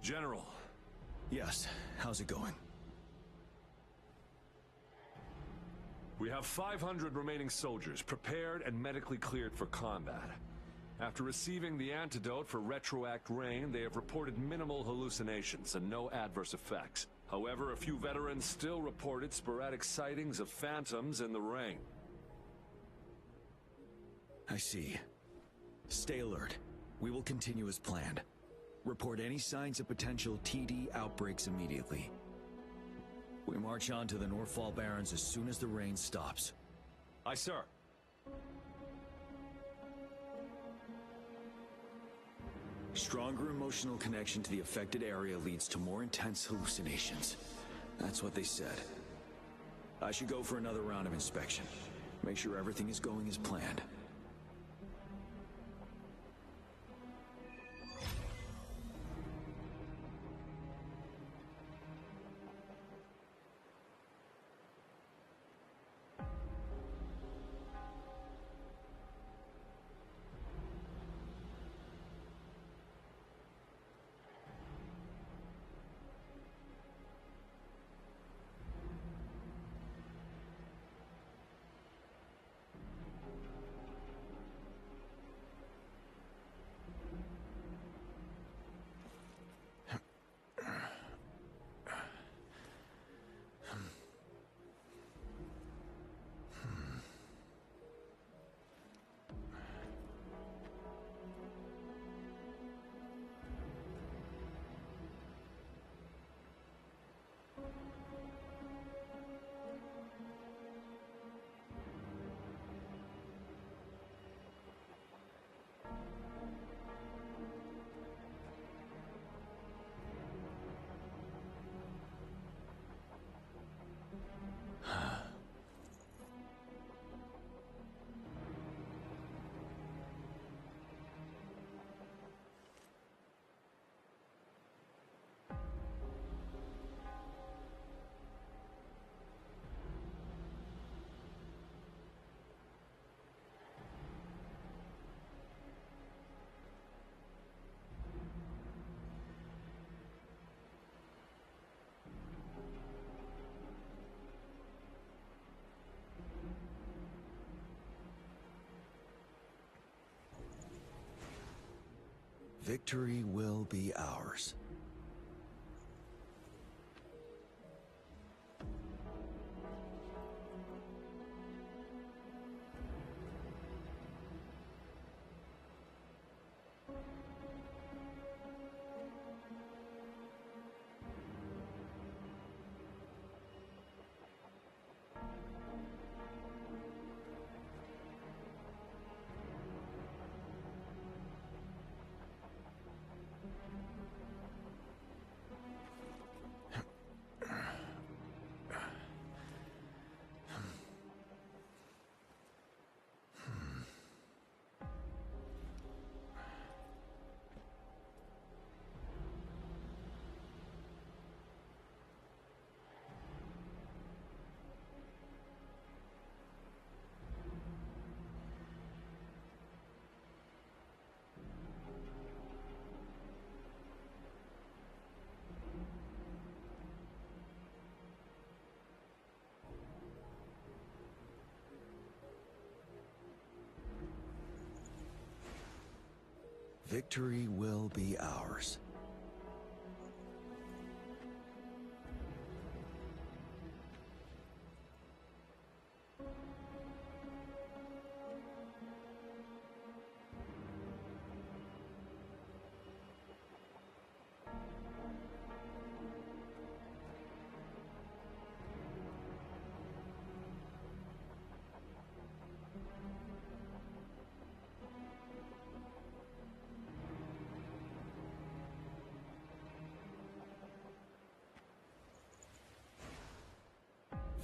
General. Yes, how's it going? We have 500 remaining soldiers prepared and medically cleared for combat. After receiving the antidote for retroact rain, they have reported minimal hallucinations and no adverse effects. However, a few veterans still reported sporadic sightings of phantoms in the rain. I see. Stay alert. We will continue as planned. Report any signs of potential TD outbreaks immediately. We march on to the Northfall Barrens as soon as the rain stops. Aye, sir. Stronger emotional connection to the affected area leads to more intense hallucinations. That's what they said. I should go for another round of inspection. Make sure everything is going as planned. Victory will be ours. Victory will be ours.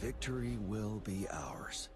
Victory will be ours.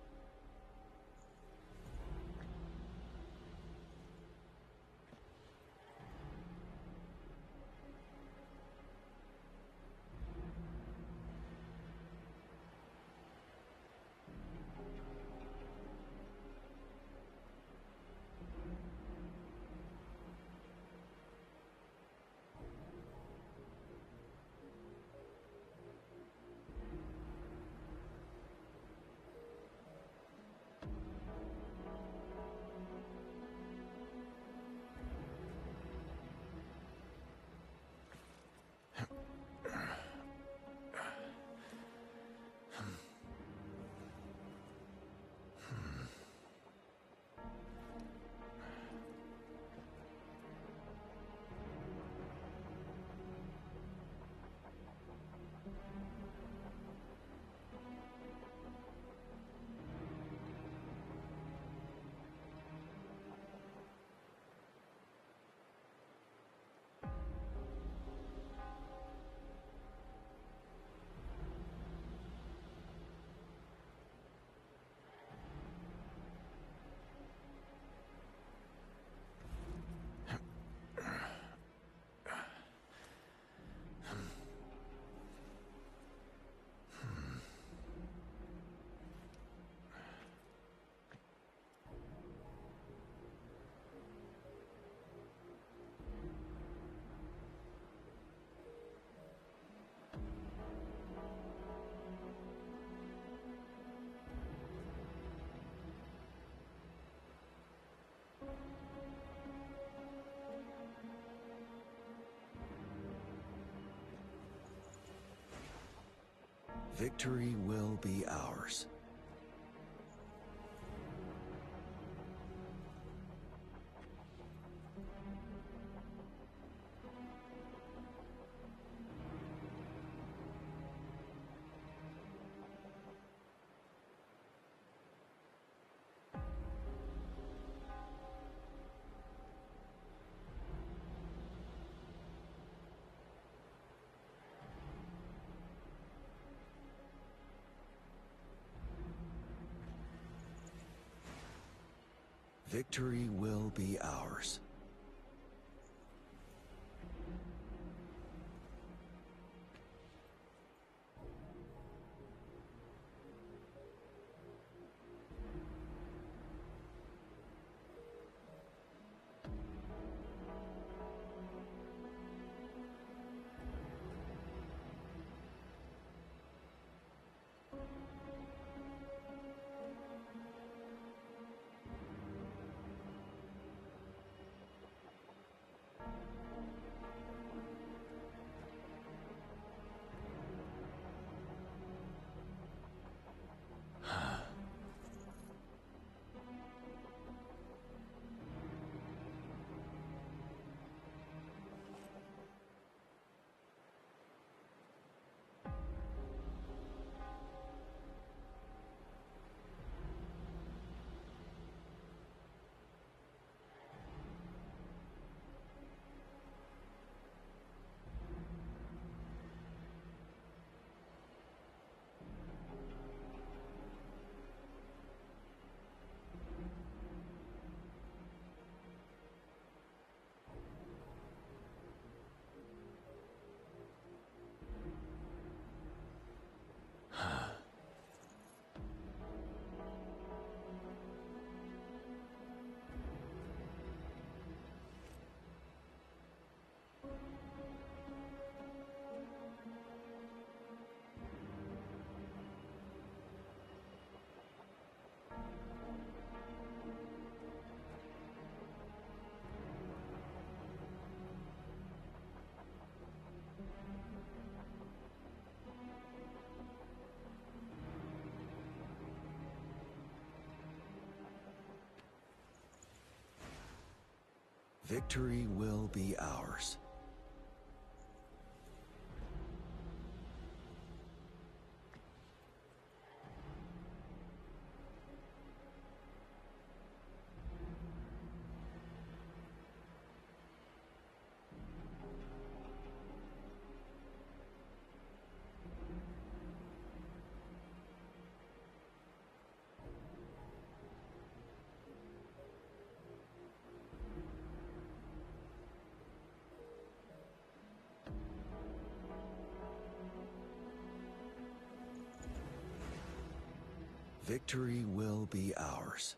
Victory will be ours. Victory will be ours. Victory will be ours. Victory will be ours.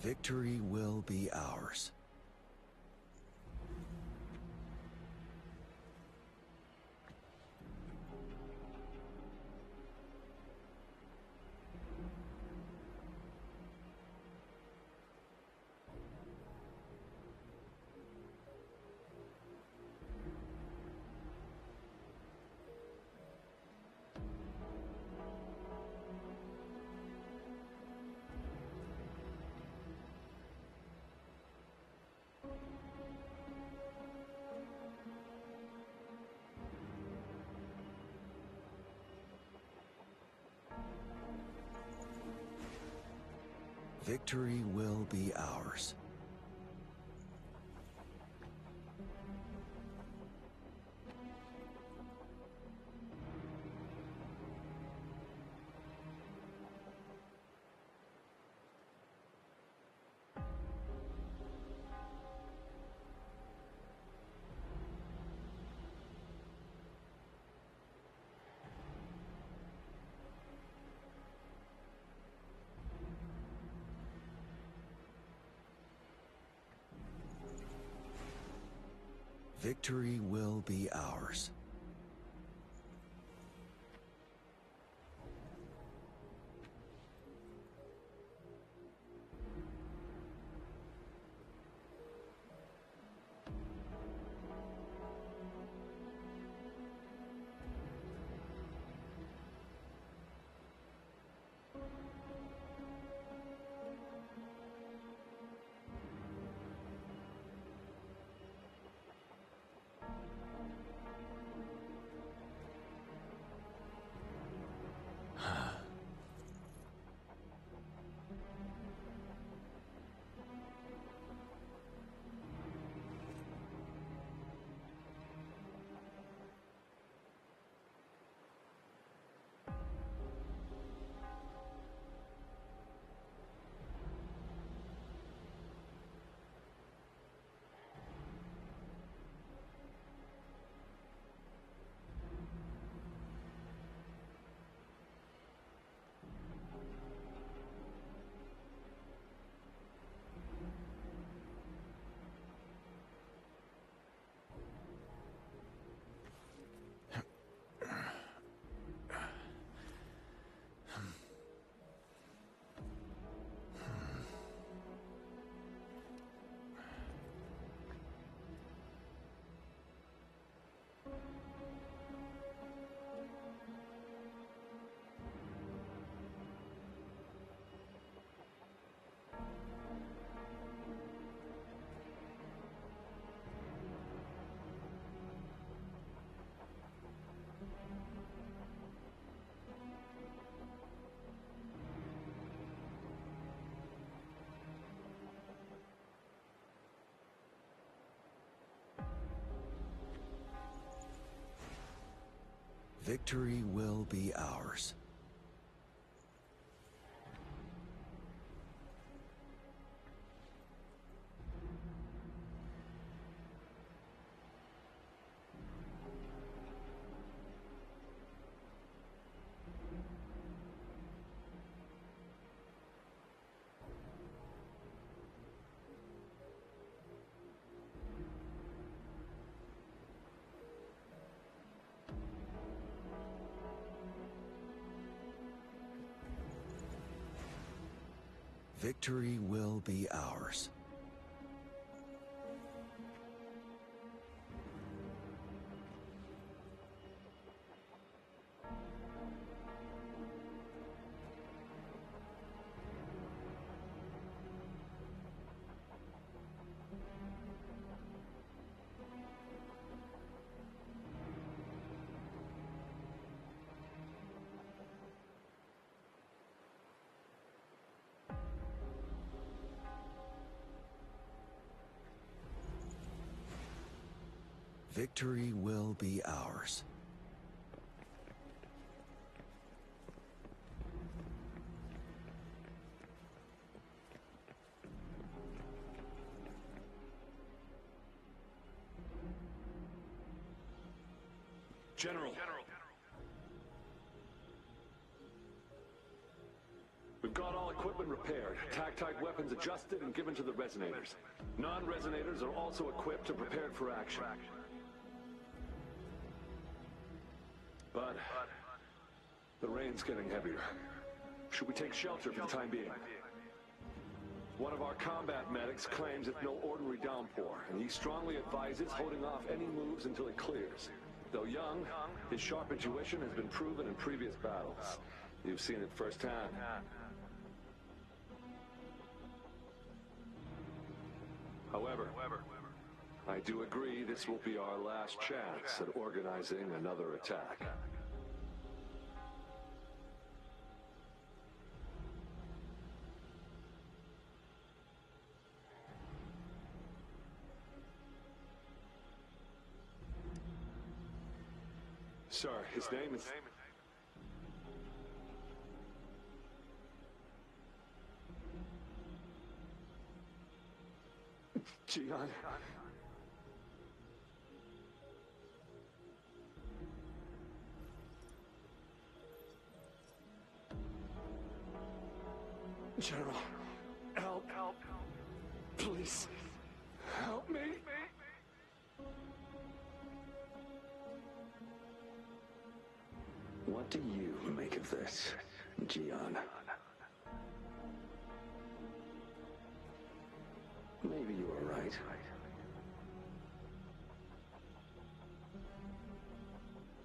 Victory will be ours. Victory will be ours. Victory will be ours. Victory will be ours. Victory will be ours. Victory will be ours. General. We've We've got all equipment repaired, tac-type weapons adjusted and given to the resonators. Non-resonators are also equipped and prepared for action. But the rain's getting heavier. Should we take shelter for the time being? One of our combat medics claims it's no ordinary downpour, and he strongly advises holding off any moves until it clears. Though young, his sharp intuition has been proven in previous battles. You've seen it firsthand. However, I do agree this will be our last chance at organizing another attack. Sir, his name is... Gian. General, help. Please, help me. What do you make of this, Gian? Maybe you are right.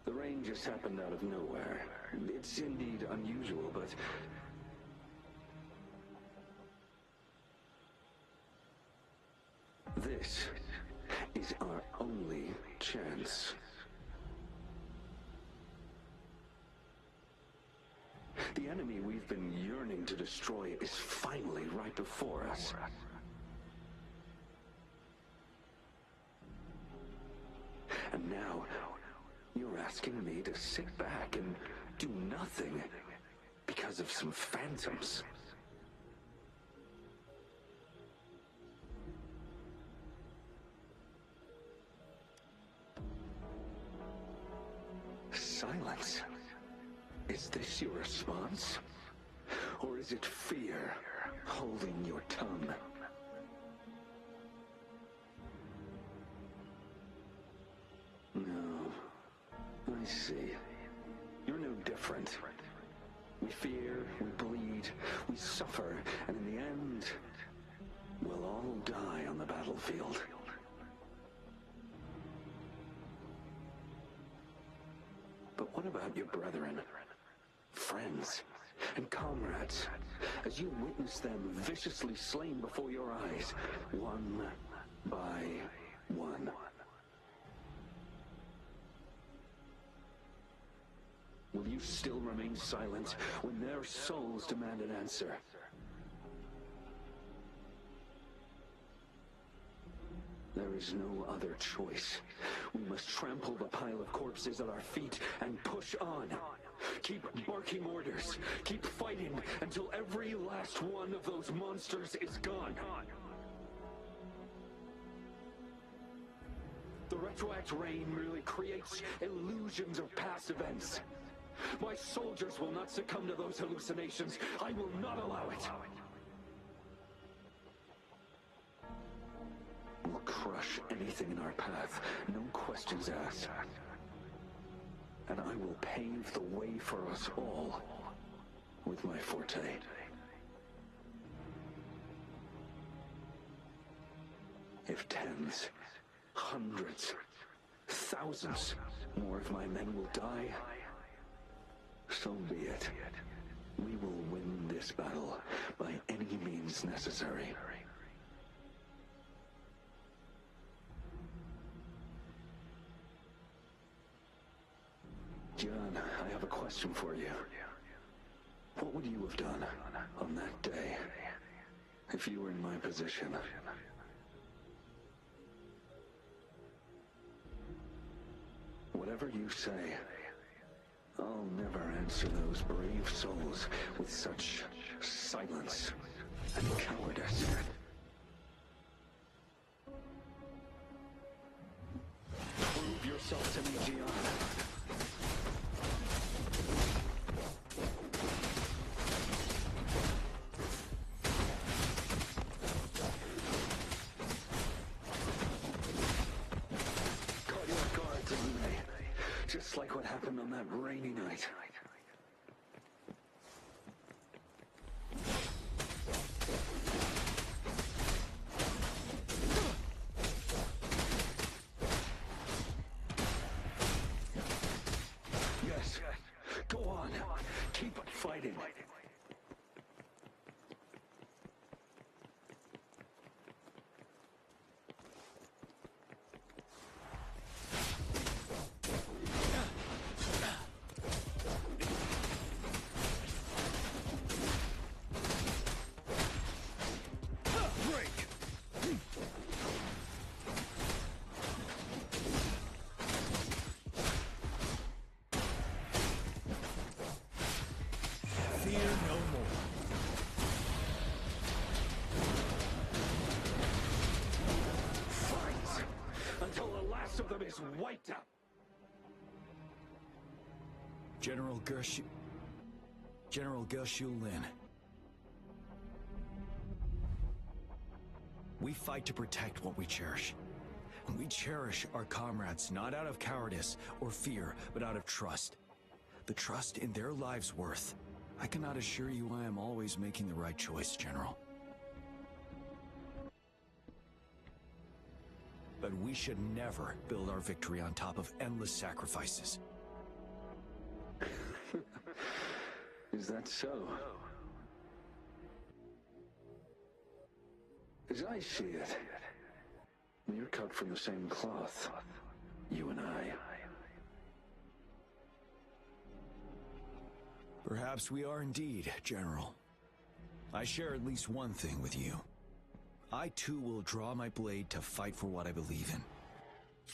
The rain just happened out of nowhere. It's indeed unusual, but... this is our only chance. The enemy we've been yearning to destroy is finally right before us. And now, you're asking me to sit back and do nothing because of some phantoms. Silence. Is this your response? Or is it fear holding your tongue? No. I see. You're no different. We fear, we bleed, we suffer, and in the end, we'll all die on the battlefield. But what about your brethren, friends, and comrades, as you witness them viciously slain before your eyes, one by one? Will you still remain silent when their souls demand an answer? There is no other choice. We must trample the pile of corpses at our feet and push on. Keep barking orders. Keep fighting until every last one of those monsters is gone. The retroact rain merely creates illusions of past events. My soldiers will not succumb to those hallucinations. I will not allow it. We'll crush anything in our path, no questions asked. And I will pave the way for us all with my forte. If tens, hundreds, thousands more of my men will die, so be it. We will win this battle by any means necessary. John, I have a question for you. What would you have done on that day if you were in my position? Whatever you say, I'll never answer those brave souls with such silence and cowardice. Prove yourself to me, Gian. Just like what happened on that rainy night. Yes, go on. Keep fighting. Of them is wiped out. General Gershu Lin. We fight to protect what we cherish. We cherish our comrades not out of cowardice or fear, but out of trust. The trust in their lives' worth. I cannot assure you I am always making the right choice, General. But we should never build our victory on top of endless sacrifices. Is that so? As I see it, we're cut from the same cloth, you and I. Perhaps we are indeed, General. I share at least one thing with you. I too will draw my blade to fight for what I believe in.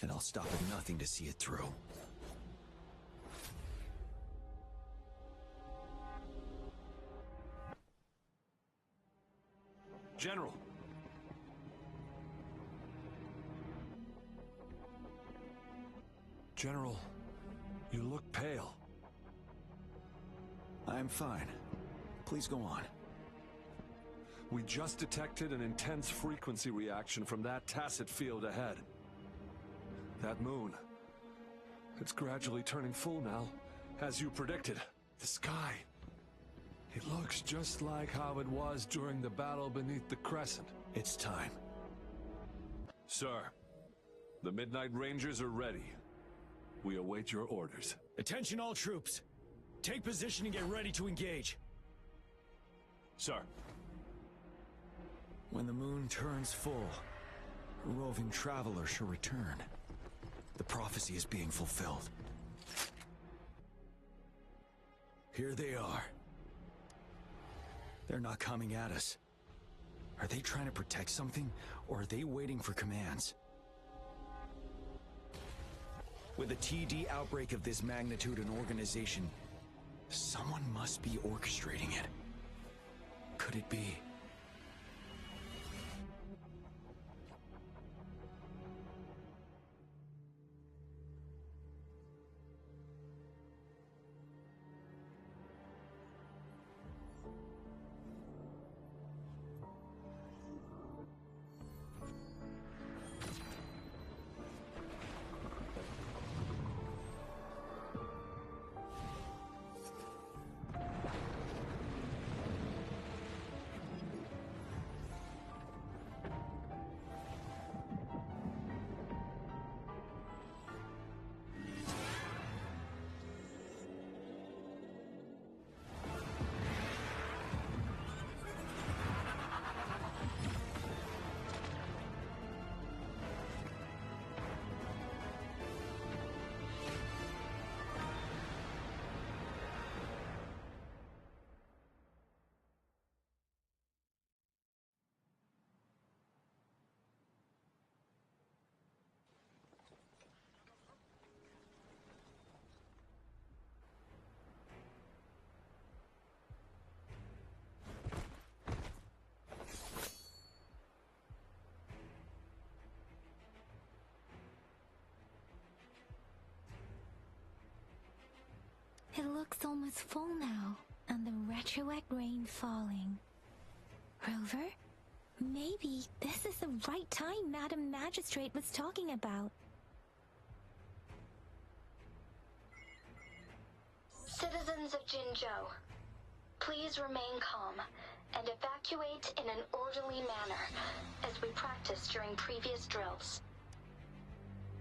And I'll stop at nothing to see it through. General. General, you look pale. I'm fine. Please go on. We just detected an intense frequency reaction from that tacit field ahead. That moon. It's gradually turning full now, as you predicted. The sky. It looks just like how it was during the battle beneath the crescent. It's time. Sir, the Midnight Rangers are ready. We await your orders. Attention all troops. Take position and get ready to engage. Sir. When the moon turns full, a roving traveler shall return. The prophecy is being fulfilled. Here they are. They're not coming at us. Are they trying to protect something, or are they waiting for commands? With a TD outbreak of this magnitude and organization, someone must be orchestrating it. Could it be? It looks almost full now, and the retroact rain falling. Rover? Maybe this is the right time Madam Magistrate was talking about. Citizens of Jinzhou, please remain calm and evacuate in an orderly manner as we practiced during previous drills.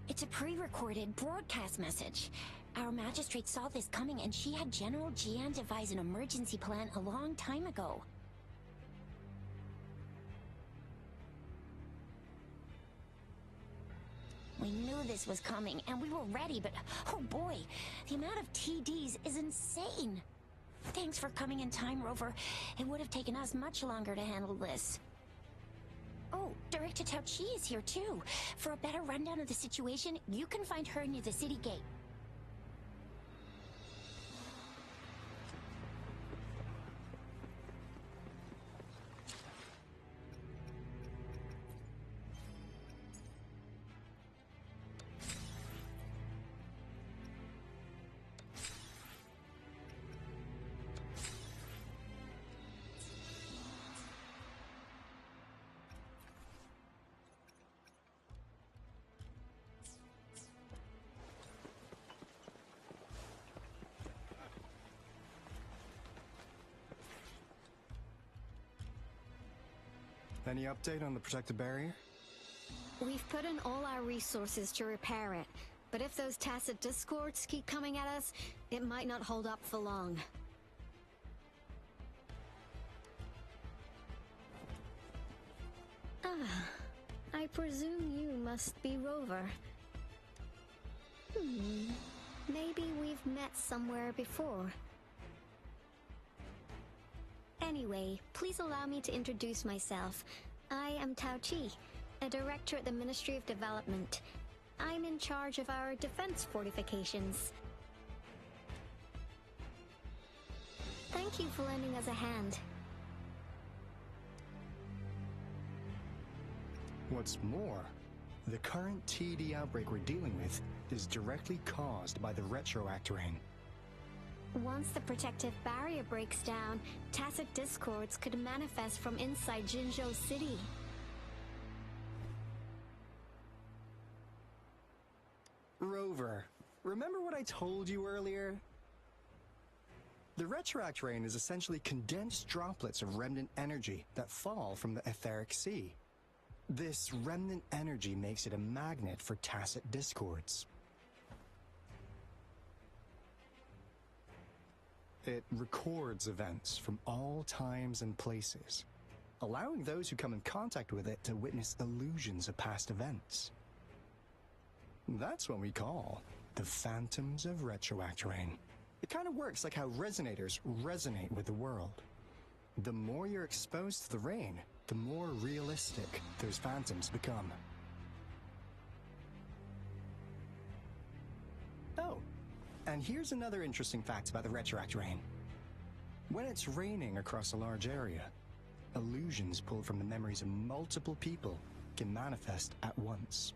It's a pre-recorded broadcast message. Our magistrate saw this coming and she had General Jian devise an emergency plan a long time ago. We knew this was coming and we were ready, but oh boy, the amount of TDs is insane. Thanks for coming in time, Rover. It would have taken us much longer to handle this. Oh, Director Tao Chi is here too. For a better rundown of the situation, you can find her near the city gate. Any update on the protective barrier? We've put in all our resources to repair it, but if those tacit discords keep coming at us, it might not hold up for long. Ah, I presume you must be Rover. Maybe we've met somewhere before. Anyway, please allow me to introduce myself. I am Tao Chi, a director at the Ministry of Development. I'm in charge of our defense fortifications. Thank you for lending us a hand. What's more, the current TD outbreak we're dealing with is directly caused by the retroact rain. Once the protective barrier breaks down, tacit discords could manifest from inside Jinzhou City. Rover, remember what I told you earlier? The retroact rain is essentially condensed droplets of remnant energy that fall from the etheric sea. This remnant energy makes it a magnet for tacit discords. It records events from all times and places, allowing those who come in contact with it to witness illusions of past events. That's what we call the phantoms of retroact rain. It kind of works like how resonators resonate with the world. The more you're exposed to the rain, the more realistic those phantoms become. Oh, and here's another interesting fact about the retroact rain. When it's raining across a large area, illusions pulled from the memories of multiple people can manifest at once.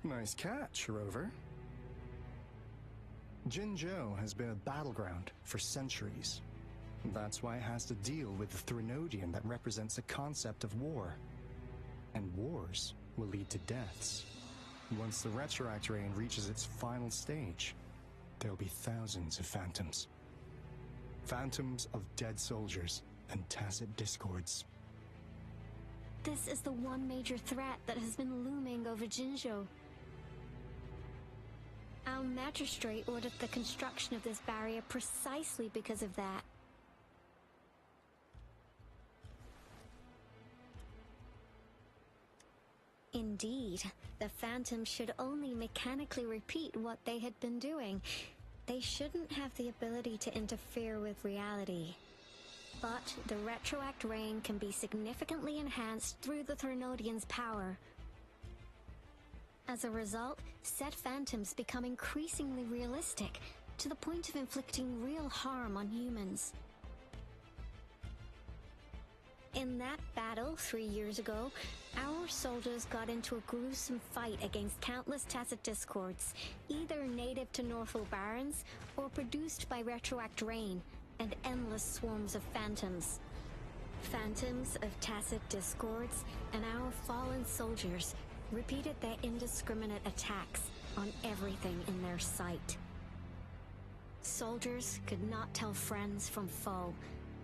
Nice catch, Rover. Jinzhou has been a battleground for centuries. That's why it has to deal with the Threnodian that represents the concept of war. And wars will lead to deaths. Once the retroact rain reaches its final stage, there'll be thousands of phantoms. Phantoms of dead soldiers and tacit discords. This is the one major threat that has been looming over Jinzhou. Our magistrate ordered the construction of this barrier precisely because of that. Indeed, the phantoms should only mechanically repeat what they had been doing. They shouldn't have the ability to interfere with reality. But the retroact rain can be significantly enhanced through the Threnodian's power. As a result, said phantoms become increasingly realistic, to the point of inflicting real harm on humans. In that battle 3 years ago, our soldiers got into a gruesome fight against countless tacit discords, either native to Northful Barrens or produced by retroact rain and endless swarms of phantoms. Phantoms of tacit discords and our fallen soldiers repeated their indiscriminate attacks on everything in their sight. Soldiers could not tell friends from foe.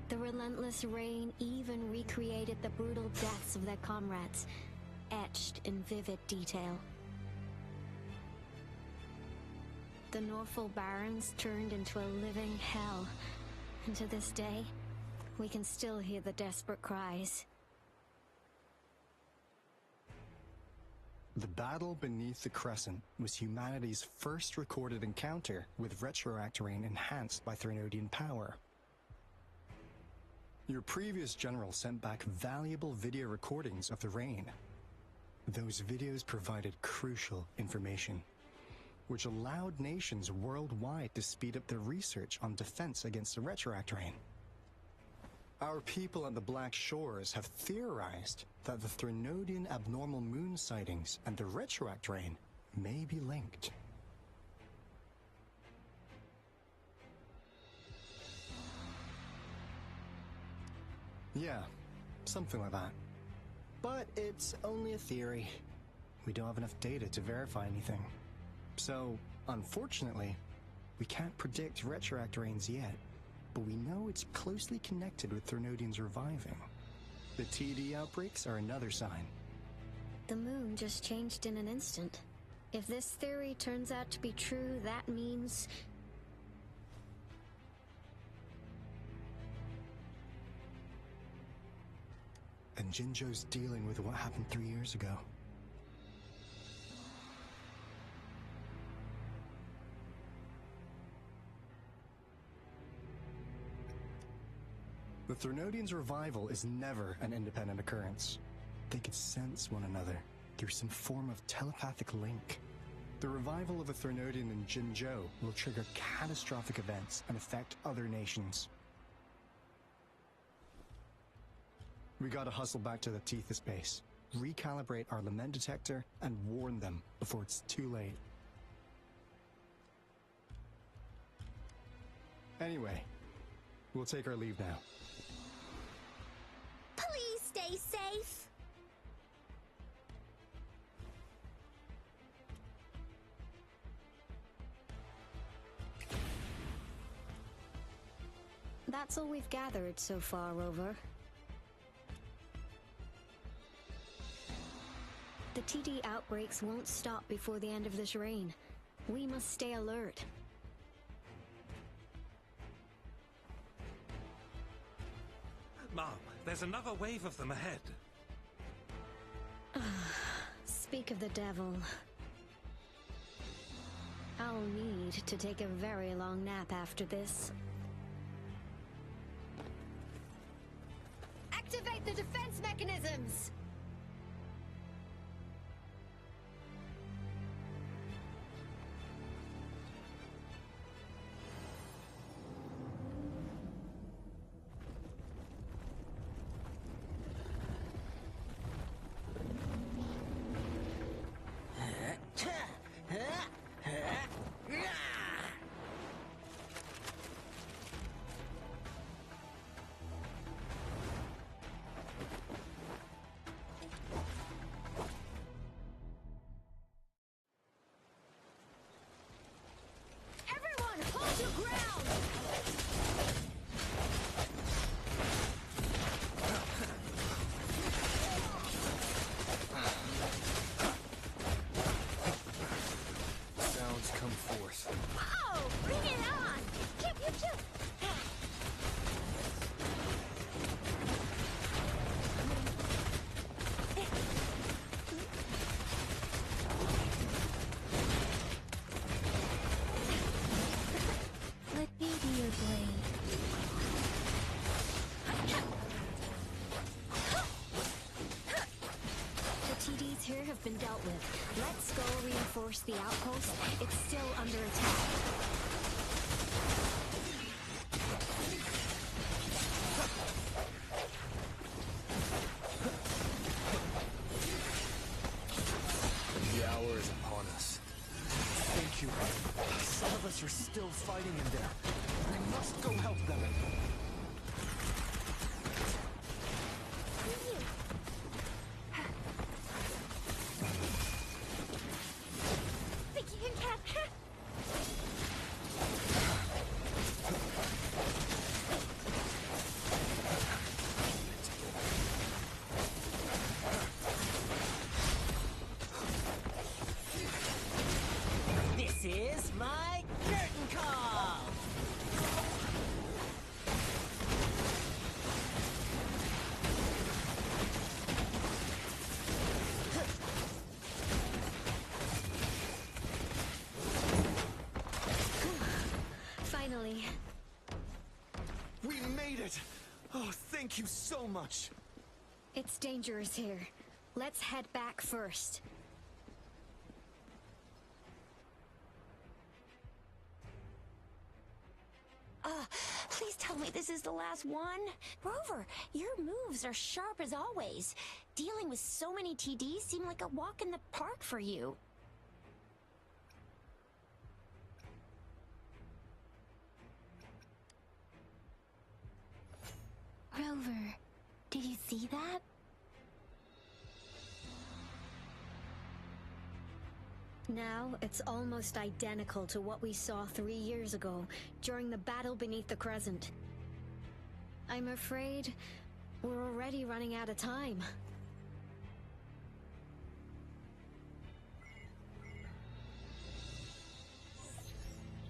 The relentless rain even recreated the brutal deaths of their comrades, etched in vivid detail. The Norfolk Barrens turned into a living hell, and to this day, we can still hear the desperate cries. The battle beneath the Crescent was humanity's first recorded encounter with retroact rain enhanced by Threnodian power. Your previous general sent back valuable video recordings of the rain. Those videos provided crucial information, which allowed nations worldwide to speed up their research on defense against the retroact rain. Our people at the Black Shores have theorized that the Threnodian abnormal moon sightings and the retroact rain may be linked. Yeah, something like that. But it's only a theory. We don't have enough data to verify anything. So, unfortunately, we can't predict retroact rains yet. But we know it's closely connected with Threnodians reviving. The TD outbreaks are another sign. The moon just changed in an instant. If this theory turns out to be true, that means... And Jinzhou's dealing with what happened 3 years ago. The Threnodians' revival is never an independent occurrence. They could sense one another through some form of telepathic link. The revival of a Threnodian in Jinzhou will trigger catastrophic events and affect other nations. We gotta hustle back to the Tethys base, recalibrate our lament detector, and warn them before it's too late. Anyway, we'll take our leave now. Please stay safe. That's all we've gathered so far, Rover. The TD outbreaks won't stop before the end of this reign. We must stay alert. Mom, there's another wave of them ahead. Speak of the devil. I'll need to take a very long nap after this. Activate the defense mechanisms! Here have been dealt with. Let's go reinforce the outpost. It's still under attack. The hour is upon us. Thank you. Some of us are still fighting in there. We must go help them. Oh, thank you so much. It's dangerous here. Let's head back first. Please tell me this is the last one. Rover, your moves are sharp as always. Dealing with so many TDs seemed like a walk in the park for you. Rover, did you see that? Now, it's almost identical to what we saw 3 years ago, during the battle beneath the Crescent. I'm afraid we're already running out of time.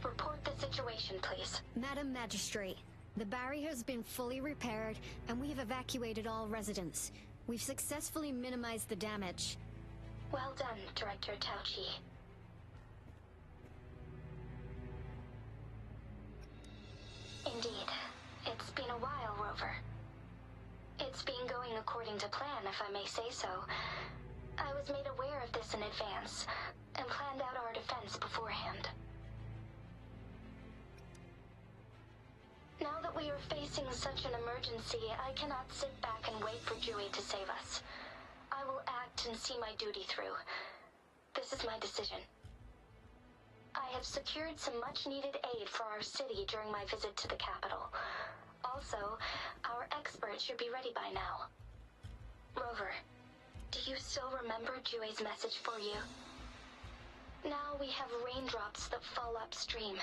Report the situation, please. Madam Magistrate, the barrier has been fully repaired, and we've evacuated all residents. We've successfully minimized the damage. Well done, Director Tauchi. Indeed. It's been a while, Rover. It's been going according to plan, if I may say so. I was made aware of this in advance, and planned out our defense beforehand. Now that we are facing such an emergency, I cannot sit back and wait for Dewey to save us. I will act and see my duty through. This is my decision. I have secured some much-needed aid for our city during my visit to the capital. Also, our experts should be ready by now. Rover, do you still remember Dewey's message for you? Now we have raindrops that fall upstream,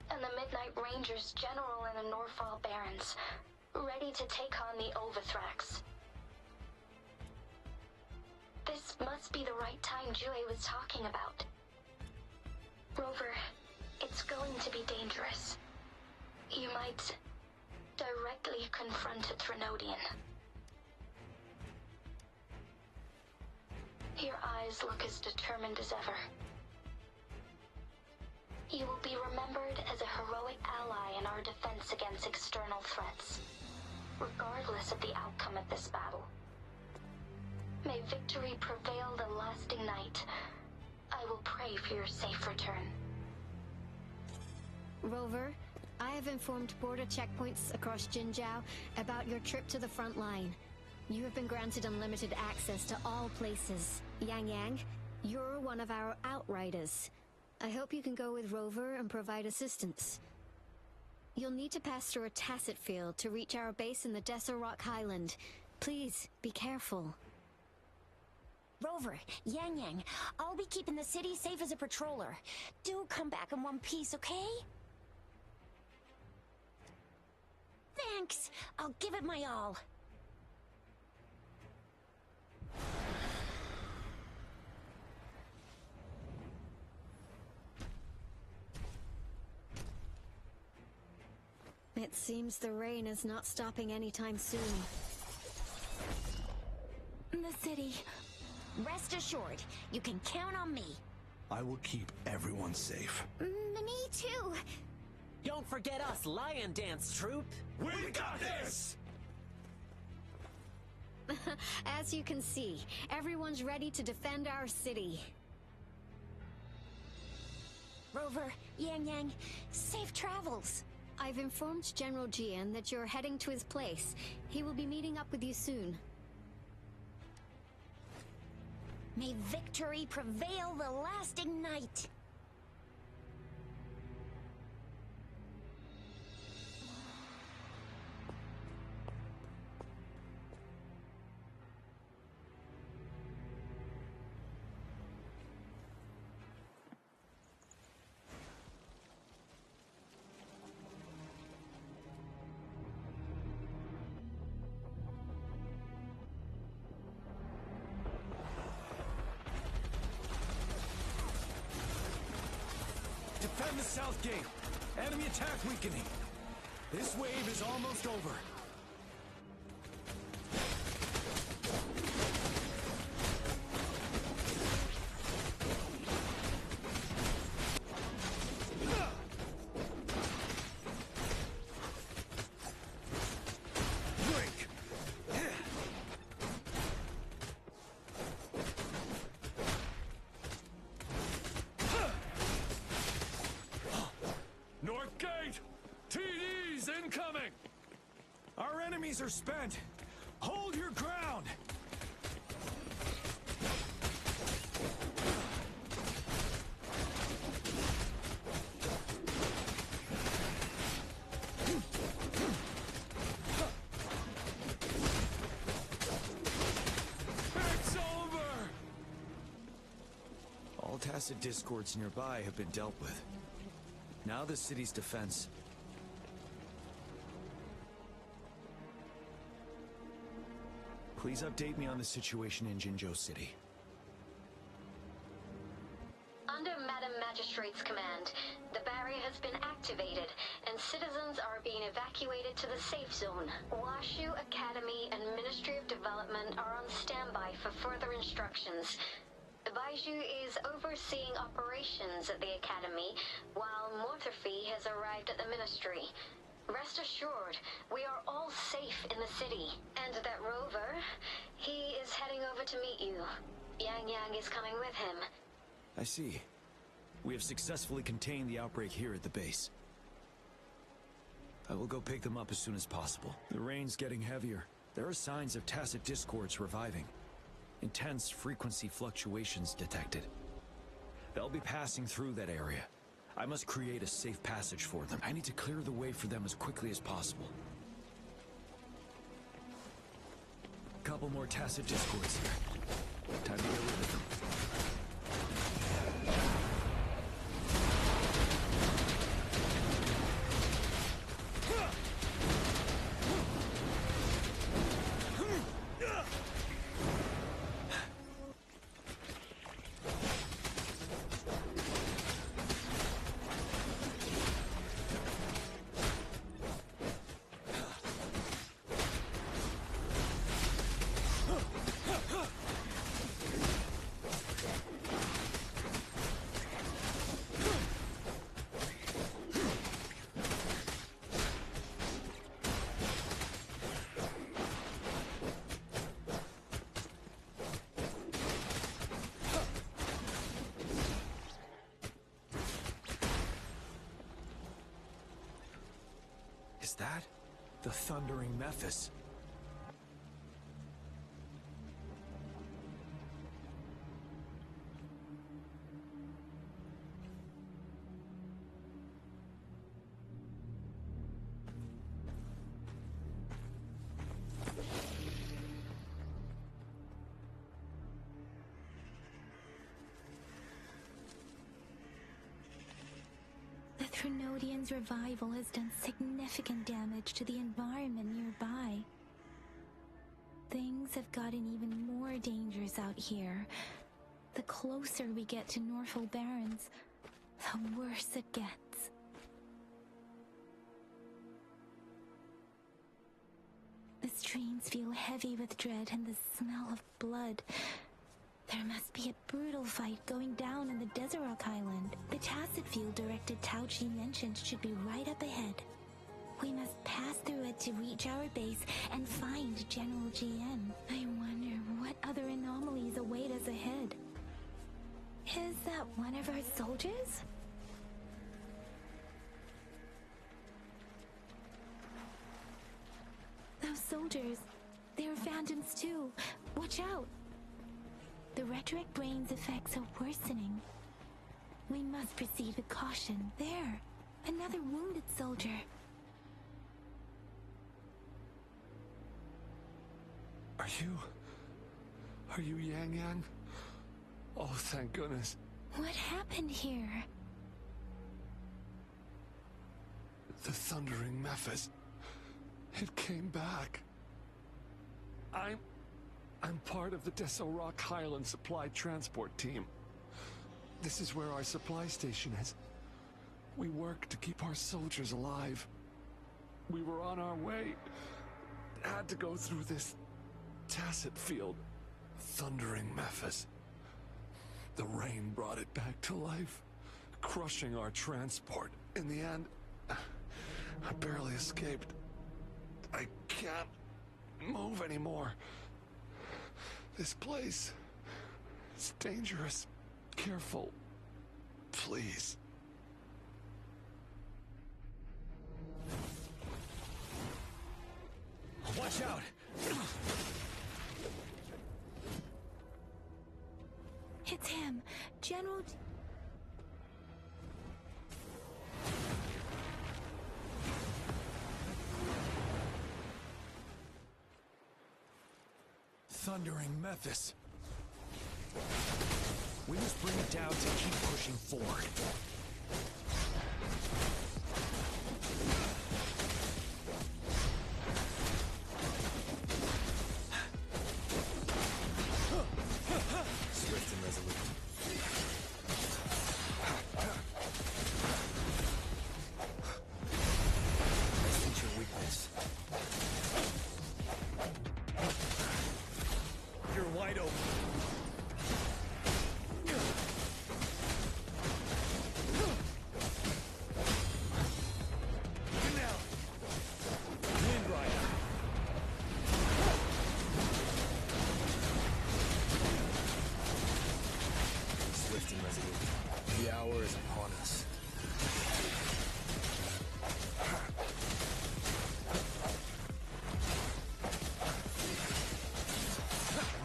and the Midnight Rangers General in the Norfall Barrens, ready to take on the Overthrax. This must be the right time Dewey was talking about. Rover, it's going to be dangerous. You might directly confront a Trinodian. Your eyes look as determined as ever. You will be remembered as a heroic ally in our defense against external threats, regardless of the outcome of this battle. May victory prevail the lasting night. I will pray for your safe return. Rover, I have informed border checkpoints across Jinjiao about your trip to the front line. You have been granted unlimited access to all places. Yang Yang, you're one of our outriders. I hope you can go with Rover and provide assistance. You'll need to pass through a tacit field to reach our base in the Desert Rock Highland. Please, be careful. Rover, Yang Yang, I'll be keeping the city safe as a patroller. Do come back in one piece, okay? Thanks. I'll give it my all. It seems the rain is not stopping anytime soon. The city. Rest assured, you can count on me. I will keep everyone safe. Me too. Don't forget us, Lion Dance Troop. We got this! As you can see, everyone's ready to defend our city. Rover, Yang Yang, safe travels. I've informed General Jian that you're heading to his place. He will be meeting up with you soon. May victory prevail the lasting night. Defend the south gate. Enemy attack weakening. This wave is almost over. Our enemies are spent! Hold your ground! It's over! All tacit discords nearby have been dealt with. Now the city's defense. Please update me on the situation in Jinzhou City. Under Madam Magistrate's command, the barrier has been activated, and citizens are being evacuated to the safe zone. Washu Academy and Ministry of Development are on standby for further instructions. Baiju is overseeing operations at the Academy, while Mortherfee has arrived at the Ministry. Rest assured, we are all safe in the city. And that rover, he is heading over to meet you. Yang Yang is coming with him. I see. We have successfully contained the outbreak here at the base. I will go pick them up as soon as possible. The rain's getting heavier. There are signs of tacit discords reviving. Intense frequency fluctuations detected. They'll be passing through that area. I must create a safe passage for them. I need to clear the way for them as quickly as possible. Couple more tacit discords here. Time to get rid of them. Is that the Thundering Mephis? The Threnodian's revival has done significant damage to the environment nearby. Things have gotten even more dangerous out here. The closer we get to Norfolk Barrens, the worse it gets. The streams feel heavy with dread and the smell of blood. There must be a brutal fight going down in the Desert Rock Island. The tacit field directed Tauchi mentioned should be right up ahead. We must pass through it to reach our base and find General GM. I wonder what other anomalies await us ahead. Is that one of our soldiers? Those soldiers, they're phantoms too. Watch out! The rhetoric brain's effects are worsening. We must proceed with caution. There! Another wounded soldier. Are you Yang Yang? Oh, thank goodness. What happened here? The Thundering Mephis. It came back. I'm part of the Deso Rock Highland Supply Transport Team. This is where our supply station is. We work to keep our soldiers alive. We were on our way. Had to go through this tacit field. Thundering Mephis. The rain brought it back to life, crushing our transport. In the end, I barely escaped. I can't move anymore. This place, it's dangerous. Careful. Please. General... Thundering Memphis. We must bring it down to keep pushing forward. Swift and resolute. I sense your weakness. You're wide open. Now. Wind Rider. Swift and resolute. The hour is upon us.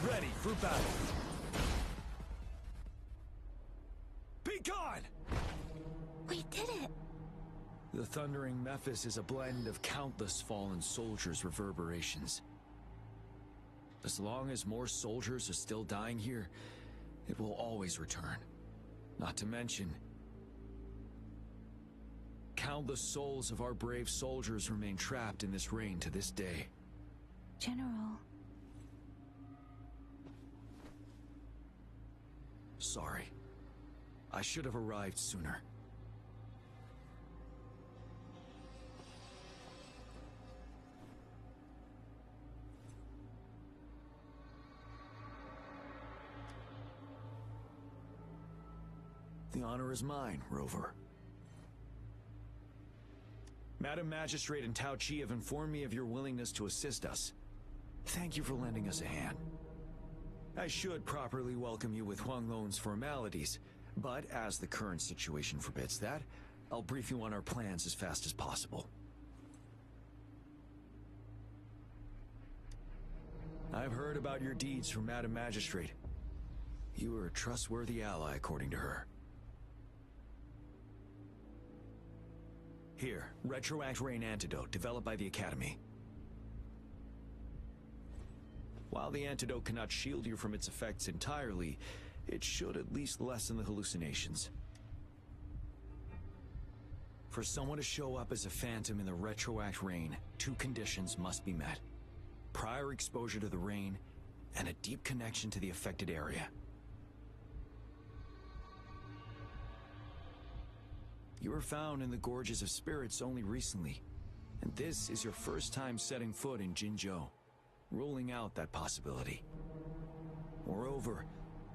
Ready for battle. Be gone! We did it! The Thundering Memphis is a blend of countless fallen soldiers' reverberations. As long as more soldiers are still dying here, it will always return. Not to mention, countless souls of our brave soldiers remain trapped in this rain to this day. General. Sorry. I should have arrived sooner. The honor is mine, Rover. Madam Magistrate and Tao Chi have informed me of your willingness to assist us. Thank you for lending us a hand. I should properly welcome you with Huang Lon's formalities, but as the current situation forbids that, I'll brief you on our plans as fast as possible. I've heard about your deeds from Madam Magistrate. You are a trustworthy ally, according to her. Here, Retroact Rain Antidote, developed by the Academy. While the antidote cannot shield you from its effects entirely, it should at least lessen the hallucinations. For someone to show up as a phantom in the Retroact Rain, two conditions must be met. Prior exposure to the rain, and a deep connection to the affected area. You were found in the Gorges of Spirits only recently, and this is your first time setting foot in Jinzhou, ruling out that possibility. Moreover,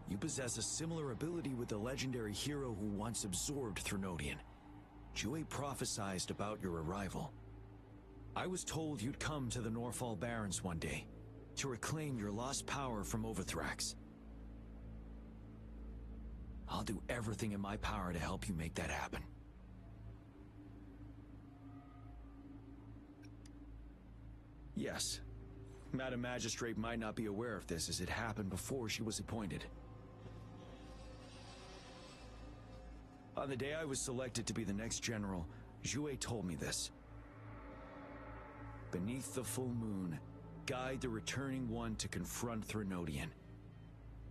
you possess a similar ability with the legendary hero who once absorbed Threnodian. Jue prophesied about your arrival. I was told you'd come to the Norfall Barrens one day, to reclaim your lost power from Overthrax. I'll do everything in my power to help you make that happen. Yes, Madam Magistrate might not be aware of this as it happened before she was appointed. On the day I was selected to be the next general, Jue told me this. Beneath the full moon, guide the returning one to confront Threnodian.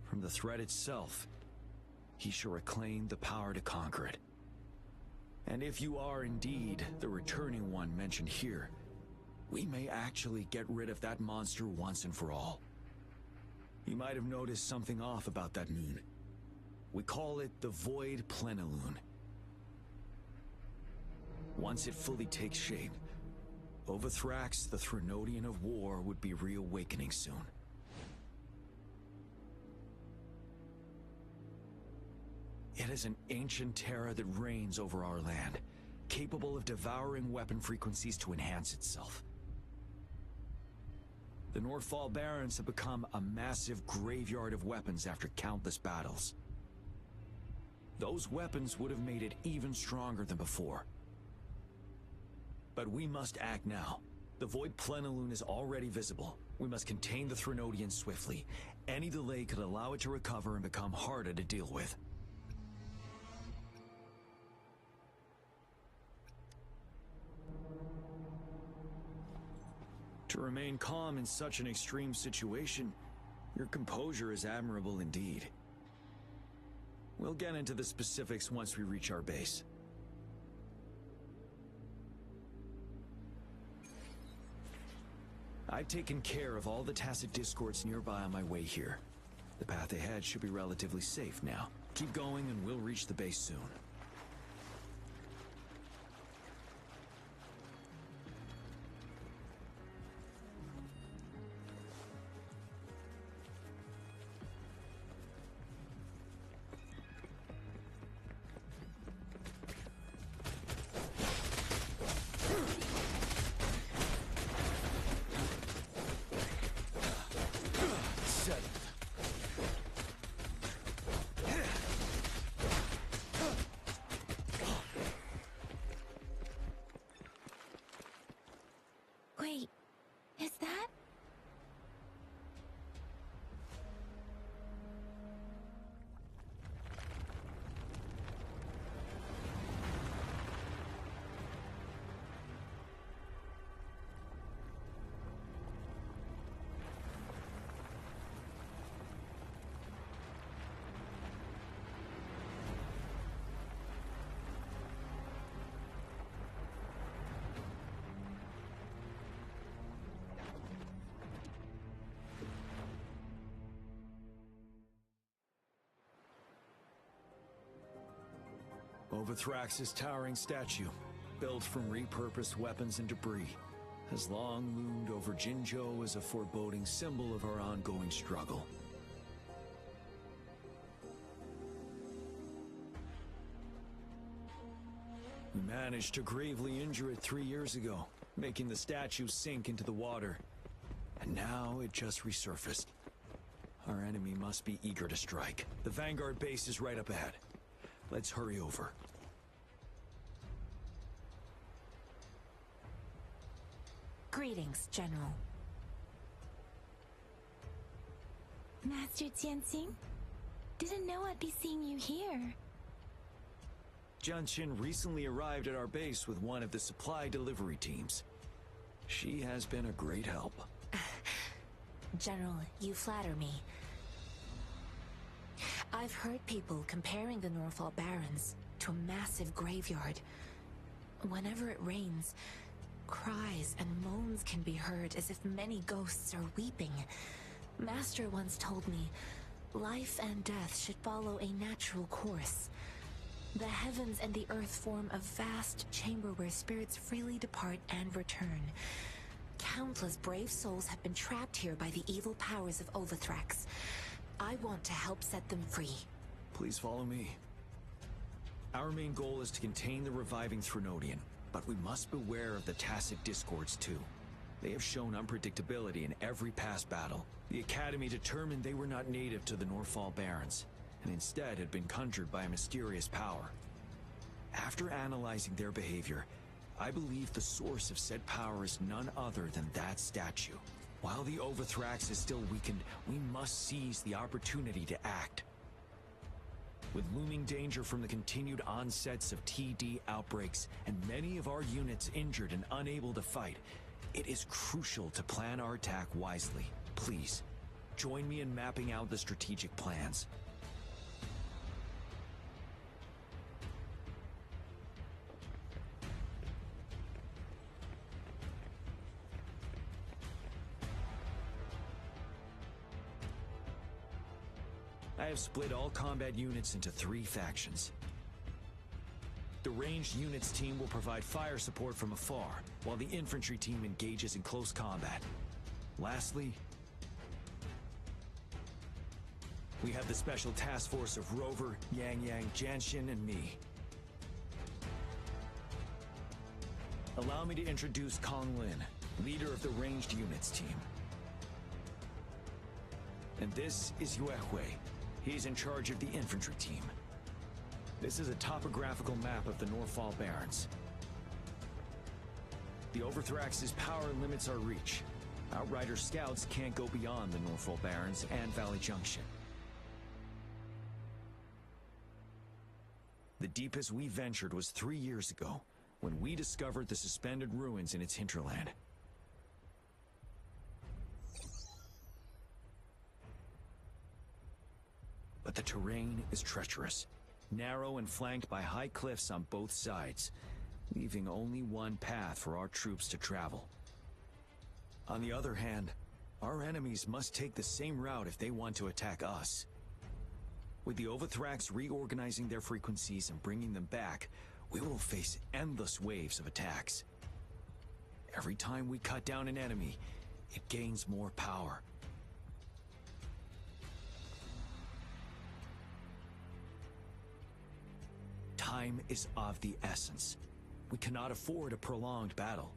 From the threat itself, he shall reclaim the power to conquer it. And if you are indeed the returning one mentioned here, we may actually get rid of that monster once and for all. You might have noticed something off about that moon. We call it the Void Plenilune. Once it fully takes shape, Overthrax, the Threnodian of War, would be reawakening soon. It is an ancient terror that reigns over our land, capable of devouring weapon frequencies to enhance itself. The Norfall Barrens have become a massive graveyard of weapons after countless battles. Those weapons would have made it even stronger than before. But we must act now. The Void Plenilune is already visible. We must contain the Threnodian swiftly. Any delay could allow it to recover and become harder to deal with. To remain calm in such an extreme situation, your composure is admirable indeed. We'll get into the specifics once we reach our base. I've taken care of all the tacit discords nearby on my way here. The path ahead should be relatively safe now. Keep going and we'll reach the base soon. Wait, is that? Wuthrax's towering statue, built from repurposed weapons and debris, has long loomed over Jinzhou as a foreboding symbol of our ongoing struggle. We managed to gravely injure it 3 years ago, making the statue sink into the water. And now it just resurfaced. Our enemy must be eager to strike. The Vanguard base is right up ahead. Let's hurry over. Greetings, General. Master Jianxing? Didn't know I'd be seeing you here. Jianqin recently arrived at our base with one of the supply delivery teams. She has been a great help. General, you flatter me. I've heard people comparing the Norfall Barrens to a massive graveyard. Whenever it rains, cries and moans can be heard as if many ghosts are weeping. Master once told me, life and death should follow a natural course. The heavens and the earth form a vast chamber where spirits freely depart and return. Countless brave souls have been trapped here by the evil powers of Wuthrax. I want to help set them free. Please follow me. Our main goal is to contain the reviving Threnodian, but we must beware of the tacit discords too. They have shown unpredictability in every past battle. The Academy determined they were not native to the Norfall Barrens, and instead had been conjured by a mysterious power. After analyzing their behavior, I believe the source of said power is none other than that statue. While the Wuthrax is still weakened, we must seize the opportunity to act. With looming danger from the continued onsets of TD outbreaks and many of our units injured and unable to fight, it is crucial to plan our attack wisely. Please, join me in mapping out the strategic plans. I have split all combat units into 3 factions. The ranged units team will provide fire support from afar, while the infantry team engages in close combat. Lastly, we have the special task force of Rover, Yang Yang, Jianxin, and me. Allow me to introduce Kong Lin, leader of the ranged units team. And this is Yue Hui. He's in charge of the infantry team. This is a topographical map of the Norfall Barrens. The Wuthrax's power limits our reach. Outrider scouts can't go beyond the Norfall Barrens and Valley Junction. The deepest we ventured was 3 years ago, when we discovered the suspended ruins in its hinterland. but the terrain is treacherous, narrow and flanked by high cliffs on both sides, leaving only one path for our troops to travel. On the other hand, our enemies must take the same route if they want to attack us. With the Overthrax reorganizing their frequencies and bringing them back, we will face endless waves of attacks. Every time we cut down an enemy, it gains more power. Time is of the essence. We cannot afford a prolonged battle.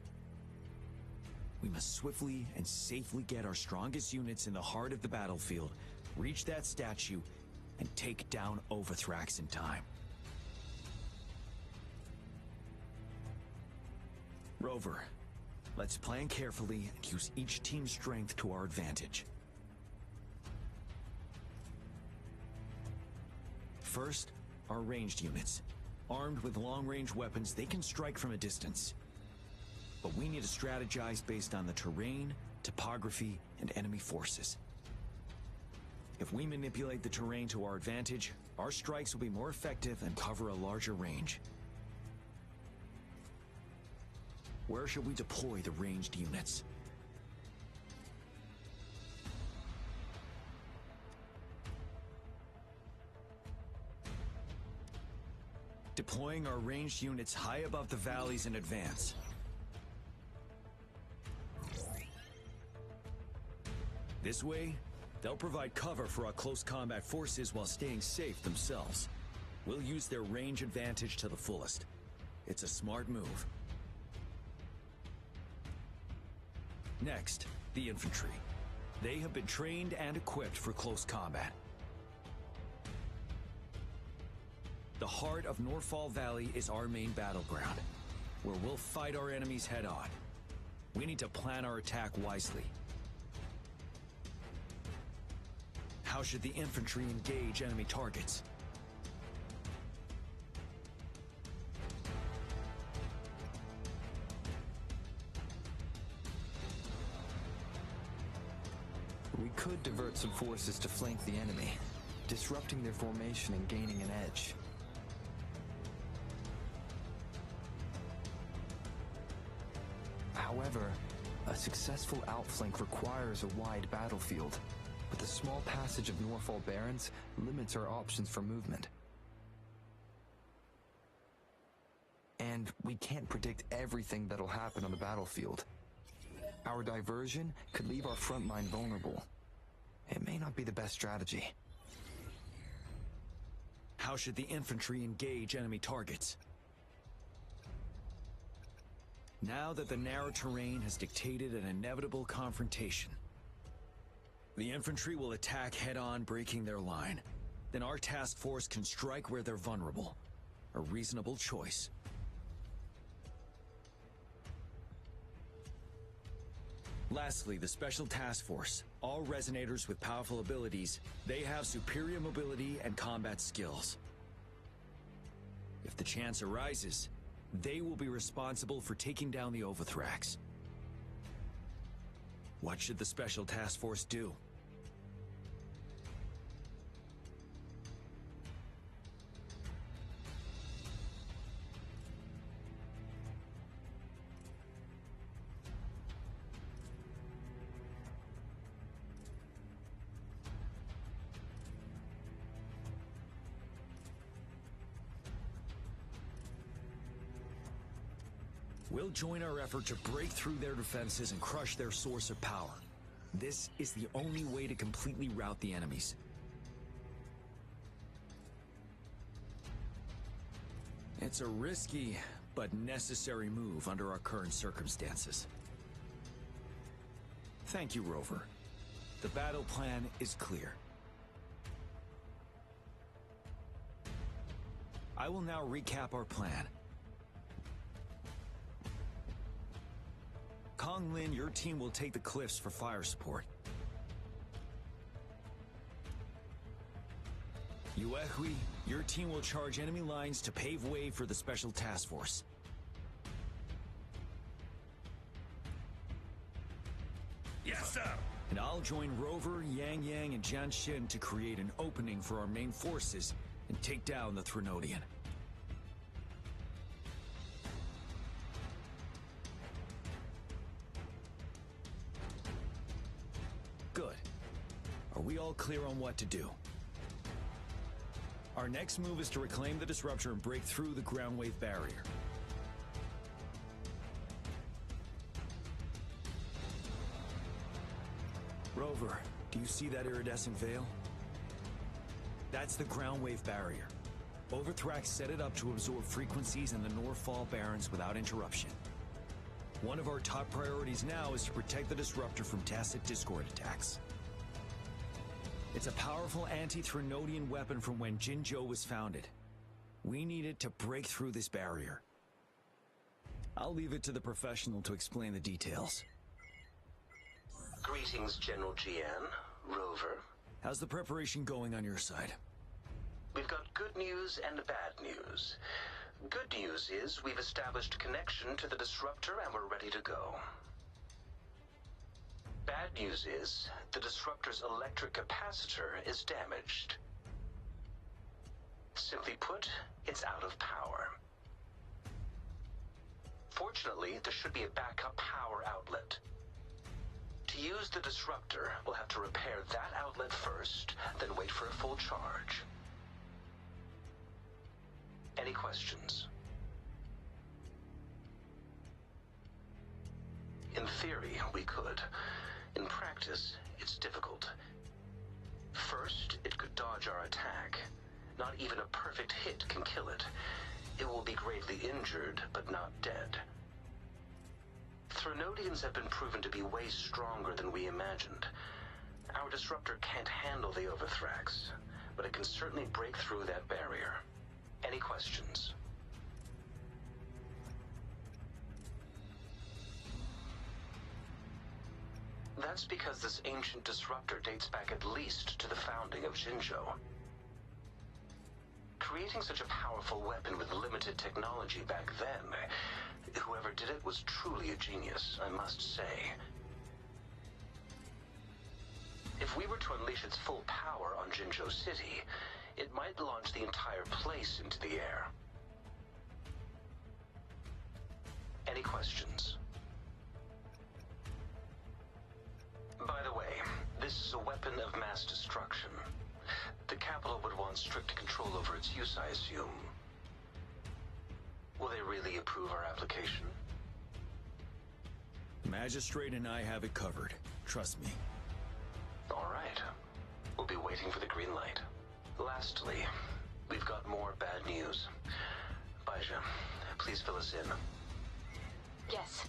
We must swiftly and safely get our strongest units in the heart of the battlefield, reach that statue, and take down Overthrax in time. Rover, let's plan carefully and use each team's strength to our advantage. First, our ranged units. Armed with long-range weapons, they can strike from a distance. But we need to strategize based on the terrain, topography, and enemy forces. If we manipulate the terrain to our advantage, our strikes will be more effective and cover a larger range. Where should we deploy the ranged units? Deploying our ranged units high above the valleys in advance. This way, they'll provide cover for our close combat forces while staying safe themselves. We'll use their range advantage to the fullest. It's a smart move. Next, the infantry. They have been trained and equipped for close combat. The heart of Norfall Valley is our main battleground, where we'll fight our enemies head-on. We need to plan our attack wisely. How should the infantry engage enemy targets? We could divert some forces to flank the enemy, disrupting their formation and gaining an edge. However, a successful outflank requires a wide battlefield, but the small passage of Norfall Barrens limits our options for movement. And we can't predict everything that'll happen on the battlefield. Our diversion could leave our front line vulnerable. It may not be the best strategy. How should the infantry engage enemy targets? Now that the narrow terrain has dictated an inevitable confrontation, the infantry will attack head-on, breaking their line. Then our task force can strike where they're vulnerable. A reasonable choice. Lastly, the Special Task Force. All resonators with powerful abilities, they have superior mobility and combat skills. If the chance arises, they will be responsible for taking down the Overthrax. What should the Special Task Force do? We'll join our effort to break through their defenses and crush their source of power. This is the only way to completely rout the enemies. It's a risky, but necessary move under our current circumstances. Thank you, Rover. The battle plan is clear. I will now recap our plan. Kong Lin, your team will take the cliffs for fire support. Yuehui, your team will charge enemy lines to pave way for the Special Task Force. Yes, sir! And I'll join Rover, Yang Yang, and Jian Xin to create an opening for our main forces and take down the Threnodian. Good. Are we all clear on what to do? Our next move is to reclaim the disruptor and break through the ground wave barrier. Rover, do you see that iridescent veil? That's the ground wave barrier. Overthrax set it up to absorb frequencies in the Norfall Barrens without interruption. One of our top priorities now is to protect the disruptor from tacit discord attacks. It's a powerful anti-Threnodian weapon from when Jinzhou was founded. We need it to break through this barrier. I'll leave it to the professional to explain the details. Greetings, General Jian. Rover. How's the preparation going on your side? We've got good news and bad news. Good news is we've established connection to the disruptor and we're ready to go. Bad news is the disruptor's electric capacitor is damaged. Simply put, it's out of power. Fortunately, there should be a backup power outlet. To use the disruptor, we'll have to repair that outlet first, then wait for a full charge. Any questions? In theory, we could. In practice, it's difficult. First, it could dodge our attack. Not even a perfect hit can kill it. It will be gravely injured, but not dead. Threnodians have been proven to be way stronger than we imagined. Our disruptor can't handle the Overthrax, but it can certainly break through that barrier. Any questions? That's because this ancient disruptor dates back at least to the founding of Jinzhou. Creating such a powerful weapon with limited technology back then, whoever did it was truly a genius, I must say. If we were to unleash its full power on Jinzhou City, it might launch the entire place into the air. Any questions? By the way, this is a weapon of mass destruction. The capital would want strict control over its use, I assume. Will they really approve our application? The Magistrate and I have it covered. Trust me. All right. We'll be waiting for the green light. Lastly, we've got more bad news. Baija, please fill us in. Yes.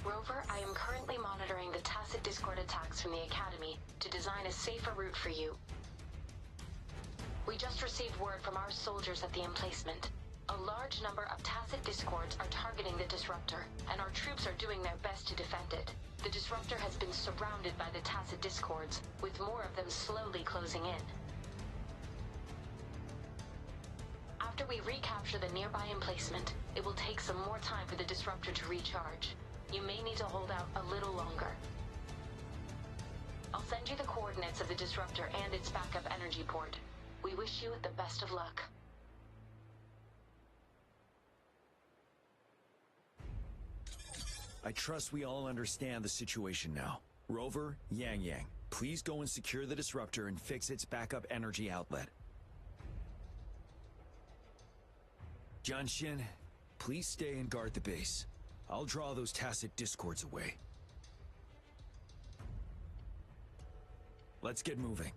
Rover, I am currently monitoring the tacit discord attacks from the Academy to design a safer route for you. We just received word from our soldiers at the emplacement. A large number of tacit discords are targeting the disruptor, and our troops are doing their best to defend it. The disruptor has been surrounded by the tacit discords, with more of them slowly closing in. After we recapture the nearby emplacement, it will take some more time for the disruptor to recharge. You may need to hold out a little longer. I'll send you the coordinates of the disruptor and its backup energy port. We wish you the best of luck. I trust we all understand the situation now. Rover, Yang Yang, please go and secure the disruptor and fix its backup energy outlet. Jian Xin, please stay and guard the base. I'll draw those tacit discords away. Let's get moving.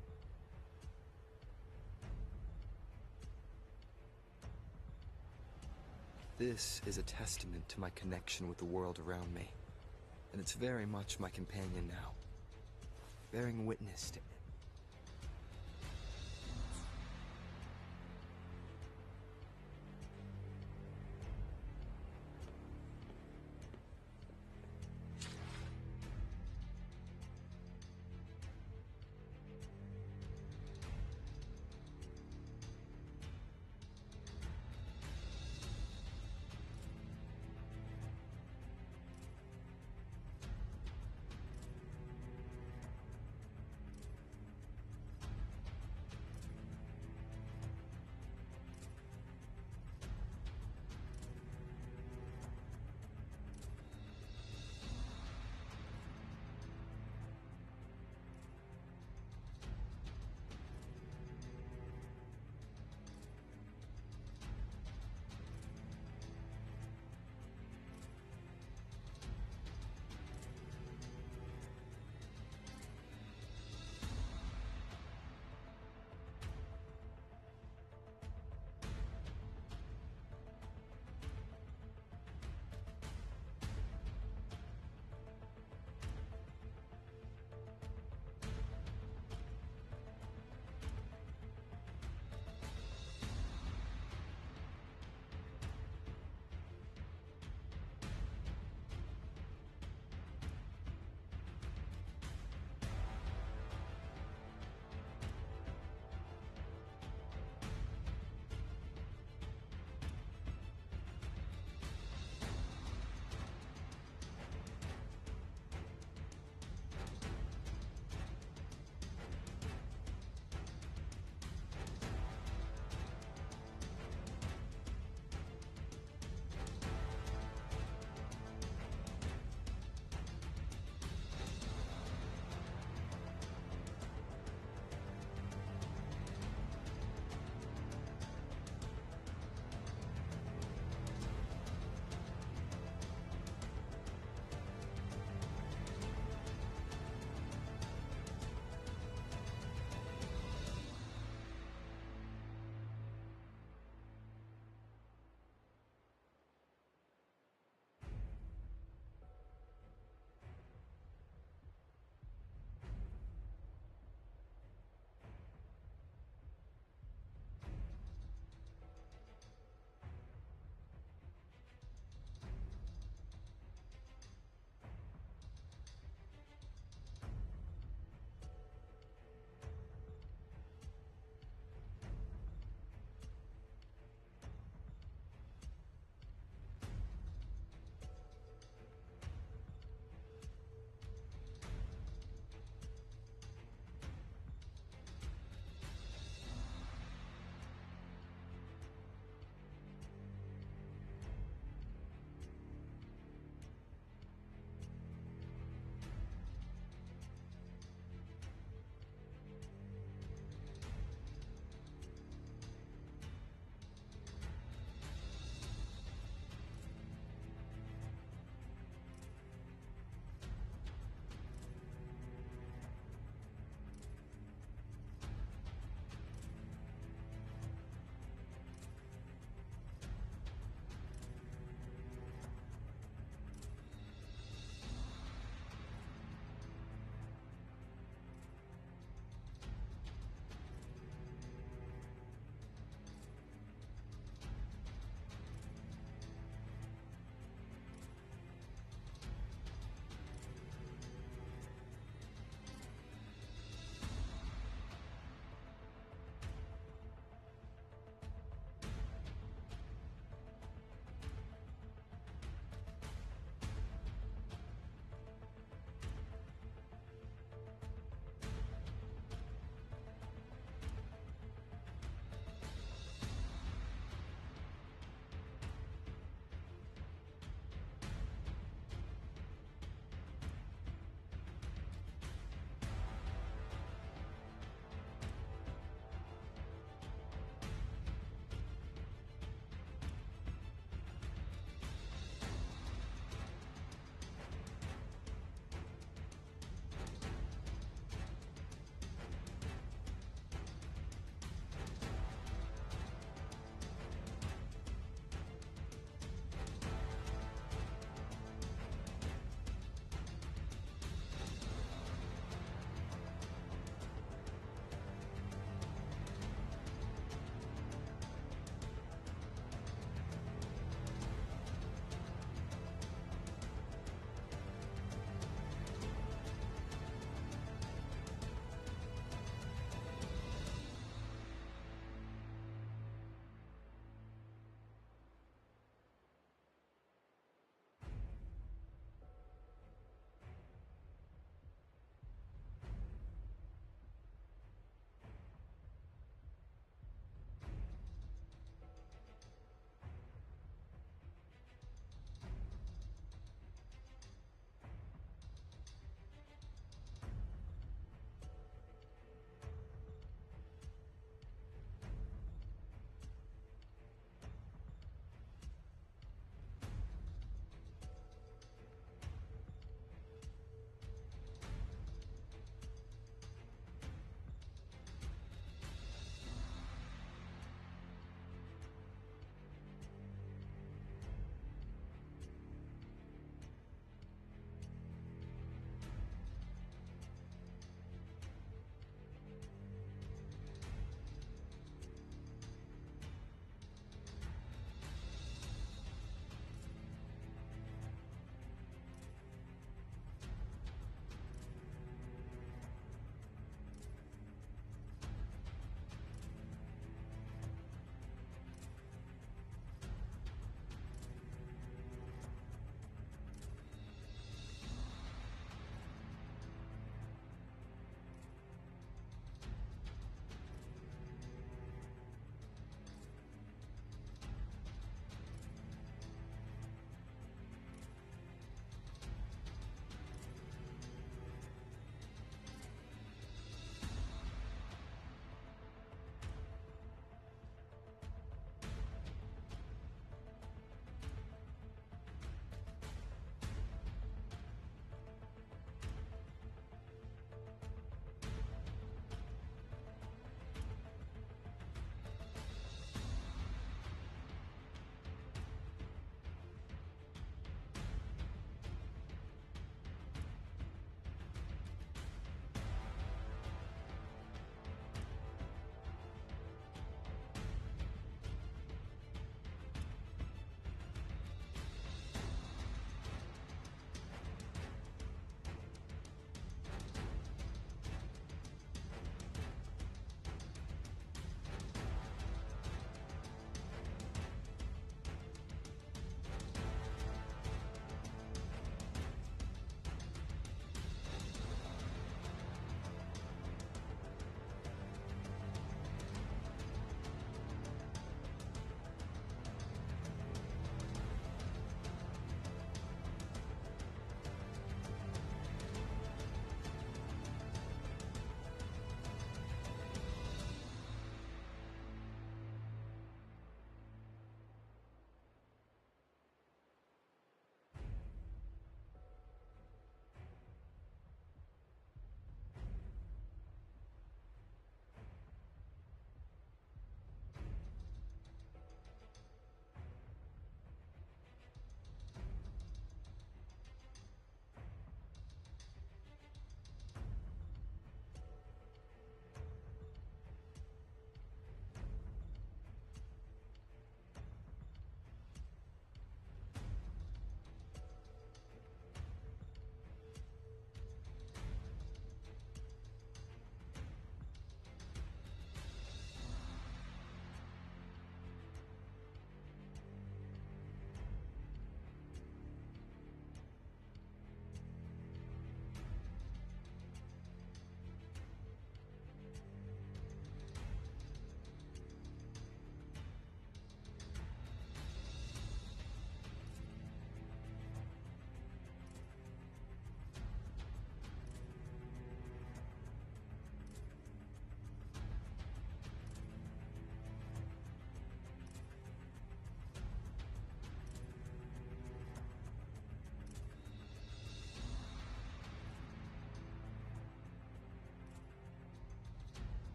This is a testament to my connection with the world around me, and it's very much my companion now, bearing witness to